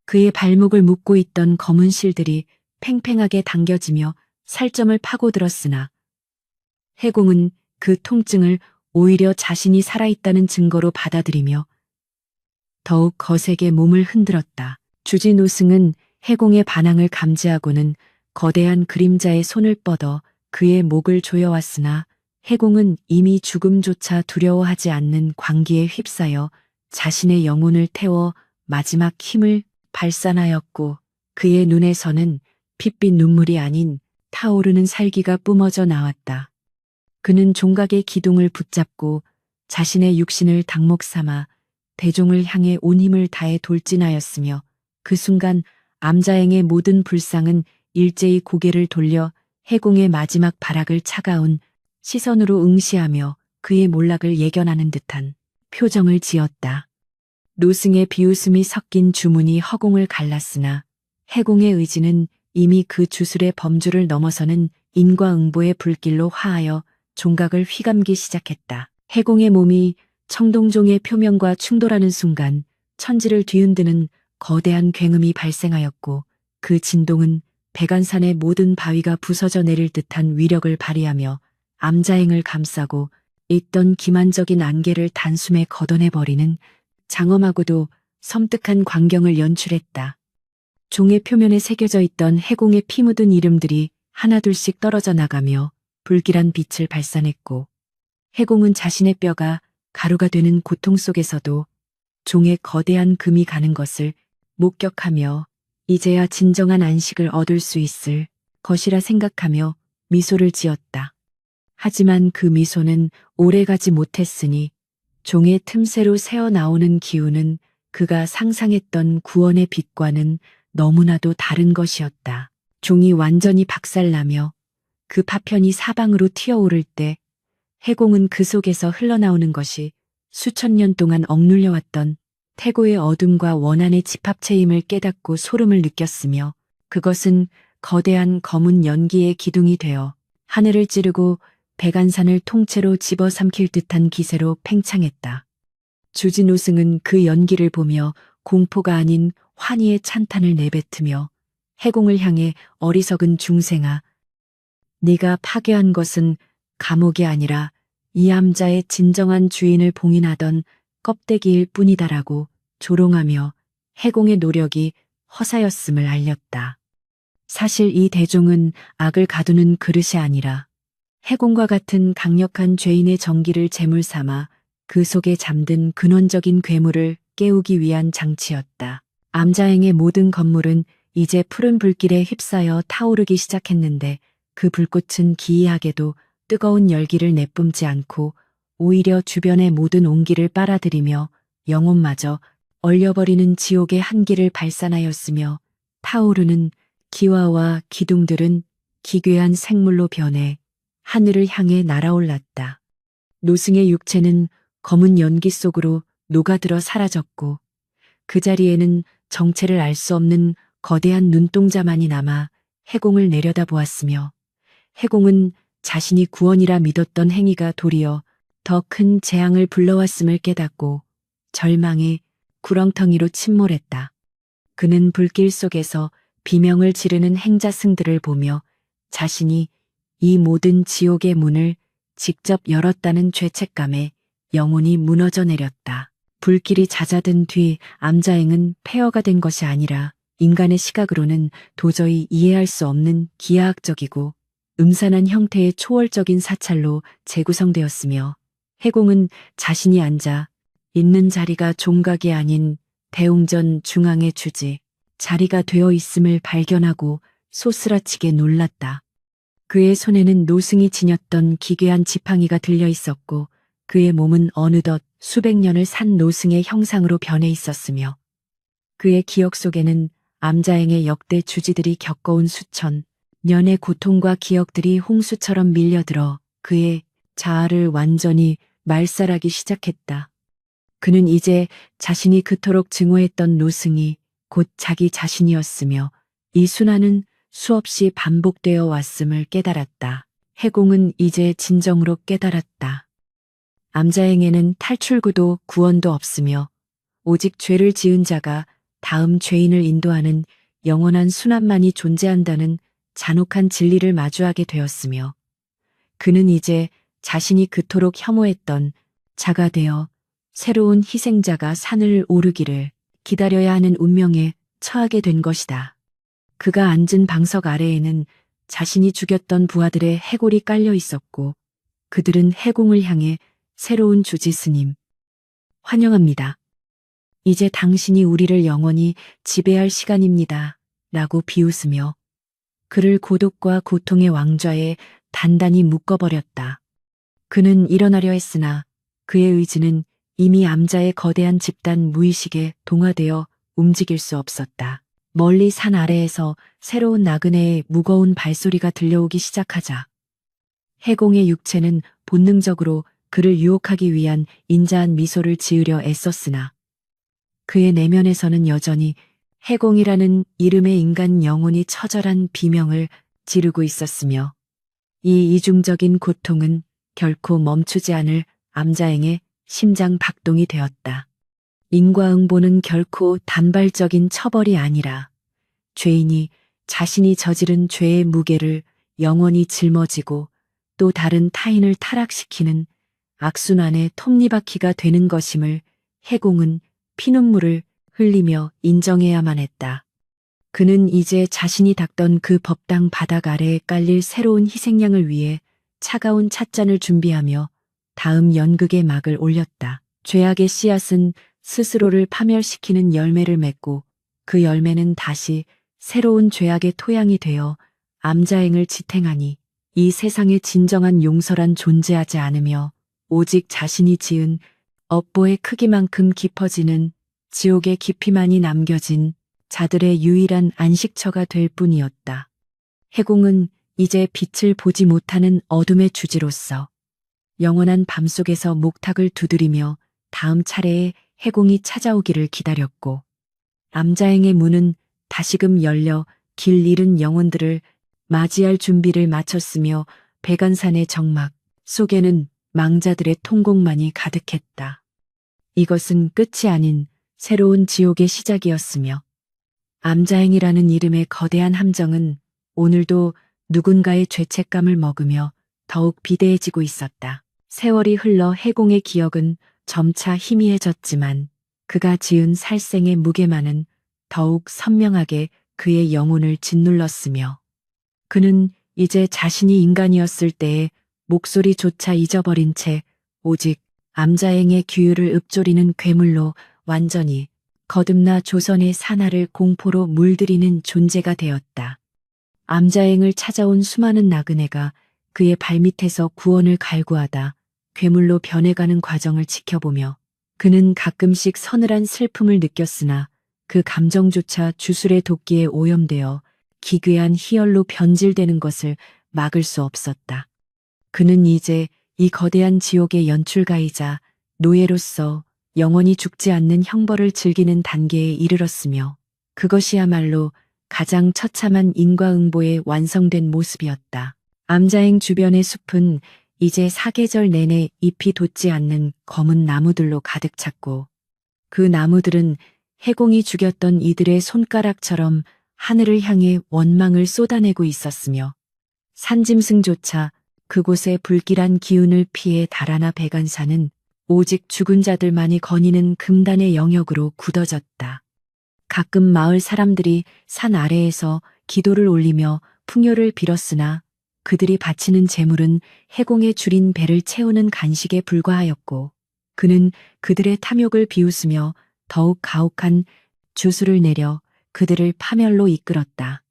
그의 발목을 묶고 있던 검은 실들이 팽팽하게 당겨지며 살점을 파고들었으나 해공은 그 통증을 오히려 자신이 살아있다는 증거로 받아들이며 더욱 거세게 몸을 흔들었다. 주지노승은 해공의 반항을 감지하고는 거대한 그림자의 손을 뻗어 그의 목을 조여왔으나 해공은 이미 죽음조차 두려워하지 않는 광기에 휩싸여 자신의 영혼을 태워 마지막 힘을 발산하였고, 그의 눈에서는 핏빛 눈물이 아닌 타오르는 살기가 뿜어져 나왔다. 그는 종각의 기둥을 붙잡고 자신의 육신을 닭목 삼아 대종을 향해 온 힘을 다해 돌진하였으며, 그 순간 암자행의 모든 불상은 일제히 고개를 돌려 해공의 마지막 발악을 차가운 시선으로 응시하며 그의 몰락을 예견하는 듯한 표정을 지었다. 노승의 비웃음이 섞인 주문이 허공을 갈랐으나 해공의 의지는 이미 그 주술의 범주를 넘어서는 인과응보의 불길로 화하여 종각을 휘감기 시작했다. 해공의 몸이 청동종의 표면과 충돌하는 순간 천지를 뒤흔드는 거대한 굉음이 발생하였고, 그 진동은 백안산의 모든 바위가 부서져 내릴 듯한 위력을 발휘하며 암자행을 감싸고 있던 기만적인 안개를 단숨에 걷어내버리는 장엄하고도 섬뜩한 광경을 연출했다. 종의 표면에 새겨져 있던 해공의 피 묻은 이름들이 하나둘씩 떨어져 나가며 불길한 빛을 발산했고, 해공은 자신의 뼈가 가루가 되는 고통 속에서도 종의 거대한 금이 가는 것을 목격하며 이제야 진정한 안식을 얻을 수 있을 것이라 생각하며 미소를 지었다. 하지만 그 미소는 오래가지 못했으니 종의 틈새로 새어나오는 기운은 그가 상상했던 구원의 빛과는 너무나도 다른 것이었다. 종이 완전히 박살나며 그 파편이 사방으로 튀어오를 때 해공은 그 속에서 흘러나오는 것이 수천 년 동안 억눌려왔던 태고의 어둠과 원한의 집합체임을 깨닫고 소름을 느꼈으며, 그것은 거대한 검은 연기의 기둥이 되어 하늘을 찌르고 백안산을 통째로 집어삼킬 듯한 기세로 팽창했다. 주지노승은 그 연기를 보며 공포가 아닌 환희의 찬탄을 내뱉으며 해공을 향해 어리석은 중생아, 네가 파괴한 것은 감옥이 아니라 이 암자의 진정한 주인을 봉인하던 껍데기일 뿐이다라고 조롱하며 해공의 노력이 허사였음을 알렸다. 사실 이 대종은 악을 가두는 그릇이 아니라 해공과 같은 강력한 죄인의 정기를 제물 삼아 그 속에 잠든 근원적인 괴물을 깨우기 위한 장치였다. 암자행의 모든 건물은 이제 푸른 불길에 휩싸여 타오르기 시작했는데, 그 불꽃은 기이하게도 뜨거운 열기를 내뿜지 않고 오히려 주변의 모든 온기를 빨아들이며 영혼마저 얼려버리는 지옥의 한기를 발산하였으며, 타오르는 기와와 기둥들은 기괴한 생물로 변해 하늘을 향해 날아올랐다. 노승의 육체는 검은 연기 속으로 녹아들어 사라졌고, 그 자리에는 정체를 알 수 없는 거대한 눈동자만이 남아 해공을 내려다보았으며, 해공은 자신이 구원이라 믿었던 행위가 도리어 더 큰 재앙을 불러왔음을 깨닫고 절망의 구렁텅이로 침몰했다. 그는 불길 속에서 비명을 지르는 행자승들을 보며 자신이 이 모든 지옥의 문을 직접 열었다는 죄책감에 영혼이 무너져 내렸다. 불길이 잦아든 뒤 암자행은 폐허가 된 것이 아니라 인간의 시각으로는 도저히 이해할 수 없는 기하학적이고 음산한 형태의 초월적인 사찰로 재구성되었으며, 해공은 자신이 앉아 있는 자리가 종각이 아닌 대웅전 중앙의 주지 자리가 되어 있음을 발견하고 소스라치게 놀랐다. 그의 손에는 노승이 지녔던 기괴한 지팡이가 들려 있었고, 그의 몸은 어느덧 수백 년을 산 노승의 형상으로 변해 있었으며, 그의 기억 속에는 암자행의 역대 주지들이 겪어온 수천 년의 고통과 기억들이 홍수처럼 밀려들어 그의 자아를 완전히 말살하기 시작했다. 그는 이제 자신이 그토록 증오했던 노승이 곧 자기 자신이었으며 이 순환은 수없이 반복되어 왔음을 깨달았다. 해공은 이제 진정으로 깨달았다. 암자행에는 탈출구도 구원도 없으며 오직 죄를 지은 자가 다음 죄인을 인도하는 영원한 순환만이 존재한다는 잔혹한 진리를 마주하게 되었으며 그는 이제 자신이 그토록 혐오했던 자가 되어 새로운 희생자가 산을 오르기를 기다려야 하는 운명에 처하게 된 것이다. 그가 앉은 방석 아래에는 자신이 죽였던 부하들의 해골이 깔려 있었고 그들은 해공을 향해 새로운 주지 스님, 환영합니다. 이제 당신이 우리를 영원히 지배할 시간입니다. 라고 비웃으며 그를 고독과 고통의 왕좌에 단단히 묶어버렸다. 그는 일어나려 했으나 그의 의지는 이미 암자의 거대한 집단 무의식에 동화되어 움직일 수 없었다. 멀리 산 아래에서 새로운 나그네의 무거운 발소리가 들려오기 시작하자 해공의 육체는 본능적으로 그를 유혹하기 위한 인자한 미소를 지으려 애썼으나 그의 내면에서는 여전히 해공이라는 이름의 인간 영혼이 처절한 비명을 지르고 있었으며 이 이중적인 고통은 결코 멈추지 않을 암자행의 심장 박동이 되었다. 인과응보는 결코 단발적인 처벌이 아니라 죄인이 자신이 저지른 죄의 무게를 영원히 짊어지고 또 다른 타인을 타락시키는 악순환의 톱니바퀴가 되는 것임을 해공은 피눈물을 흘리며 인정해야만 했다. 그는 이제 자신이 닦던 그 법당 바닥 아래에 깔릴 새로운 희생양을 위해 차가운 찻잔을 준비하며 다음 연극의 막을 올렸다. 죄악의 씨앗은 스스로를 파멸시키는 열매를 맺고 그 열매는 다시 새로운 죄악의 토양이 되어 암자행을 지탱하니 이 세상에 진정한 용서란 존재하지 않으며 오직 자신이 지은 업보의 크기만큼 깊어지는 지옥의 깊이만이 남겨진 자들의 유일한 안식처가 될 뿐이었다. 해공은 이제 빛을 보지 못하는 어둠의 주지로서 영원한 밤속에서 목탁을 두드리며 다음 차례에 해공이 찾아오기를 기다렸고 암자행의 문은 다시금 열려 길 잃은 영혼들을 맞이할 준비를 마쳤으며 백안산의 정막 속에는 망자들의 통곡만이 가득했다. 이것은 끝이 아닌 새로운 지옥의 시작이었으며 암자행이라는 이름의 거대한 함정은 오늘도 누군가의 죄책감을 먹으며 더욱 비대해지고 있었다. 세월이 흘러 해공의 기억은 점차 희미해졌지만 그가 지은 살생의 무게만은 더욱 선명하게 그의 영혼을 짓눌렀으며 그는 이제 자신이 인간이었을 때의 목소리조차 잊어버린 채 오직 암자행의 규율을 읊조리는 괴물로 완전히 거듭나 조선의 산하를 공포로 물들이는 존재가 되었다. 암자행을 찾아온 수많은 나그네가 그의 발밑에서 구원을 갈구하다 괴물로 변해가는 과정을 지켜보며 그는 가끔씩 서늘한 슬픔을 느꼈으나 그 감정조차 주술의 도끼에 오염되어 기괴한 희열로 변질되는 것을 막을 수 없었다. 그는 이제 이 거대한 지옥의 연출가이자 노예로서 영원히 죽지 않는 형벌을 즐기는 단계에 이르렀으며 그것이야말로 가장 처참한 인과응보의 완성된 모습이었다. 암자행 주변의 숲은 이제 사계절 내내 잎이 돋지 않는 검은 나무들로 가득 찼고 그 나무들은 해공이 죽였던 이들의 손가락처럼 하늘을 향해 원망을 쏟아내고 있었으며 산짐승조차 그곳의 불길한 기운을 피해 달아나 백안산은 오직 죽은 자들만이 거니는 금단의 영역으로 굳어졌다. 가끔 마을 사람들이 산 아래에서 기도를 올리며 풍요를 빌었으나 그들이 바치는 제물은 해공에 줄인 배를 채우는 간식에 불과하였고 그는 그들의 탐욕을 비웃으며 더욱 가혹한 주술을 내려 그들을 파멸로 이끌었다.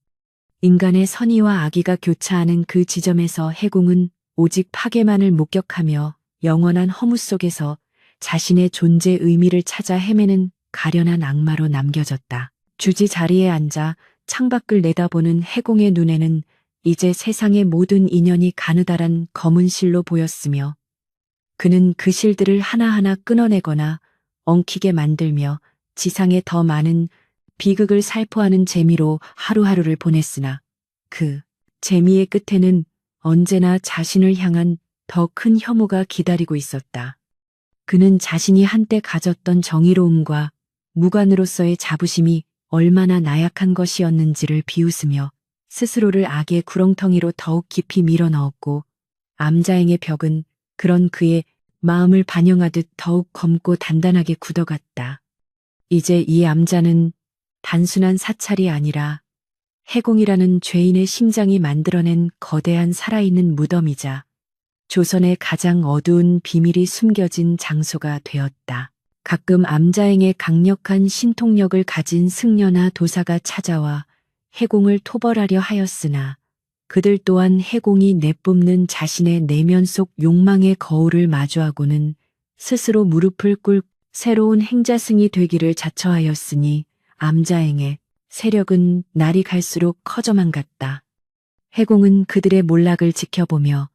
인간의 선의와 악의가 교차하는 그 지점에서 해공은 오직 파괴만을 목격하며 영원한 허무 속에서 자신의 존재 의미를 찾아 헤매는 가련한 악마로 남겨졌다. 주지 자리에 앉아 창밖을 내다보는 해공의 눈에는 이제 세상의 모든 인연이 가느다란 검은 실로 보였으며 그는 그 실들을 하나하나 끊어내거나 엉키게 만들며 지상에 더 많은 비극을 살포하는 재미로 하루하루를 보냈으나 그 재미의 끝에는 언제나 자신을 향한 더 큰 혐오가 기다리고 있었다. 그는 자신이 한때 가졌던 정의로움과 무관으로서의 자부심이 얼마나 나약한 것이었는지를 비웃으며 스스로를 악의 구렁텅이로 더욱 깊이 밀어넣었고 암자행의 벽은 그런 그의 마음을 반영하듯 더욱 검고 단단하게 굳어갔다. 이제 이 암자는 단순한 사찰이 아니라 해공이라는 죄인의 심장이 만들어낸 거대한 살아있는 무덤이자 조선의 가장 어두운 비밀이 숨겨진 장소가 되었다. 가끔 암자행의 강력한 신통력을 가진 승려나 도사가 찾아와 해공을 토벌하려 하였으나 그들 또한 해공이 내뿜는 자신의 내면 속 욕망의 거울을 마주하고는 스스로 무릎을 꿇고 새로운 행자승이 되기를 자처하였으니 암자행의 세력은 날이 갈수록 커져만 갔다. 해공은 그들의 몰락을 지켜보며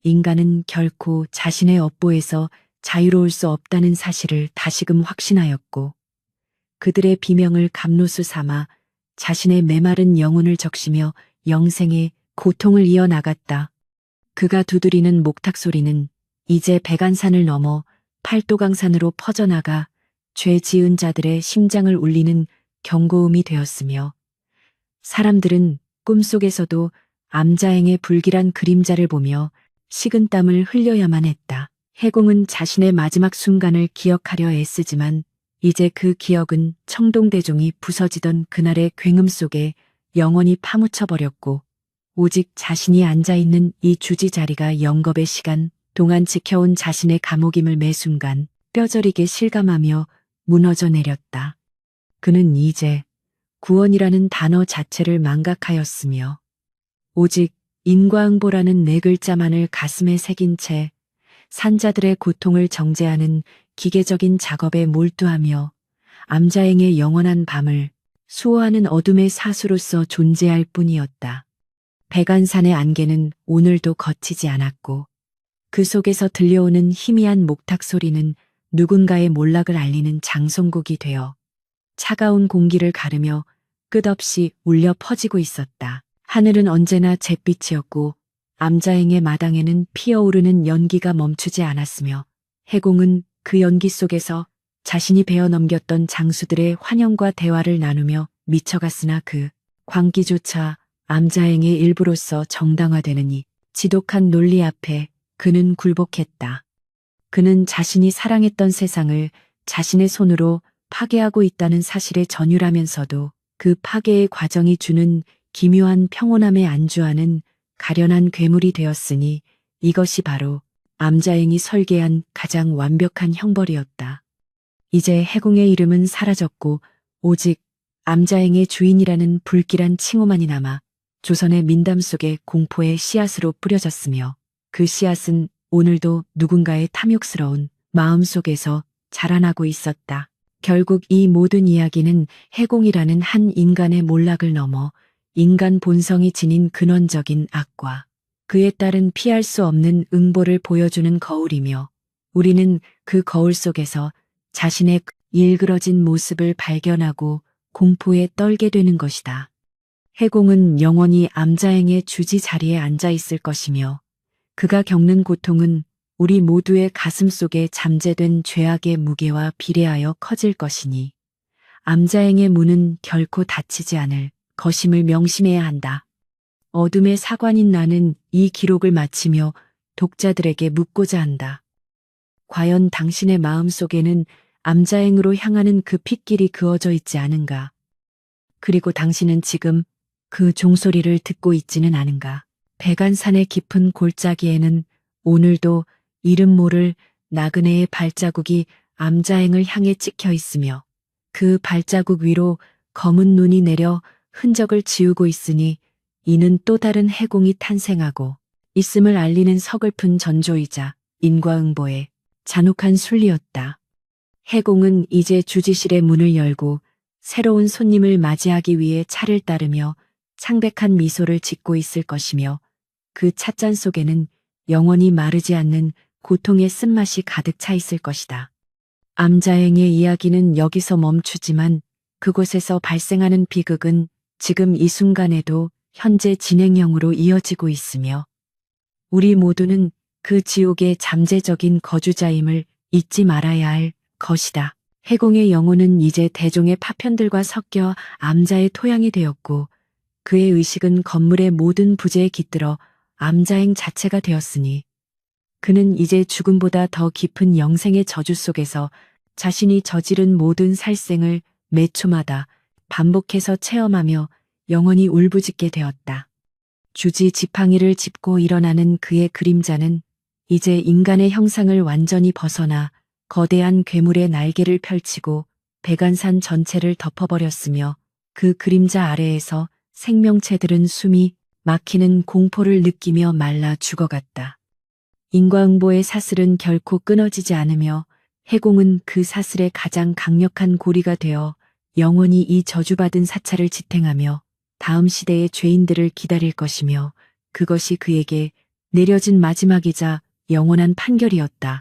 인간은 결코 자신의 업보에서 자유로울 수 없다는 사실을 다시금 확신하였고 그들의 비명을 감로수 삼아 자신의 메마른 영혼을 적시며 영생의 고통을 이어나갔다. 그가 두드리는 목탁 소리는 이제 백안산을 넘어 팔도강산으로 퍼져나가 죄 지은 자들의 심장을 울리는 경고음이 되었으며 사람들은 꿈속에서도 암자행의 불길한 그림자를 보며 식은땀을 흘려야만 했다. 해공은 자신의 마지막 순간을 기억하려 애쓰지만 이제 그 기억은 청동대종이 부서지던 그날의 굉음 속에 영원히 파묻혀버렸고 오직 자신이 앉아있는 이 주지 자리가 영겁의 시간 동안 지켜온 자신의 감옥임을 매 순간 뼈저리게 실감하며 무너져 내렸다. 그는 이제 구원이라는 단어 자체를 망각하였으며 오직 인과응보라는 네 글자만을 가슴에 새긴 채 산자들의 고통을 정제하는 기계적인 작업에 몰두하며 암자행의 영원한 밤을 수호하는 어둠의 사수로서 존재할 뿐이었다. 백안산의 안개는 오늘도 걷히지 않았고 그 속에서 들려오는 희미한 목탁 소리는 누군가의 몰락을 알리는 장송곡이 되어 차가운 공기를 가르며 끝없이 울려 퍼지고 있었다. 하늘은 언제나 잿빛이었고 암자행의 마당에는 피어오르는 연기가 멈추지 않았으며 해공은 그 연기 속에서 자신이 베어 넘겼던 장수들의 환영과 대화를 나누며 미쳐갔으나 그 광기조차 암자행의 일부로서 정당화되는 이 지독한 논리 앞에 그는 굴복했다. 그는 자신이 사랑했던 세상을 자신의 손으로 파괴하고 있다는 사실에 전율하면서도 그 파괴의 과정이 주는 기묘한 평온함에 안주하는 가련한 괴물이 되었으니 이것이 바로 암자행이 설계한 가장 완벽한 형벌이었다. 이제 해공의 이름은 사라졌고 오직 암자행의 주인이라는 불길한 칭호만이 남아 조선의 민담 속에 공포의 씨앗으로 뿌려졌으며 그 씨앗은 오늘도 누군가의 탐욕스러운 마음 속에서 자라나고 있었다. 결국 이 모든 이야기는 해공이라는 한 인간의 몰락을 넘어 인간 본성이 지닌 근원적인 악과 그에 따른 피할 수 없는 응보를 보여주는 거울이며 우리는 그 거울 속에서 자신의 일그러진 모습을 발견하고 공포에 떨게 되는 것이다. 해공은 영원히 암자행의 주지 자리에 앉아 있을 것이며 그가 겪는 고통은 우리 모두의 가슴 속에 잠재된 죄악의 무게와 비례하여 커질 것이니 암자행의 문은 결코 닫히지 않을 것임을 명심해야 한다. 어둠의 사관인 나는 이 기록을 마치며 독자들에게 묻고자 한다. 과연 당신의 마음 속에는 암자행으로 향하는 그 핏길이 그어져 있지 않은가? 그리고 당신은 지금 그 종소리를 듣고 있지는 않은가? 백안산의 깊은 골짜기에는 오늘도 이름 모를 나그네의 발자국이 암자행을 향해 찍혀 있으며 그 발자국 위로 검은 눈이 내려 흔적을 지우고 있으니 이는 또 다른 해공이 탄생하고 있음을 알리는 서글픈 전조이자 인과응보의 잔혹한 순리였다. 해공은 이제 주지실의 문을 열고 새로운 손님을 맞이하기 위해 차를 따르며 창백한 미소를 짓고 있을 것이며 그 찻잔 속에는 영원히 마르지 않는 고통의 쓴맛이 가득 차 있을 것이다. 암자행의 이야기는 여기서 멈추지만 그곳에서 발생하는 비극은 지금 이 순간에도 현재 진행형으로 이어지고 있으며 우리 모두는 그 지옥의 잠재적인 거주자임을 잊지 말아야 할 것이다. 해공의 영혼은 이제 대종의 파편들과 섞여 암자의 토양이 되었고 그의 의식은 건물의 모든 부재에 깃들어 암자행 자체가 되었으니 그는 이제 죽음보다 더 깊은 영생의 저주 속에서 자신이 저지른 모든 살생을 매 초마다 반복해서 체험하며 영원히 울부짖게 되었다. 주지 지팡이를 짚고 일어나는 그의 그림자는 이제 인간의 형상을 완전히 벗어나 거대한 괴물의 날개를 펼치고 백안산 전체를 덮어버렸으며 그 그림자 아래에서 생명체들은 숨이 막히는 공포를 느끼며 말라 죽어갔다. 인과응보의 사슬은 결코 끊어지지 않으며 해공은 그 사슬의 가장 강력한 고리가 되어 영원히 이 저주받은 사찰을 지탱하며 다음 시대의 죄인들을 기다릴 것이며 그것이 그에게 내려진 마지막이자 영원한 판결이었다.